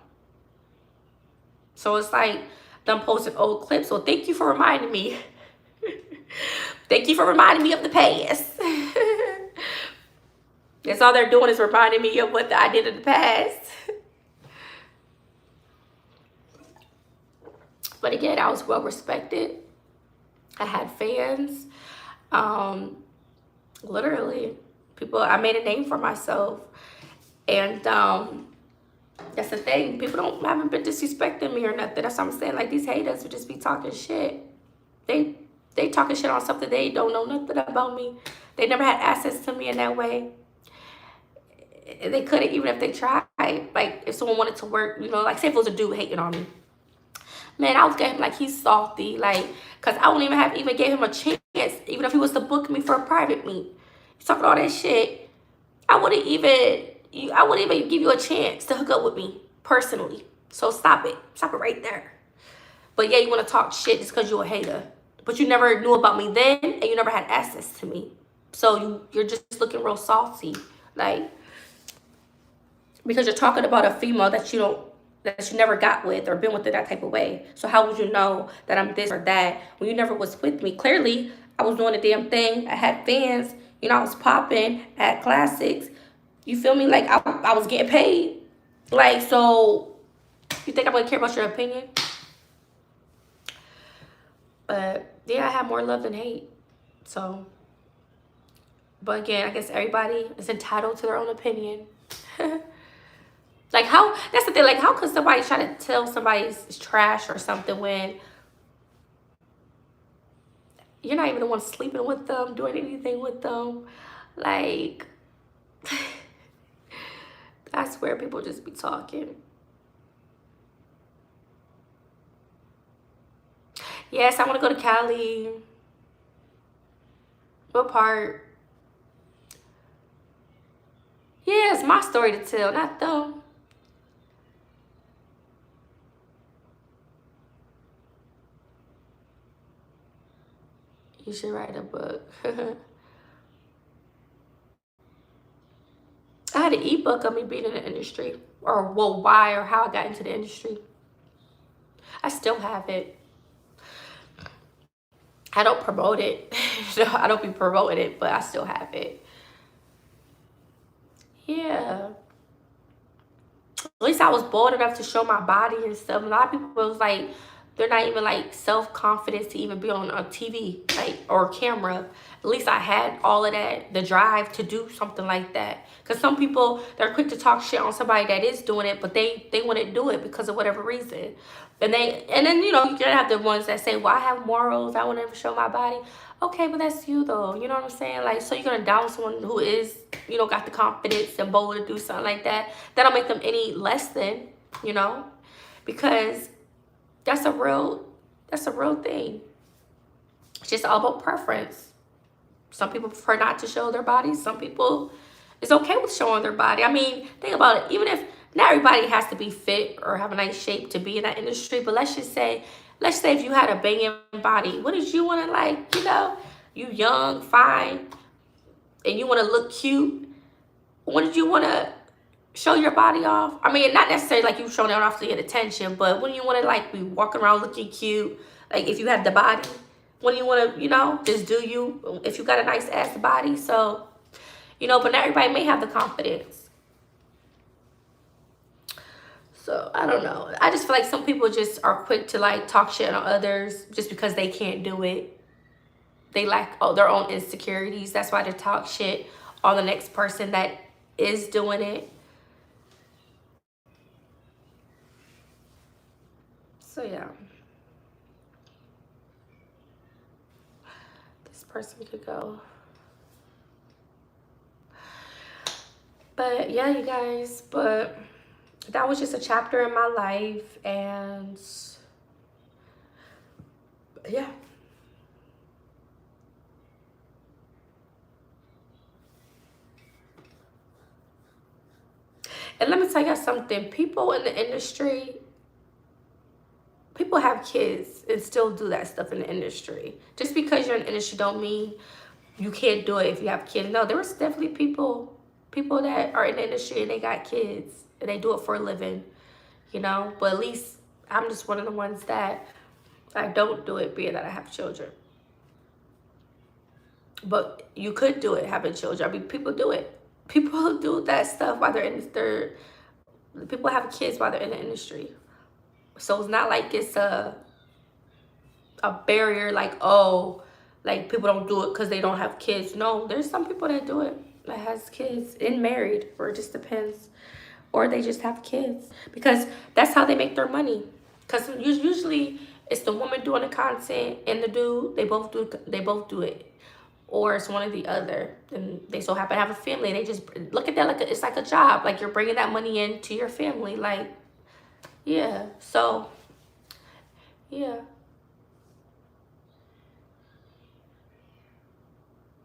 Speaker 1: So it's like them posting old clips. So thank you for reminding me. Thank you for reminding me of the past. That's all they're doing is reminding me of what I did in the past. But again, I was well respected. I had fans. Literally, people. I made a name for myself, and that's the thing. People haven't been disrespecting me or nothing. That's what I'm saying. Like, these haters would just be talking shit. They talking shit on something they don't know nothing about me. They never had access to me in that way. They couldn't, even if they tried. Like, if someone wanted to work, you know, like, say if it was a dude hating on me. Man, I was getting him like he's salty. Like, because I wouldn't even gave him a chance. Even if he was to book me for a private meet. He's talking all that shit. I wouldn't even give you a chance to hook up with me personally. So stop it. Stop it right there. But yeah, you want to talk shit just because you're a hater. But you never knew about me then, and you never had access to me. So you're just looking real salty. Like, because you're talking about a female that you never got with or been with in that type of way. So how would you know that I'm this or that when you never was with me? Clearly, I was doing the damn thing. I had fans. You know, I was popping at classics. You feel me? Like, I was getting paid. Like, so you think I'm going to care about your opinion? But yeah, I have more love than hate. So, but again, I guess everybody is entitled to their own opinion. Like, how, that's the thing, like, how could somebody try to tell somebody's trash or something when you're not even the one sleeping with them, doing anything with them? Like, I swear people just be talking. Yes, I want to go to Cali. What part? Yeah, it's my story to tell, not them. You should write a book. I had an ebook of me being in the industry, or well, why or how I got into the industry. I still have it. I don't promote it. No, I don't be promoting it, but I still have it. Yeah. At least I was bold enough to show my body and stuff. A lot of people was like, they're not even like self-confident to even be on a TV, like, or camera. At least I had all of that, the drive to do something like that. Because some people, they're quick to talk shit on somebody that is doing it, but they wouldn't do it because of whatever reason. And then, you know, you can have the ones that say, well, I have morals, I would never show my body. Okay, but that's you though, you know what I'm saying? Like, so you're gonna down someone who is, you know, got the confidence and bold to do something like that. That don't make them any less than, you know, because that's a real thing. It's just all about preference. Some people prefer not to show their bodies. Some people, it's okay with showing their body. I mean, think about it. Even if not everybody has to be fit or have a nice shape to be in that industry, but let's say if you had a banging body, what did you want to, like, you know, you young, fine, and you want to look cute. What did you want to show your body off? I mean, not necessarily like you showing it off to get attention, but when you want to, like, be walking around looking cute, like, if you had the body, when you want to, you know, just do you, if you got a nice ass body. So, you know, but not everybody may have the confidence. So, I don't know. I just feel like some people just are quick to, like, talk shit on others just because they can't do it. They lack their own insecurities. That's why they talk shit on the next person that is doing it. So, yeah. This person could go. But, yeah, you guys. But that was just a chapter in my life. And Yeah. And let me tell you something. People in the industry, people have kids and still do that stuff in the industry. Just because you're in the industry don't mean you can't do it if you have kids. No, there's definitely people that are in the industry and they got kids and they do it for a living, you know. But at least I'm just one of the ones that I don't do it, being that I have children. But you could do it having children. I mean, people do it. People do that stuff while they're in their. People have kids while they're in the industry. So it's not like it's a barrier, like, oh, like people don't do it because they don't have kids. No, there's some people that do it that has kids and married, or it just depends, or they just have kids because that's how they make their money. Because usually it's the woman doing the content and the dude, they both do it, or it's one or the other, and they so happen to have a family. They just look at that like it's like a job, like you're bringing that money into your family, like, yeah. So yeah.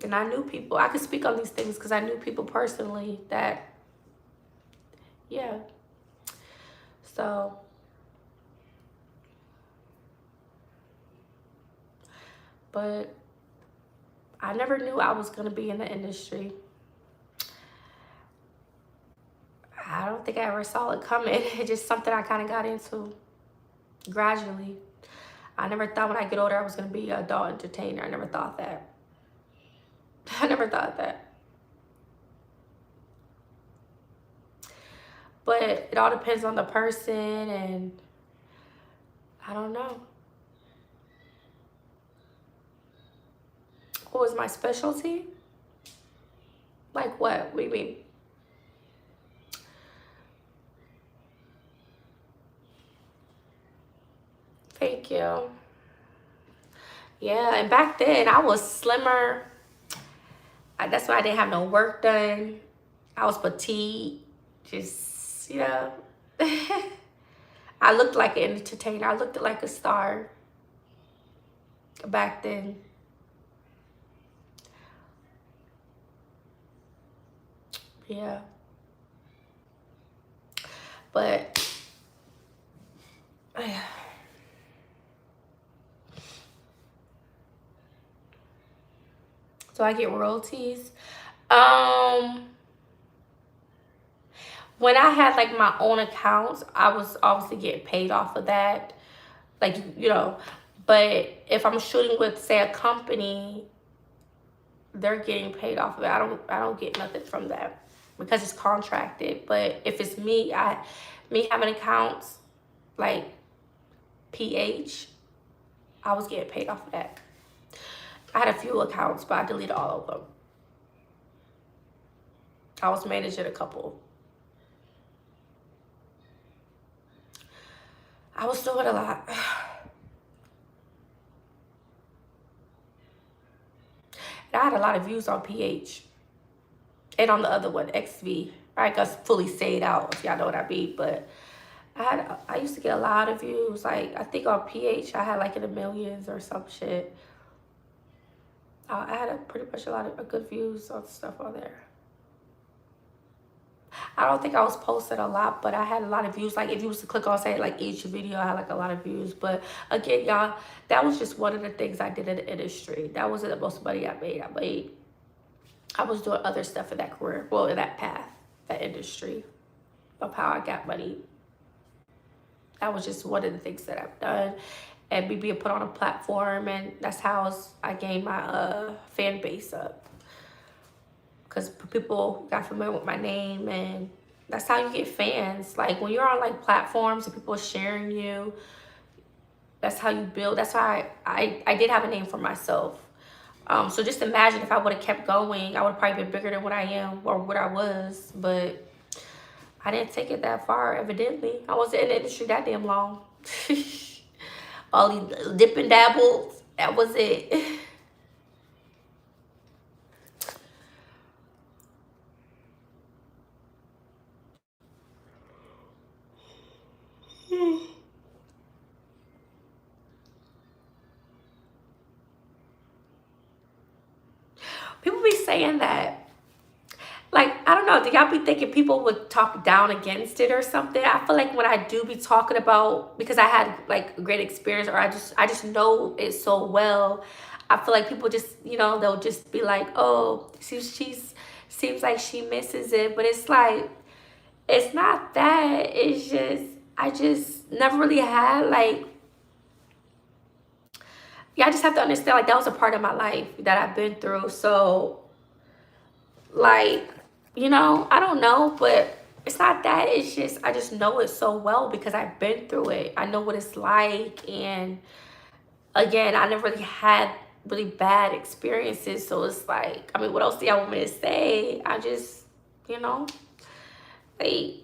Speaker 1: And I knew people. I could speak on these things because I knew people personally that, yeah. So, but I never knew I was going to be in the industry. I don't think I ever saw it coming. It's just something I kind of got into gradually. I never thought when I get older I was going to be an adult entertainer. I never thought that. I never thought that. But it all depends on the person, and I don't know. What was my specialty? Like what? What do you mean? Thank you. Yeah, and back then I was slimmer. That's why I didn't have no work done. I was petite. Just, you know. I looked like an entertainer. I looked like a star back then. Yeah. But so I get royalties. Um, when I had like my own accounts, I was obviously getting paid off of that. Like, you know, but if I'm shooting with, say, a company, they're getting paid off of it. I don't get nothing from that because it's contracted. But if it's me having accounts like PH, I was getting paid off of that. I had a few accounts, but I deleted all of them. I was managing a couple. I was doing a lot. And I had a lot of views on PH and on the other one, XV. I got fully stayed out, if y'all know what I mean. But I used to get a lot of views. Like, I think on PH I had like in the millions or some shit. I had pretty much a lot of good views on stuff on there. I don't think I was posting a lot, but I had a lot of views. Like, if you was to click on, say, like, each video, I had like a lot of views. But again, y'all, that was just one of the things I did in the industry. That wasn't the most money I made. I was doing other stuff in that career, well, in that path, that industry, of how I got money. That was just one of the things that I've done, and me being put on a platform, and that's how I gained my fan base up, because people got familiar with my name, and that's how you get fans. Like, when you're on like platforms and people are sharing you, that's how you build. That's why I did have a name for myself. So just imagine if I would have kept going, I would have probably been bigger than what I am or what I was. But I didn't take it that far, evidently. I wasn't in the industry that damn long. All these dip and dabbles, that was it. saying that, like, I don't know, do y'all be thinking people would talk down against it or something? I feel like when I do be talking about, because I had like a great experience, or I just know it so well, I feel like people just, they'll just be like, oh, she's seems like she misses it. But it's like, it's not that. It's just, I just never really had like, yeah, I just have to understand like that was a part of my life that I've been through. So like, I don't know, but it's not that. It's just, I just know it so well because I've been through it. I know what it's like. And again, I never really had really bad experiences. So it's like, I mean, what else do y'all want me to say? I just, you know, like,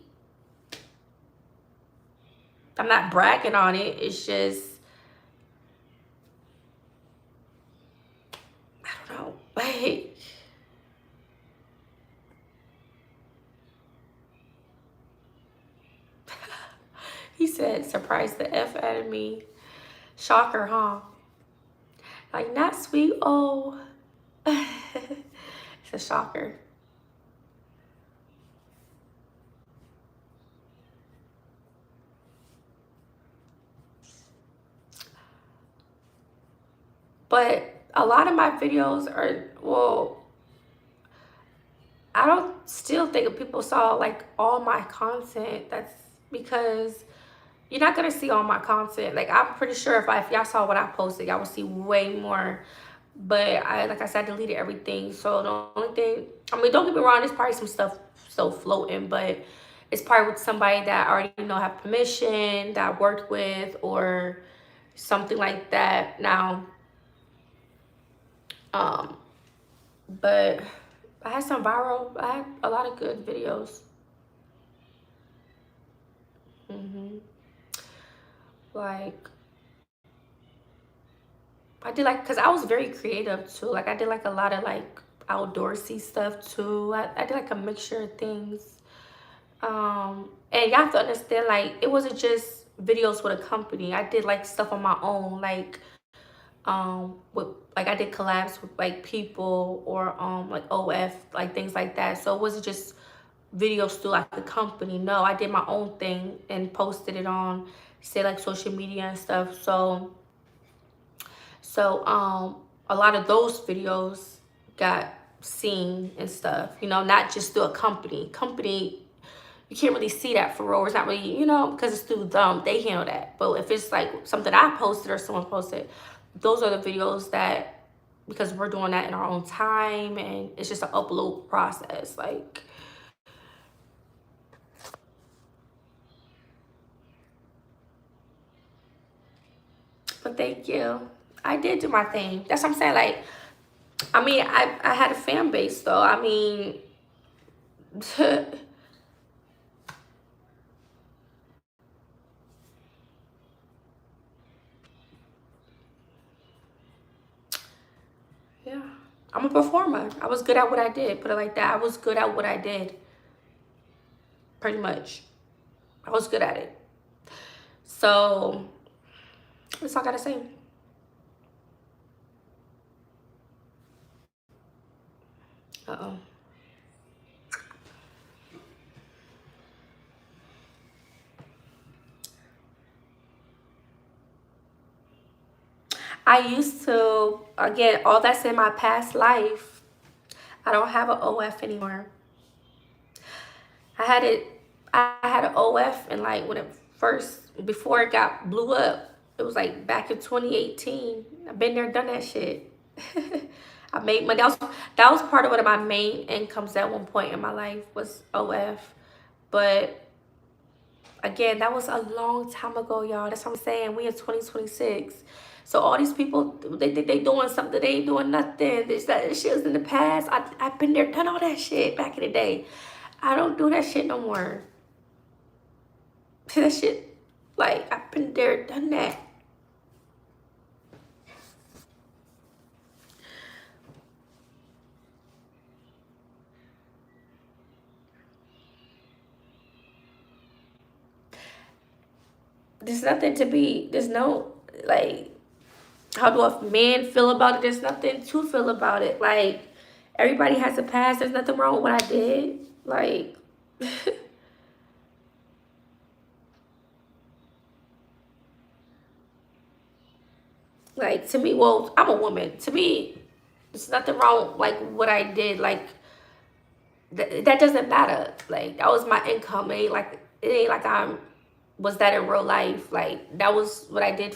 Speaker 1: I'm not bragging on it. It's just, I don't know. Like, he said, surprise the F out of me. Shocker, huh? Like, not sweet. Oh, it's a shocker. But a lot of my videos are, well, I don't still think if people saw like all my content, that's because you're not gonna see all my content. Like, I'm pretty sure if y'all saw what I posted, y'all would see way more. But like I said, I deleted everything. So the only thing, I mean, don't get me wrong, there's probably some stuff still floating, but it's probably with somebody that I already have permission, that I worked with, or something like that. Now, um, but I had some viral, I had a lot of good videos. Like, I did like, cause I was very creative too. Like, I did like a lot of like outdoorsy stuff too. I did like a mixture of things. And y'all have to understand, like, it wasn't just videos with a company. I did like stuff on my own, like, with, like, I did collabs with like people, or like OF, like things like that. So it wasn't just videos through like the company. No, I did my own thing and posted it on, say, like, social media and stuff. So a lot of those videos got seen and stuff, not just through a company. You can't really see that for real. It's not really, because it's through them, they handle that. But if it's like something I posted or someone posted, those are the videos that, because we're doing that in our own time, and it's just an upload process. Like, but thank you. I did do my thing. That's what I'm saying. Like, I mean, I had a fan base though. I mean, yeah. I'm a performer. I was good at what I did. Put it like that. I was good at what I did. Pretty much. I was good at it. So that's all I gotta say. Uh-oh. I used to, again, all that's in my past life. I don't have an OF anymore. I had it, I had an OF, and like when it first, before it got blew up, it was like back in 2018. I've been there, done that shit. I made money. That was part of one of my main incomes at one point in my life, was OF. But again, that was a long time ago, y'all. That's what I'm saying. We in 2026. So all these people, they think they doing something. They ain't doing nothing. This shit was in the past. I've been there, done all that shit back in the day. I don't do that shit no more. That shit, like, I've been there, done that. There's nothing to be, there's no, like, how do a man feel about it? There's nothing to feel about it. Like, Everybody has a past. There's nothing wrong with what I did. Like, like to me, well, I'm a woman. To me, there's nothing wrong like what I did. Like that doesn't matter. Like that was my income. It ain't like I'm was that in real life. Like that was what I did,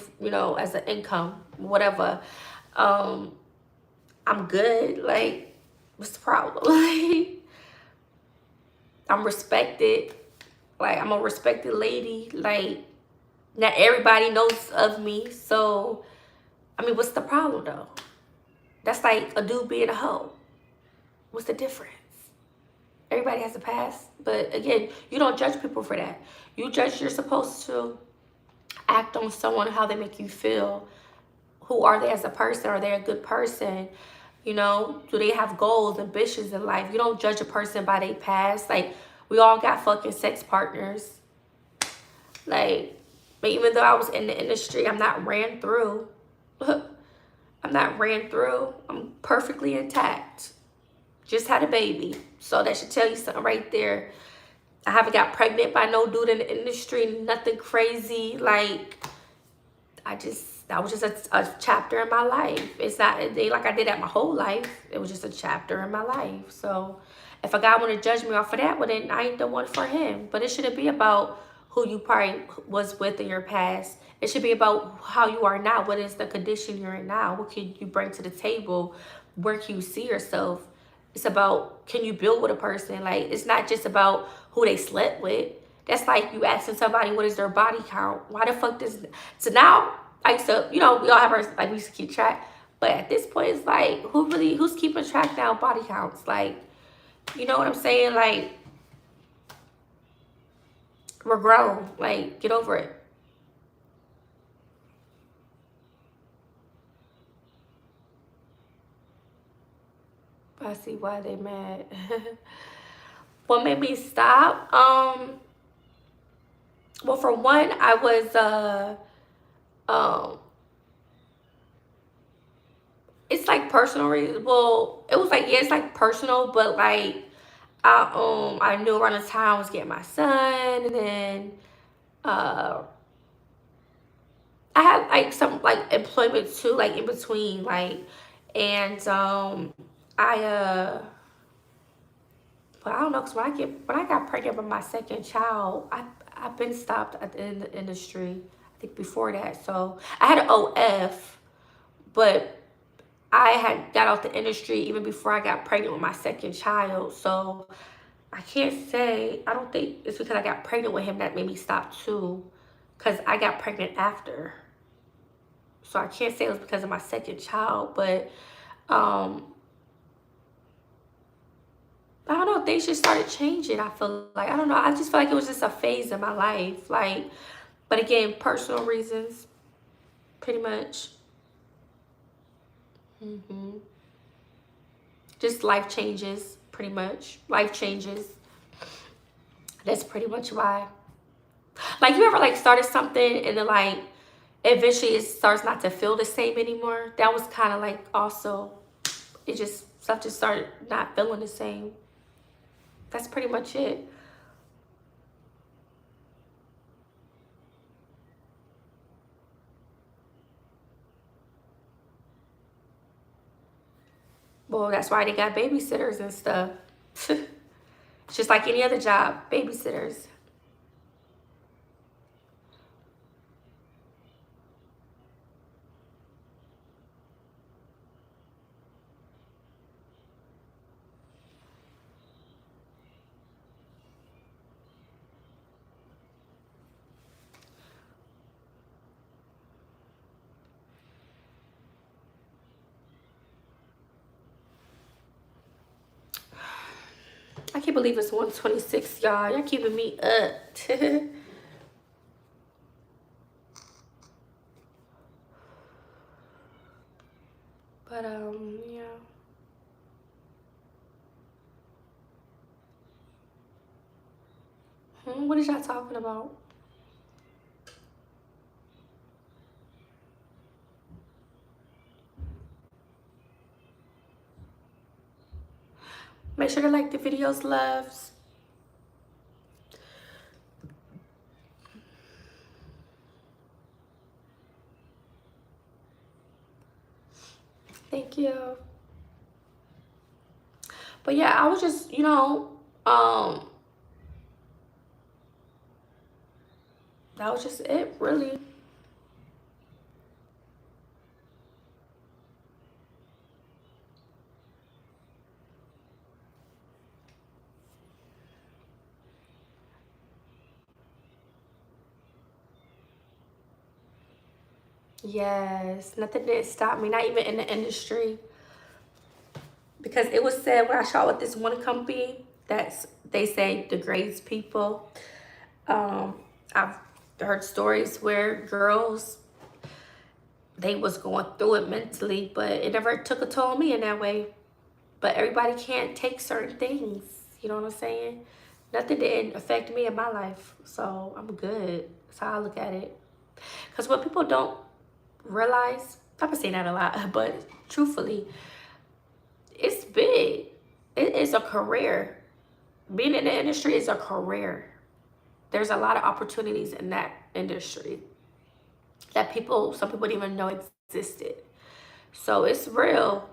Speaker 1: as an income, whatever. Um, I'm good. Like, what's the problem? Like, I'm respected. Like, I'm a respected lady. Like, not everybody knows of me. So, I mean, what's the problem though? That's like a dude being a hoe. What's the difference? Everybody has a past. But again, you don't judge people for that. You're supposed to act on someone, how they make you feel. Who are they as a person? Are they a good person? Do they have goals, ambitions in life? You don't judge a person by their past. Like, we all got fucking sex partners. Like, but even though I was in the industry, I'm not ran through. I'm not ran through. I'm perfectly intact. Just had a baby. So that should tell you something right there. I haven't got pregnant by no dude in the industry. Nothing crazy. Like, that was just a chapter in my life. It's not like I did that my whole life. It was just a chapter in my life. So if a guy want to judge me off of that, well then I ain't the one for him. But it shouldn't be about who you probably was with in your past. It should be about how you are now. What is the condition you're in now? What can you bring to the table? Where can you see yourself? It's about, can you build with a person? Like, it's not just about who they slept with. That's like you asking somebody what is their body count. Why the fuck does... So now, I used to, we all have our, like, we used to keep track. But at this point, it's like, who's keeping track now? Body counts. Like, you know what I'm saying? Like, we're grown. Like, get over it. I see why they mad. What made me stop? Well, for one, I was um it's like personal reasons. Well, it was like, yeah, it's like personal, but like I knew around the time I was getting my son, and then uh I had like some like employment too, like in between, like, and I but I don't know, cause when I got pregnant with my second child, I've been stopped in the industry. I think before that, so I had an OF, but I had got out the industry even before I got pregnant with my second child. So I can't say, I don't think it's because I got pregnant with him that made me stop too, because I got pregnant after. So I can't say it was because of my second child, but um, I don't know, things just started changing. I feel like, I don't know, I just feel like it was just a phase in my life. Like, but again, personal reasons, pretty much. hmm Just life changes, pretty much. Life changes. That's pretty much why. Like, you ever like started something and then like eventually it starts not to feel the same anymore? That was kind of like also, it just, stuff just started not feeling the same. That's pretty much it. Well, that's why they got babysitters and stuff. It's just like any other job, babysitters. I can't believe it's 126, y'all. Y'all keeping me up. But yeah. What is y'all talking about? Make sure to like the videos, loves. Thank you. But yeah, I was just, that was just it, really. Yes, nothing did stop me, not even in the industry. Because it was said when I shot with this one company that's they say degrades people. Um, I've heard stories where girls they was going through it mentally, but it never took a toll on me in that way. But everybody can't take certain things. You know what I'm saying? Nothing didn't affect me in my life, so I'm good. That's how I look at it. Because what people don't realize, I've been saying that a lot, but truthfully, it's big. It is a career. Being in the industry is a career. There's a lot of opportunities in that industry that some people didn't even know existed. So it's real.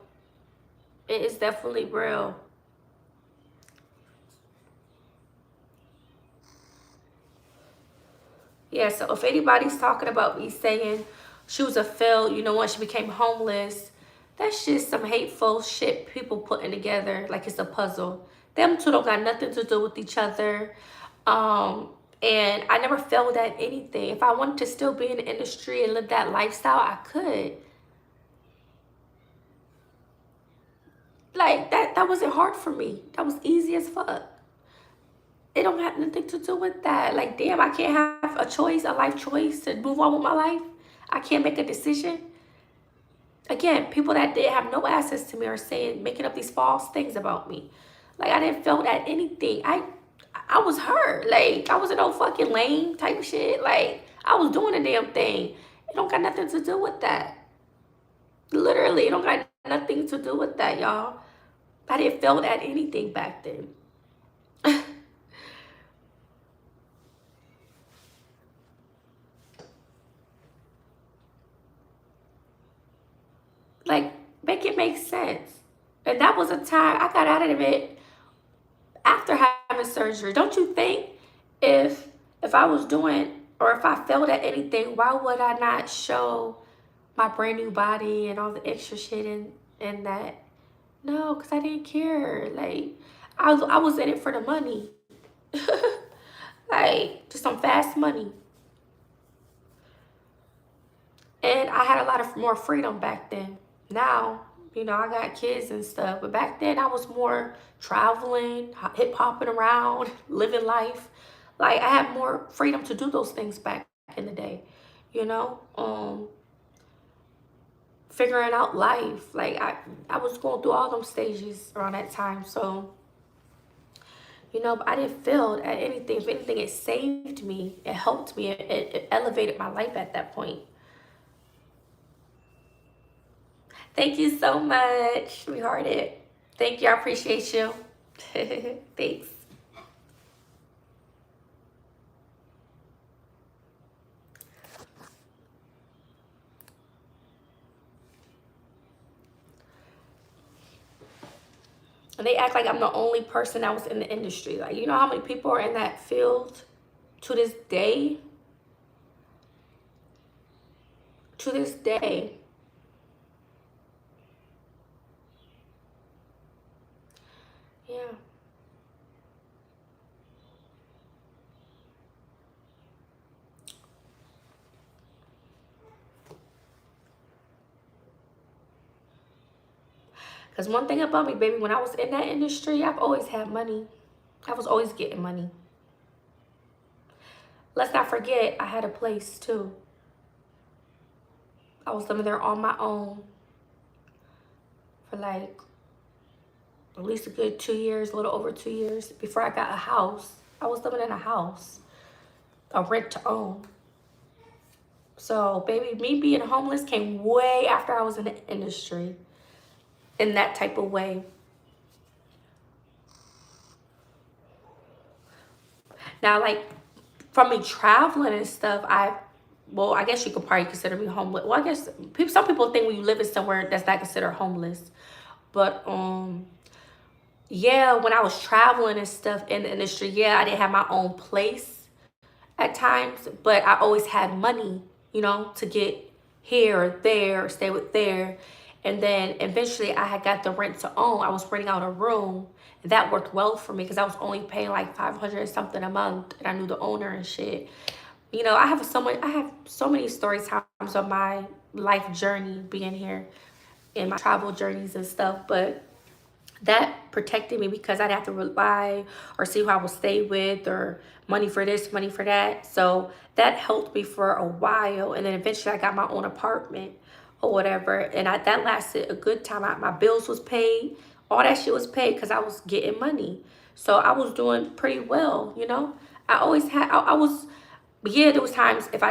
Speaker 1: It is definitely real. Yeah, so if anybody's talking about me saying she was a fail, once she became homeless, that's just some hateful shit people putting together like it's a puzzle. Them two don't got nothing to do with each other. And I never failed at anything. If I wanted to still be in the industry and live that lifestyle, I could. Like that wasn't hard for me. That was easy as fuck. It don't have nothing to do with that. Like, damn, I can't have a choice, a life choice to move on with my life. I can't make a decision. Again, people that did have no access to me are saying, making up these false things about me. Like, I didn't feel that anything. I was hurt. Like, I wasn't no fucking lame type of shit. Like, I was doing a damn thing. It don't got nothing to do with that. Literally, it don't got nothing to do with that, y'all. I didn't feel that anything back then. Like, make it make sense. And that was a time I got out of it after having surgery. Don't you think if I was doing or if I failed at anything, why would I not show my brand new body and all the extra shit in that? No, because I didn't care. Like, I was in it for the money. Like, just some fast money. And I had a lot of more freedom back then. Now, I got kids and stuff. But back then, I was more traveling, hip hopping around, living life. Like, I had more freedom to do those things back in the day, you know? Figuring out life. Like, I was going through all those stages around that time. So, but I didn't feel at anything. If anything, it saved me. It helped me. It elevated my life at that point. Thank you so much. We heard it. Thank you. I appreciate you. Thanks. And they act like I'm the only person that was in the industry. Like, you know how many people are in that field to this day? To this day. Yeah. Because one thing about me, baby, when I was in that industry, I've always had money. I was always getting money. Let's not forget, I had a place too. I was living there on my own for like at least a good 2 years, a little over 2 years before I got a house. I was living in a house, a rent to own. So, baby, me being homeless came way after I was in the industry in that type of way. Now, like, from me traveling and stuff, well, I guess you could probably consider me homeless. Well, I guess some people think when you live in somewhere that's not considered homeless. But yeah, when I was traveling and stuff in the industry, yeah, I didn't have my own place at times, but I always had money, to get here or there, or stay with there. And then eventually I had got the rent to own. I was renting out a room. And that worked well for me because I was only paying like 500 something a month, and I knew the owner and shit. I have so many stories times of my life journey being here in my travel journeys and stuff, but that protected me because I'd have to rely or see who I would stay with, or money for this, money for that. So that helped me for a while. And then eventually I got my own apartment or whatever. And that lasted a good time. My bills was paid. All that shit was paid because I was getting money. So I was doing pretty well. I always had, I was, but yeah, there was times if I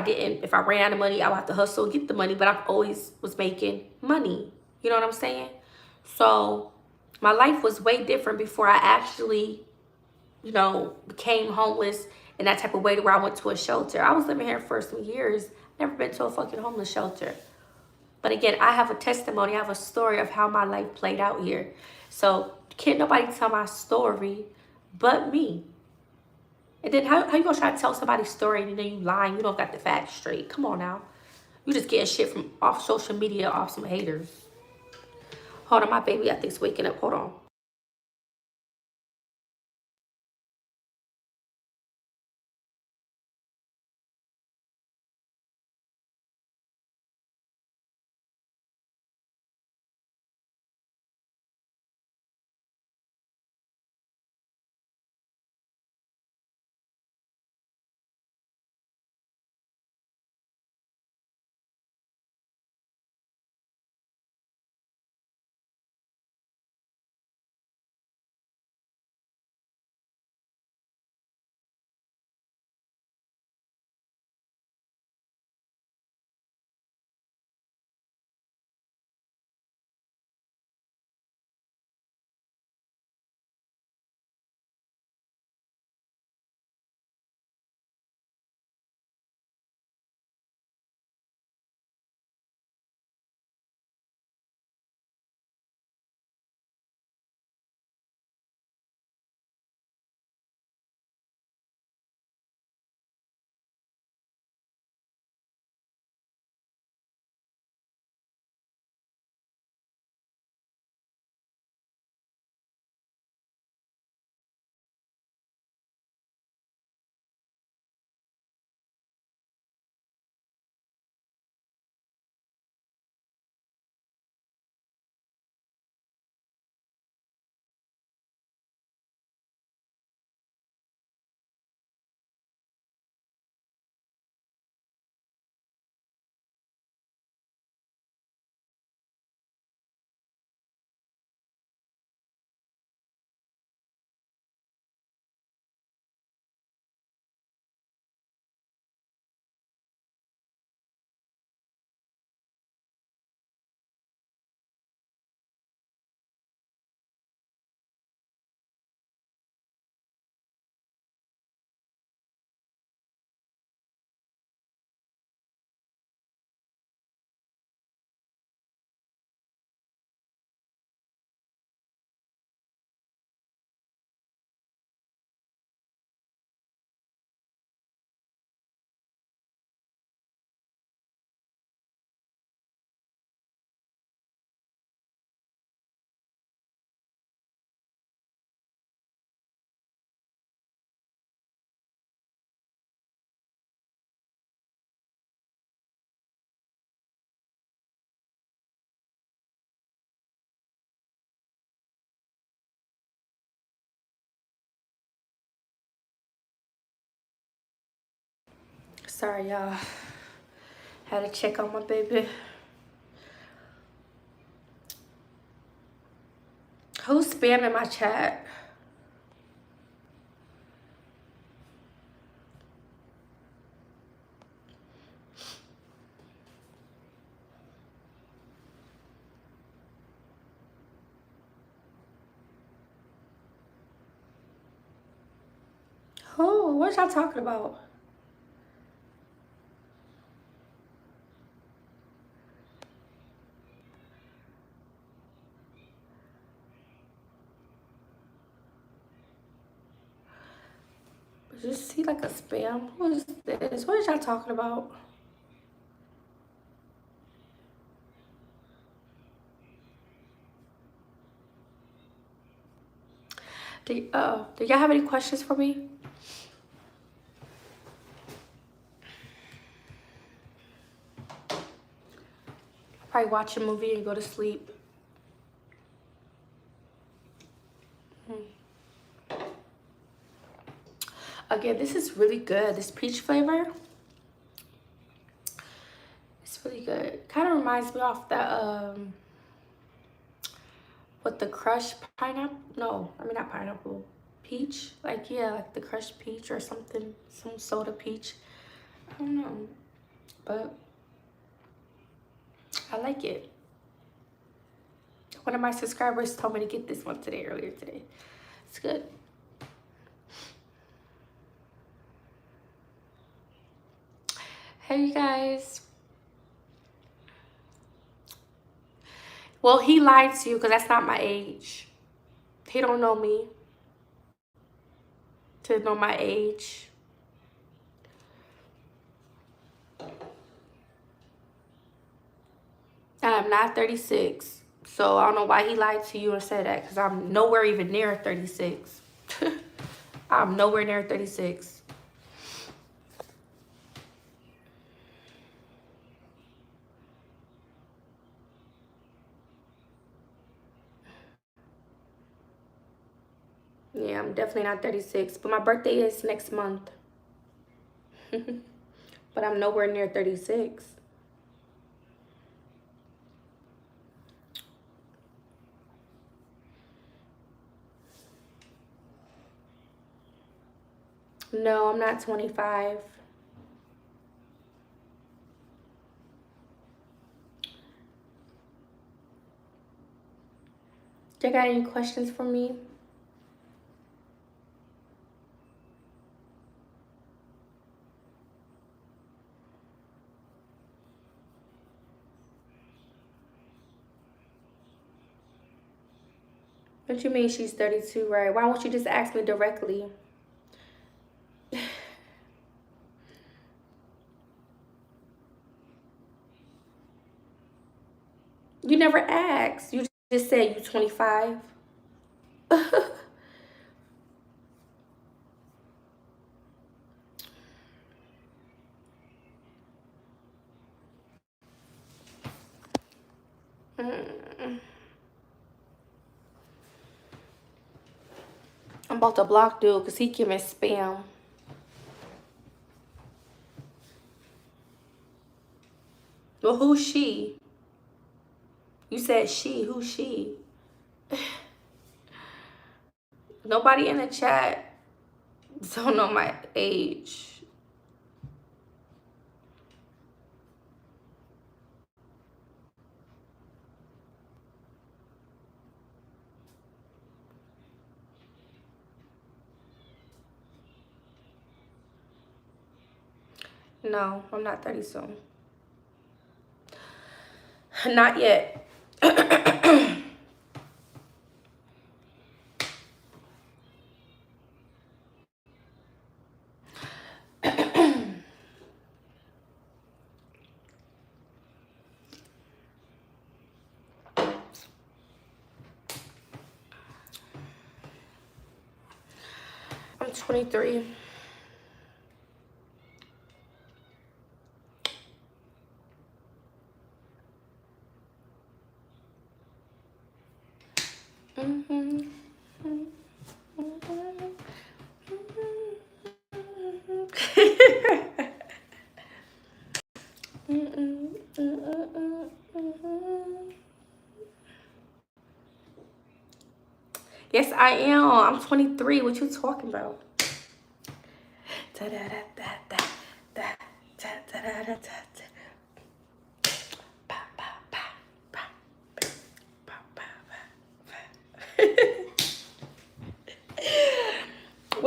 Speaker 1: ran out of money, I would have to hustle, get the money, but I always was making money. You know what I'm saying? So my life was way different before I actually, became homeless in that type of way to where I went to a shelter. I was living here for some years, never been to a fucking homeless shelter. But again, I have a testimony, I have a story of how my life played out here. So can't nobody tell my story but me. And then how you gonna try to tell somebody's story and then you lying, you don't got the facts straight? Come on now. You just getting shit from off social media, off some haters. Hold on, my baby I think's waking up. Hold on. Sorry, y'all. Had to check on my baby. Who's spamming my chat? Who? What y'all talking about? Does this see like a spam? Who is this? What is y'all talking about? Do y'all have any questions for me? Probably watch a movie and go to sleep. Again, this is really good. This peach flavor, it's really good. Kind of reminds me of that with the crushed pineapple. No, I mean not pineapple. Peach. Like, yeah, like the crushed peach or something. Some soda peach. I don't know, but I like it. One of my subscribers told me to get this one today, earlier today. It's good. Hey, you guys. Well, he lied to you because that's not my age. He don't know me to know my age. I'm not 36. So I don't know why he lied to you and said that, because I'm nowhere even near 36. I'm nowhere near 36. Yeah, I'm definitely not 36. But my birthday is next month. But I'm nowhere near 36. No, I'm not 25. You got any questions for me? What you mean she's 32, right? Why won't you just ask me directly? You never asked. You just said you 25. I'm about to block dude because he giving spam. Well, who's she? You said she. Who's she? Nobody in the chat don't know my age. No, I'm not 30 soon. Not yet. I'm 23. Yes, I am. I'm 23. What you talking about?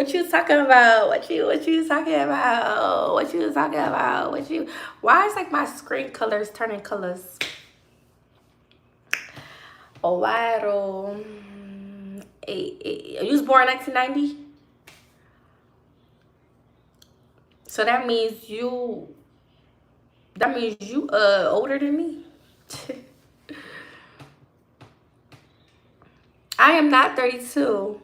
Speaker 1: What you talking about? What you talking about? What you talking about? What you? Why is like my screen colors turning colors? Claro. You was born 1990, so that means you. That means you older than me. I am not 32.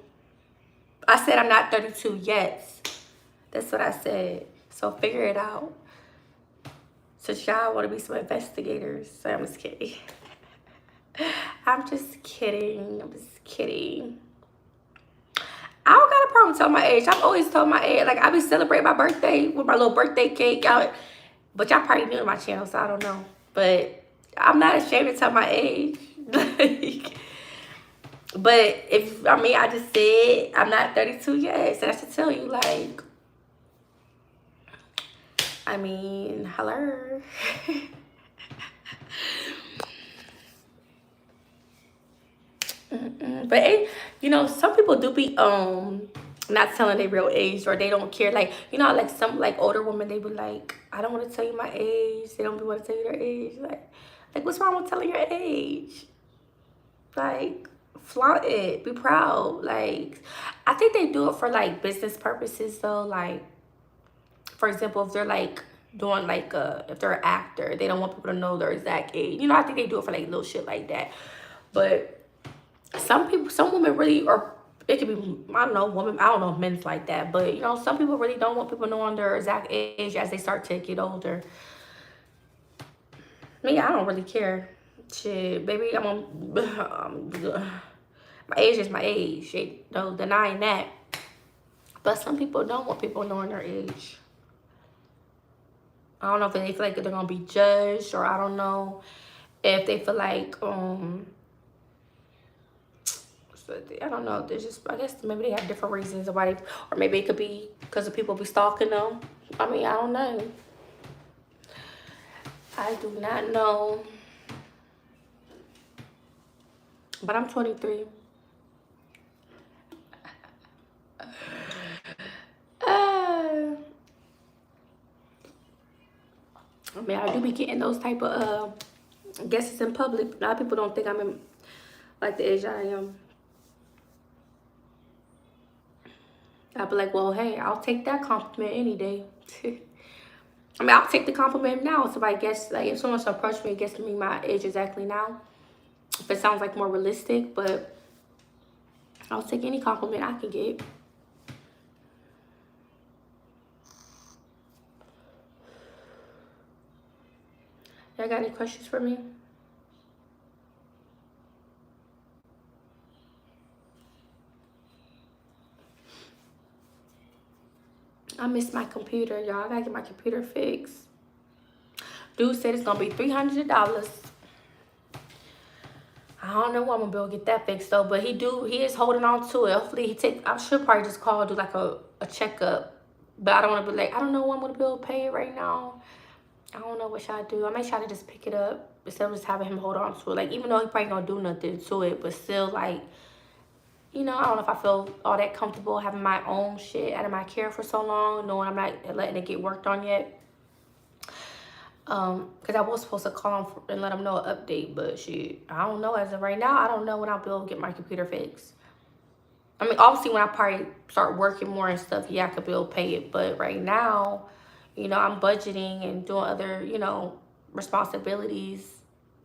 Speaker 1: I said I'm not 32 yet. That's what I said. So figure it out. Since y'all want to be some investigators. So I'm just kidding. I'm just kidding. I'm just kidding. I don't got a problem telling my age. I've always told my age. Like, I be celebrating my birthday with my little birthday cake. But y'all probably new to my channel, so I don't know. But I'm not ashamed to tell my age. Like, but if, I mean, I just said I'm not 32 yet. So that should tell you, like, I mean, hello. But you know, some people do be not telling their real age, or they don't care. Like, you know, like some like older women, they be like, I don't want to tell you my age. They don't want to tell you their age. Like what's wrong with telling your age? Like, flaunt it, be proud. Like, I think they do it for like business purposes though. Like, for example, if they're like doing like if they're an actor, they don't want people to know their exact age. You know, I think they do it for like little shit like that. But some people, some women really, or it could be, I don't know, women, I don't know if men's like that, but you know, some people really don't want people knowing their exact age as they start to get older. Me, I don't really care. Shit, baby, I'm on, my age is my age. Shit, no denying that. But some people don't want people knowing their age. I don't know if they feel like they're gonna be judged, or I don't know if they feel like I don't know. There's just, I guess maybe they have different reasons why they, or maybe it could be because of people be stalking them. I mean, I don't know. I do not know. But I'm 23. I mean, I do be getting those type of guesses in public. A lot of people don't think I'm in, like the age I am. I'd be like, well, hey, I'll take that compliment any day. I mean, I'll take the compliment now. So if I guess, like, if someone's approached me and guessing me my age exactly now, if it sounds like more realistic, but I'll take any compliment I can get. Y'all got any questions for me? I missed my computer, y'all. I gotta get my computer fixed. Dude said it's gonna be $300. I don't know when I'm gonna be able to get that fixed though, but he is holding on to it. Hopefully I should probably just call, do like a checkup. But I don't wanna be like, I don't know when I'm gonna be able to pay it right now. I don't know what should I do. I may try to just pick it up instead of just having him hold on to it. Like, even though he probably gonna do nothing to it, but still, like, you know, I don't know if I feel all that comfortable having my own shit out of my care for so long, knowing I'm not letting it get worked on yet. Because I was supposed to call him and let him know an update, but shit, I don't know. As of right now, I don't know when I'll be able to get my computer fixed. I mean, obviously, when I probably start working more and stuff, yeah, I could be able to pay it. But right now, you know, I'm budgeting and doing other, you know, responsibilities.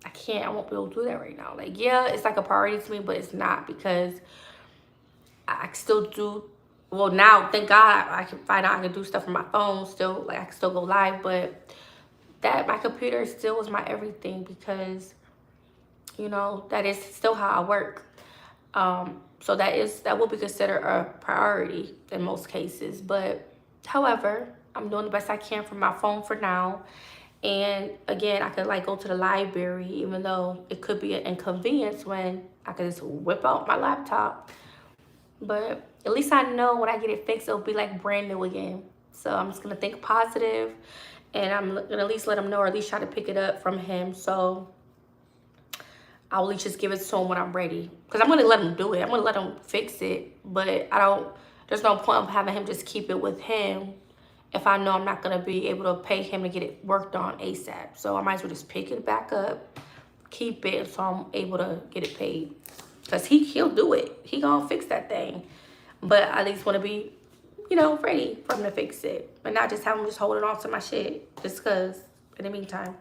Speaker 1: I won't be able to do that right now. Like, yeah, it's like a priority to me, but it's not, because I still do, well, now, thank God, I can find out I can do stuff on my phone still. Like, I can still go live, but that, my computer still was my everything, because, you know, that is still how I work. So that will be considered a priority in most cases. But however, I'm doing the best I can from my phone for now. And again, I could like go to the library, even though it could be an inconvenience when I could just whip out my laptop. But at least I know when I get it fixed, it'll be like brand new again. So I'm just gonna think positive, and I'm gonna at least let him know, or at least try to pick it up from him. So I'll at least just give it to him when I'm ready. Because I'm gonna let him do it. I'm gonna let him fix it. But I don't there's no point of having him just keep it with him if I know I'm not going to be able to pay him to get it worked on ASAP. So I might as well just pick it back up, keep it so I'm able to get it paid. Because he'll do it. He gonna fix that thing. But I at least want to be, you know, ready for him to fix it. And not just have him just holding on to my shit just because in the meantime.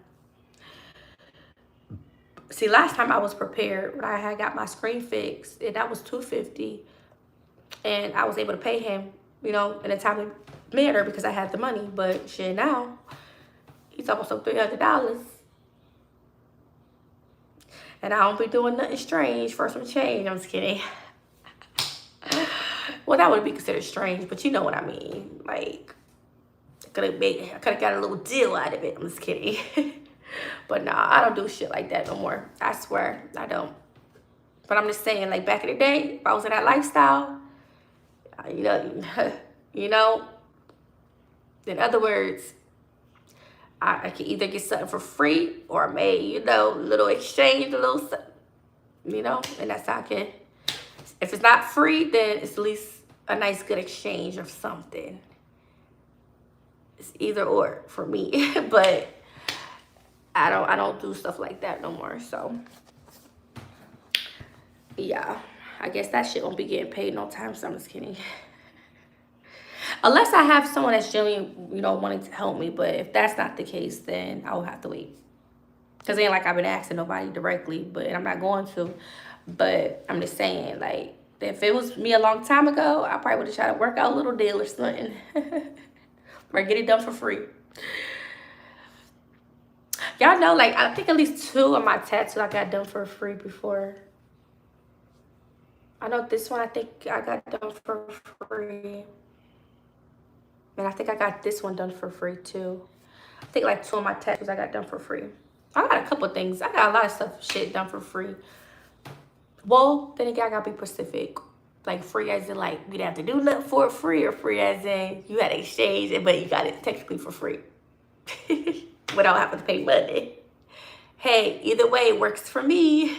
Speaker 1: See, last time I was prepared when I had got my screen fixed, and that was $250, and I was able to pay him, you know, in a timely manner because I had the money. But shit, now he's almost up $300, and I don't be doing nothing strange for some change. I'm just kidding. Well, that would be considered strange, but you know what I mean. Like, I could have got a little deal out of it. I'm just kidding. But nah, I don't do shit like that no more. I swear, I don't. But I'm just saying, like, back in the day, if I was in that lifestyle, you know, in other words, I could either get something for free or I may, you know, little exchange, a little something, you know, and that's how I can. If it's not free, then it's at least a nice, good exchange of something. It's either or for me, but I don't do stuff like that no more. So yeah, I guess that shit won't be getting paid no time. So I'm just kidding. Unless I have someone that's genuinely, you know, wanting to help me. But if that's not the case, then I will have to wait. Because it ain't like I've been asking nobody directly, but I'm not going to. But I'm just saying, like, if it was me a long time ago, I probably would have tried to work out a little deal or something. Or get it done for free. Y'all know, like, I think at least 2 of my tattoos I got done for free before. I know this one I think I got done for free. And I think I got this one done for free too. I think like 2 of my tattoos I got done for free. I got a couple of things. I got a lot of shit done for free. Well, then again, I gotta be specific. Like free as in like you didn't have to do nothing for it free, or free as in you had to exchange it, but you got it technically for free. Without having to pay money. Hey, either way it works for me.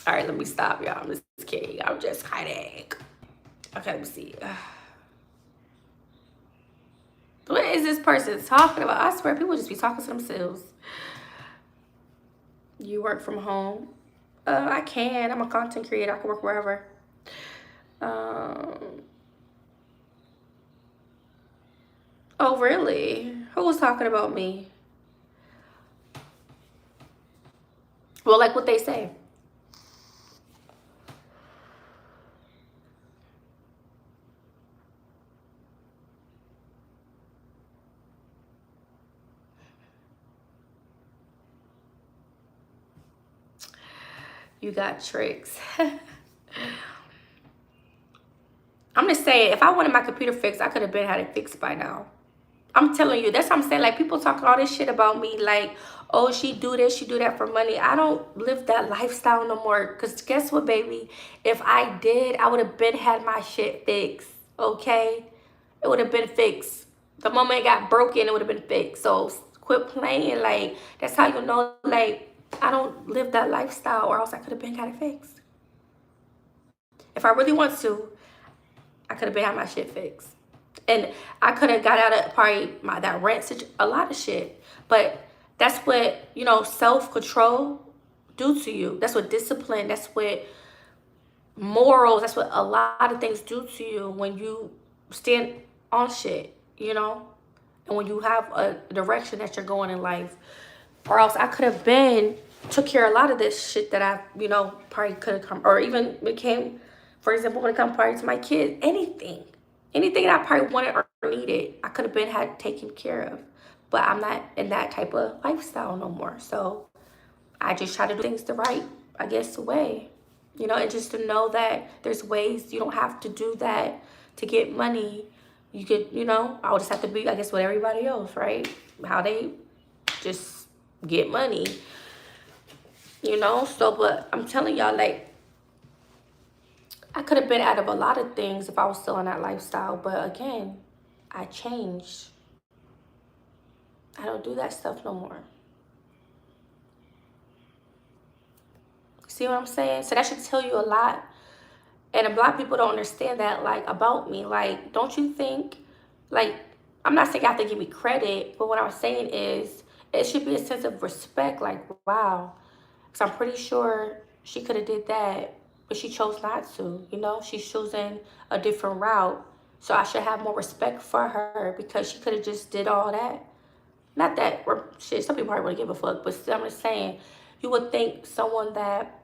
Speaker 1: All right, let me stop, y'all. I'm just kidding. I'm just kidding. Okay, let me see. What is this person talking about? I swear people just be talking to themselves. You work from home? I can. I'm a content creator. I can work wherever. Oh, really? Who was talking about me? Well, like what they say. You got tricks. I'm just saying, if I wanted my computer fixed, I could have been had it fixed by now. I'm telling you, that's what I'm saying. Like, people talking all this shit about me, like, oh, she do this, she do that for money. I don't live that lifestyle no more. Because guess what, baby? If I did, I would have been had my shit fixed, okay? It would have been fixed. The moment it got broken, it would have been fixed. So quit playing. Like, that's how you know, like, I don't live that lifestyle, or else I could have been got it fixed. If I really want to, I could have been had my shit fixed. And I could have got out of probably that rent, a lot of shit. But that's what, you know, self-control do to you. That's what discipline, that's what morals, that's what a lot of things do to you when you stand on shit, you know? And when you have a direction that you're going in life. Or else I could have took care of a lot of this shit that I, you know, probably could have come, or even became, for example, when it comes probably to my kids, anything that I probably wanted or needed, I could have had taken care of. But I'm not in that type of lifestyle no more. So I just try to do things the right, I guess, way. You know, and just to know that there's ways you don't have to do that to get money. You could, you know, I would just have to be, I guess, with everybody else, right? How they just get money. You know, so, but I'm telling y'all, like, I could have been out of a lot of things if I was still in that lifestyle. But again, I changed. I don't do that stuff no more. See what I'm saying? So that should tell you a lot. And a lot of people don't understand that, like, about me. Like, don't you think, like, I'm not saying you have to give me credit, but what I'm saying is it should be a sense of respect. Like, wow. Because I'm pretty sure she could have did that, but she chose not to. You know, she's choosing a different route. So I should have more respect for her because she could have just did all that. Not that, or shit, some people probably wouldn't give a fuck, but still, I'm just saying, you would think someone that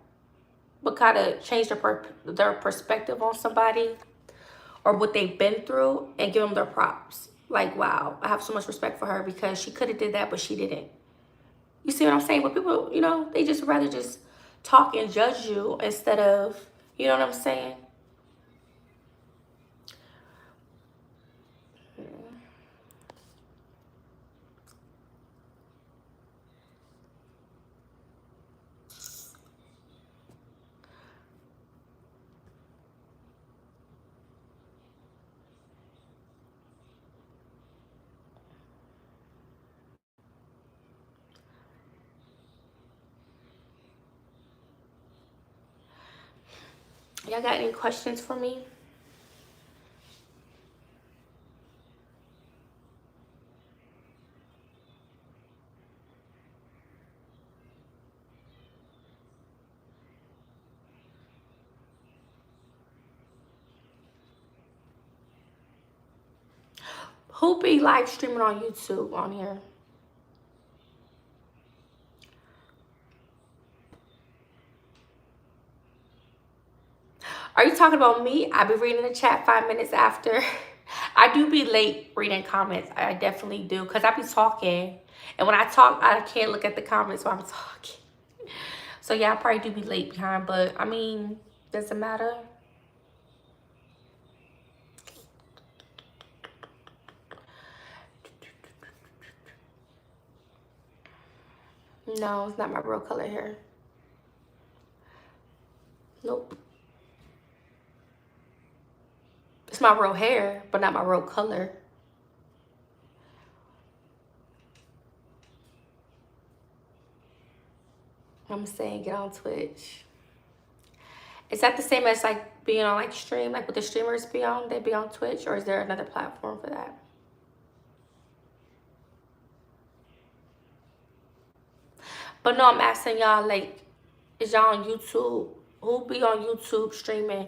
Speaker 1: would kind of change their perspective on somebody or what they've been through and give them their props. Like, wow, I have so much respect for her because she could have did that, but she didn't. You see what I'm saying? But people, you know, they just rather just talk and judge you instead of, you know what I'm saying? Y'all got any questions for me? Who be live streaming on YouTube on here? Are you talking about me? I be reading the chat 5 minutes after. I do be late reading comments. I definitely do. Because I be talking. And when I talk, I can't look at the comments while I'm talking. So yeah, I probably do be late behind. But I mean, doesn't matter. No, it's not my real color hair. Nope. It's my real hair, but not my real color. I'm saying get on Twitch. Is that the same as like being on like stream, like what the streamers be on? They be on Twitch, or is there another platform for that? But no, I'm asking y'all, like, is y'all on YouTube? Who be on YouTube streaming?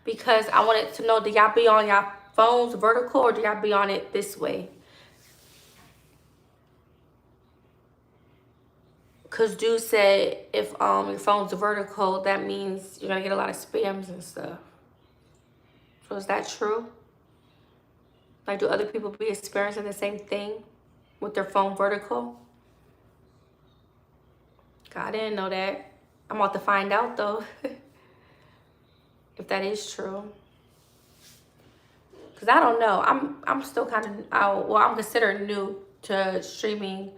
Speaker 1: Because I wanted to know, do y'all be on y'all phones vertical or do y'all be on it this way? Because dude said if your phone's vertical, that means you're gonna get a lot of spams and stuff. So is that true? Like, do other people be experiencing the same thing with their phone vertical? God, I didn't know that. I'm about to find out though, if that is true. Cause I don't know. I'm still kind of well. I'm considered new to streaming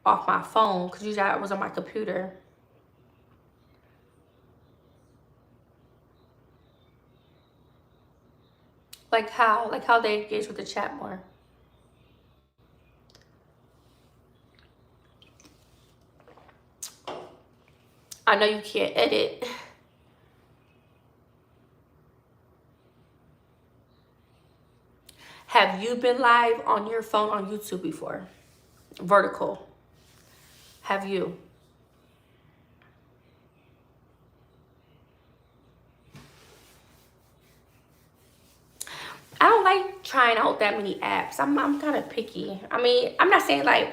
Speaker 1: off my phone because usually I was on my computer. Like how? Like how they engage with the chat more. I know you can't edit. Have you been live on your phone on YouTube before? Vertical. Have you? I don't like trying out that many apps. I'm kind of picky. I mean, I'm not saying like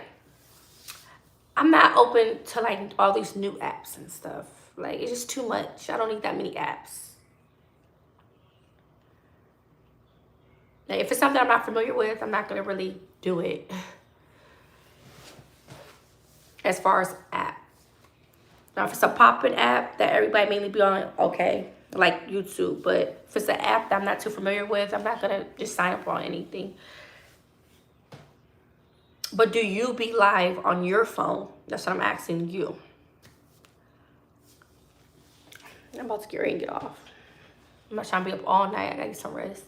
Speaker 1: I'm not open to like all these new apps and stuff. Like it's just too much. I don't need that many apps. Like, if it's something I'm not familiar with, I'm not gonna really do it. As far as app. Now, if it's a popping app that everybody mainly be on, okay, like YouTube. But if it's an app that I'm not too familiar with, I'm not gonna just sign up on anything. But do you be live on your phone? That's what I'm asking you. I'm about to get ready and get off. I'm not trying to be up all night. I gotta get some rest.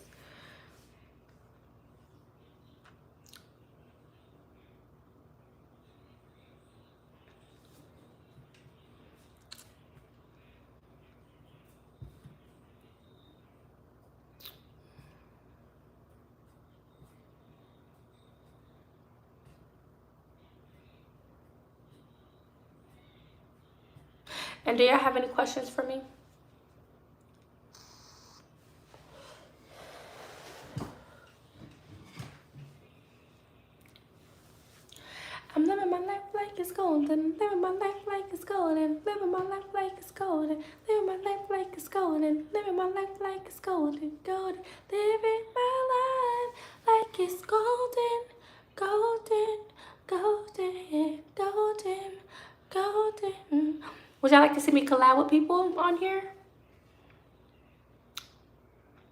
Speaker 1: And do y'all have any questions for me? I'm living my life like it's golden. Living my life like it's golden. Living my life like it's golden. Living my life like it's golden. Living my life like it's golden. Golden. Living my life like it's golden. Golden. Golden. Golden. Golden. Would y'all like to see me collab with people on here?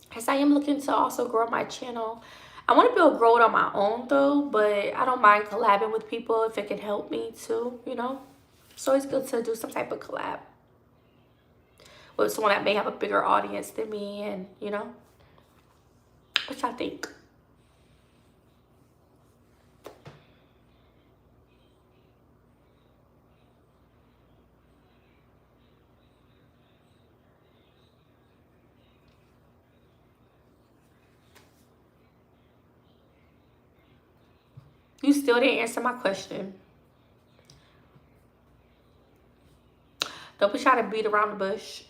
Speaker 1: Because I am looking to also grow my channel. I want to be able to grow it on my own though, but I don't mind collabing with people if it can help me too, you know? It's always good to do some type of collab with someone that may have a bigger audience than me, and you know, what y'all think? You still didn't answer my question. Don't be trying to beat around the bush.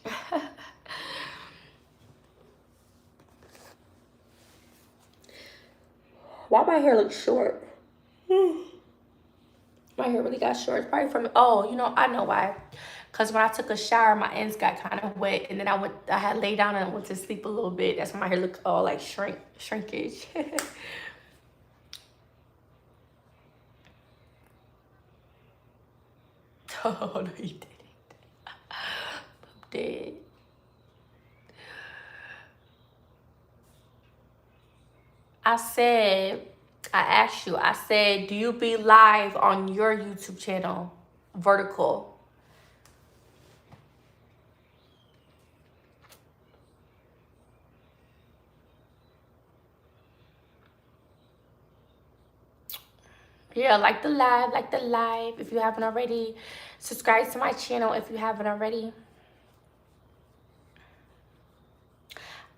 Speaker 1: Why my hair looks short? My hair really got short. It's probably from, oh, you know, I know why. Because when I took a shower, my ends got kind of wet. And then I had laid down and went to sleep a little bit. That's why my hair looked all like shrinkage. Oh, no, you didn't. I'm dead. I asked you, I said, do you be live on your YouTube channel, vertical? Yeah, like the live if you haven't already. Subscribe to my channel if you haven't already.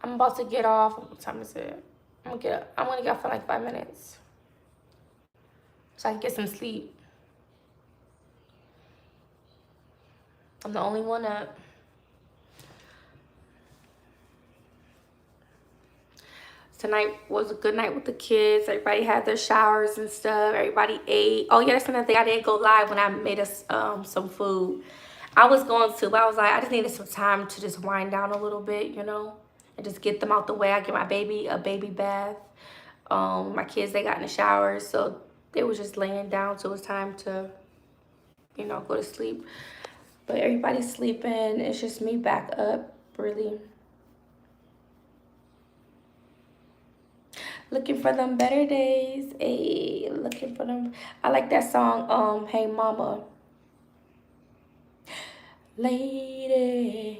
Speaker 1: I'm about to get off. What time is it? I'm gonna get off in like 5 minutes, so I can get some sleep. I'm the only one up. Tonight was a good night with the kids. Everybody had their showers and stuff. Everybody ate. Oh yeah, that's another thing. I didn't go live when I made us some food. I was going to, but I was like, I just needed some time to just wind down a little bit, you know, and just get them out the way. I get my baby a baby bath. My kids, they got in the shower, so they was just laying down, so it was time to, you know, go to sleep. But everybody's sleeping. It's just me back up, really. Looking for them better days. Hey, looking for them. I like that song, Hey Mama. Lady,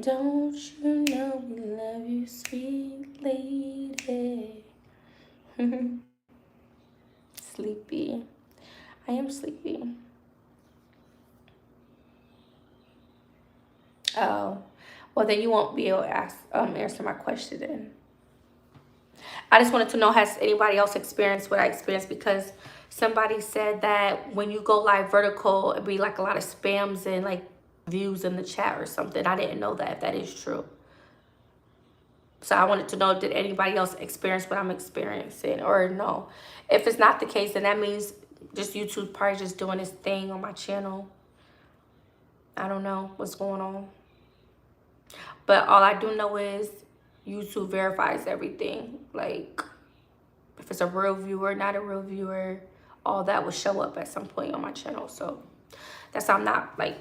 Speaker 1: don't you know we love you, sweet lady. Sleepy. I am sleepy. Oh, well then you won't be able to answer my question then. I just wanted to know, has anybody else experienced what I experienced? Because somebody said that when you go live vertical, it'd be like a lot of spams and like views in the chat or something. I didn't know that, if that is true. So I wanted to know, did anybody else experience what I'm experiencing or no? If it's not the case, then that means just YouTube probably just doing this thing on my channel. I don't know what's going on. But all I do know is YouTube verifies everything. Like, if it's a real viewer, not a real viewer, all that will show up at some point on my channel. So that's how I'm not like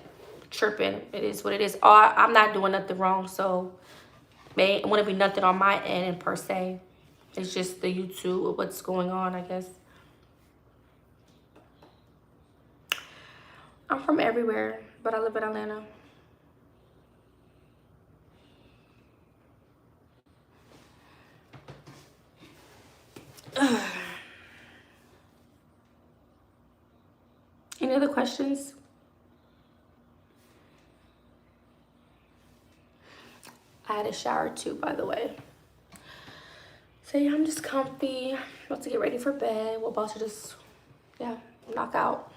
Speaker 1: tripping. It is what it is. I'm not doing nothing wrong, so it wouldn't be nothing on my end per se. It's just the YouTube, what's going on, I guess. I'm from everywhere, but I live in Atlanta. Any other questions? I had a shower too, by the way. So yeah, I'm just comfy. About to get ready for bed. We're about to just, yeah, knock out.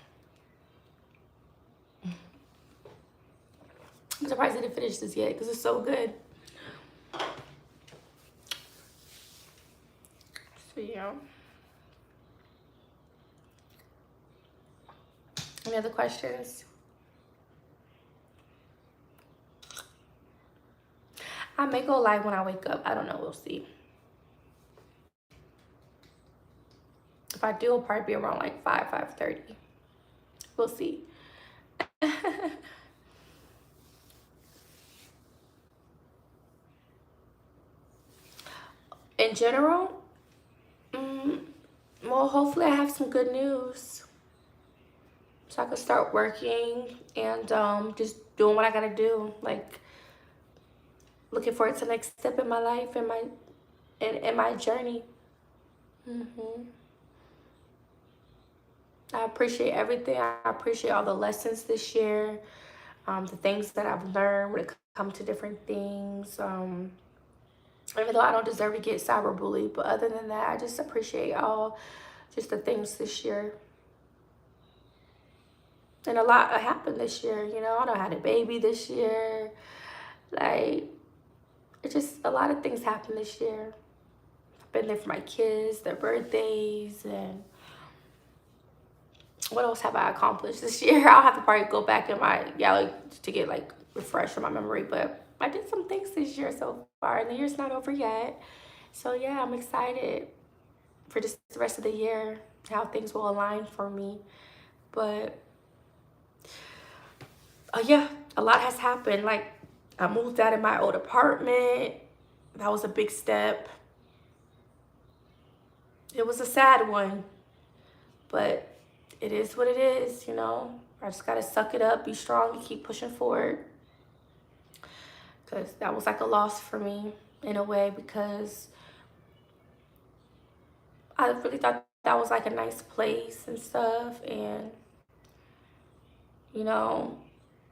Speaker 1: I'm surprised I didn't finish this yet because it's so good. So yeah. Any other questions? I may go live when I wake up. I don't know. We'll see. If I do, it'll probably be around like 5:30. We'll see. In general, well, hopefully I have some good news. So I can start working and just doing what I gotta do. Like, looking forward to the next step in my life and my journey. I appreciate everything. I appreciate all the lessons this year, the things that I've learned when it comes to different things. Even though I don't deserve to get cyberbullied, but other than that, I just appreciate all just the things this year. And a lot happened this year, you know. I don't had a baby this year. Like, it just, a lot of things happened this year. I've been there for my kids, their birthdays, and what else have I accomplished this year? I'll have to probably go back in my gallery to get like refreshed in my memory, but I did some things this year so far, and the year's not over yet. So yeah, I'm excited for just the rest of the year, how things will align for me. But yeah, a lot has happened. Like, I moved out of my old apartment. That was a big step. It was a sad one, but it is what it is, you know. I just gotta suck it up, be strong, and keep pushing forward. Because that was like a loss for me in a way, because I really thought that was like a nice place and stuff. And, you know,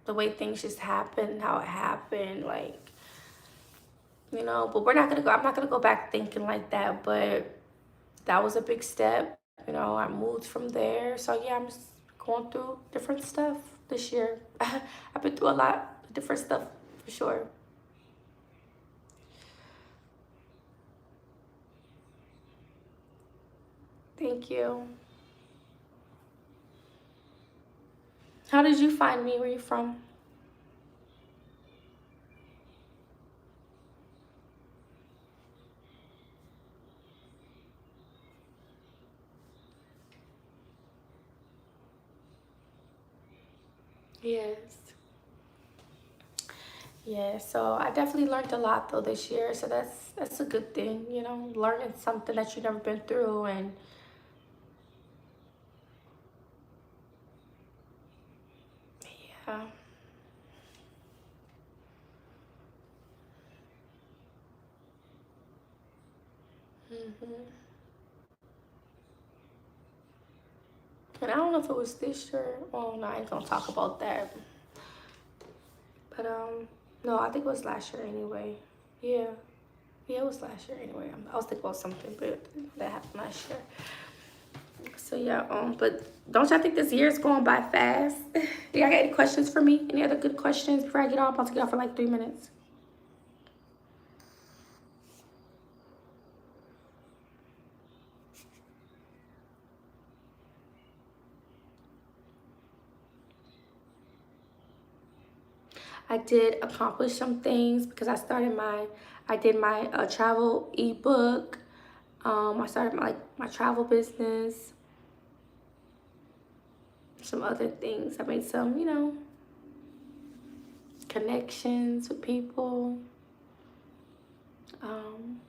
Speaker 1: the way things just happened, how it happened, like, you know, but I'm not gonna go back thinking like that, but that was a big step. You know, I moved from there. So yeah, I'm just going through different stuff this year. I've been through a lot of different stuff for sure. Thank you. How did you find me? Where you from? Yes. Yeah, so I definitely learned a lot though this year. So that's a good thing, you know, learning something that you've never been through. And yeah. And I don't know if it was this year. Oh no, I ain't gonna talk about that. But no, I think it was last year anyway. Yeah. Yeah, it was last year anyway. I was thinking about something, but that happened last year. So yeah, but don't y'all think this year is going by fast? Y'all got any questions for me? Any other good questions before I get off? I'm about to get off for like 3 minutes. I did accomplish some things because I did my travel ebook. I started my travel business. Some other things. I made some, you know, connections with people. Um,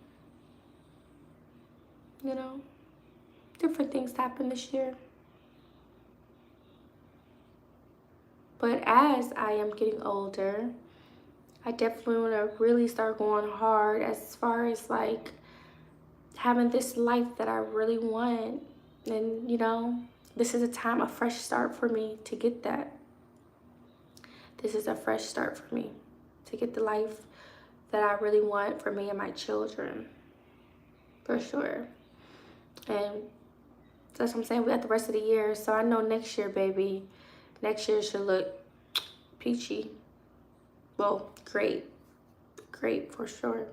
Speaker 1: you know, different things happened this year. But as I am getting older, I definitely want to really start going hard as far as like having this life that I really want. And, you know, this is a time, a fresh start for me to get that. This is a fresh start for me to get the life that I really want for me and my children. For sure. And that's what I'm saying. We got the rest of the year. So I know next year, baby, next year should look peachy. Well, great for sure.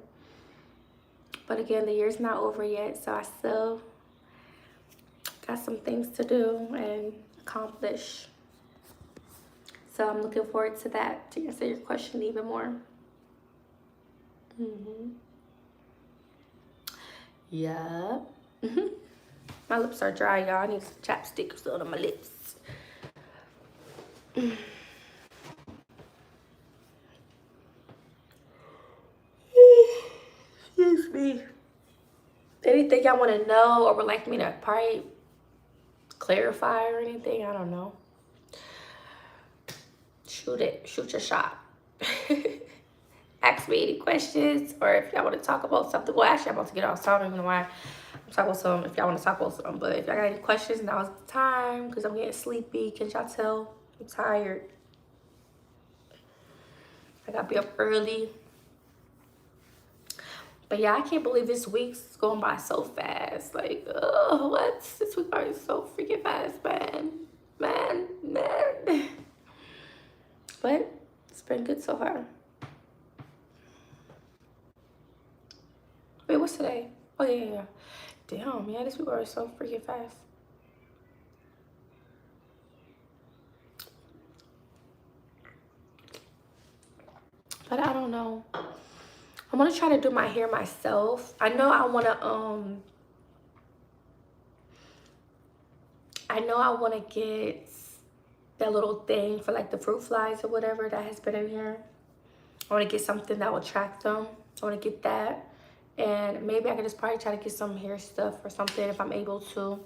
Speaker 1: But again, the year's not over yet, so I still got some things to do and accomplish. So I'm looking forward to that, to answer your question even more. Yeah. My lips are dry, y'all. I need some chapstick still on my lips. Excuse me. Anything y'all want to know or would like me to probably clarify or anything? I don't know. Shoot it. Shoot your shot. Ask me any questions, or if y'all want to talk about something. Well, actually, I'm about to get off, so I don't even know why I'm talking about something. If y'all want to talk about something, but if y'all got any questions, now's the time, because I'm getting sleepy. Can y'all tell? I'm tired. I gotta be up early. But yeah, I can't believe this week's going by so fast. Like, oh, what? This week going so freaking fast, man. Man. But it's been good so far. Wait, what's today? Oh, yeah. Damn, yeah, this week going so freaking fast. But I don't know. I'm gonna try to do my hair myself. I know I wanna get that little thing for like the fruit flies or whatever that has been in here. I wanna get something that will attract them. I wanna get that. And maybe I could just probably try to get some hair stuff or something if I'm able to.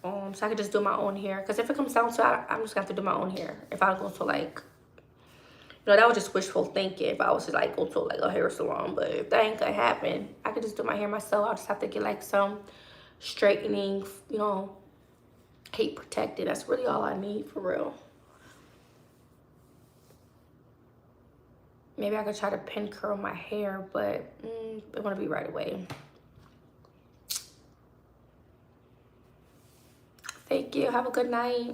Speaker 1: So I could just do my own hair. Because if it comes down to it, I'm just gonna have to do my own hair. If I go to like, you know, that was just wishful thinking if I was to like go to like a hair salon. But if that ain't gonna happen, I could just do my hair myself. I'll just have to get like some straightening, you know, heat protected. That's really all I need for real. Maybe I could try to pin curl my hair, but it want to be right away. Thank you. Have a good night.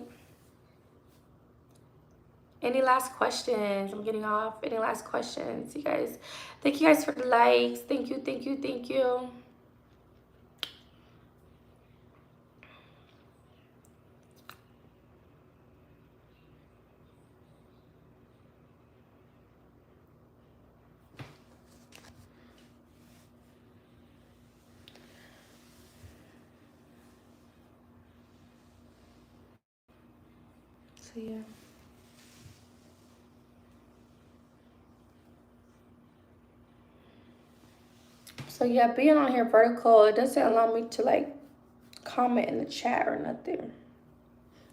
Speaker 1: Any last questions? I'm getting off. Any last questions, you guys? Thank you guys for the likes. Thank you. So yeah. So yeah, being on here vertical, it doesn't allow me to like comment in the chat or nothing.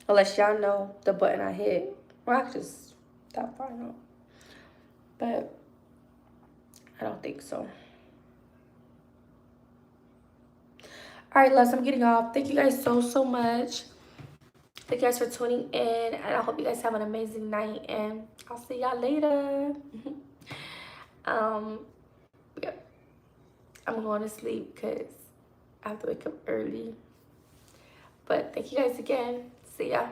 Speaker 1: Unless y'all know the button I hit. Well, I could just stop far out. But I don't think so. All right, loves, I'm getting off. Thank you guys so much. Thank you guys for tuning in. And I hope you guys have an amazing night. And I'll see y'all later. Yeah. I'm going to sleep because I have to wake up early. But thank you guys again. See ya.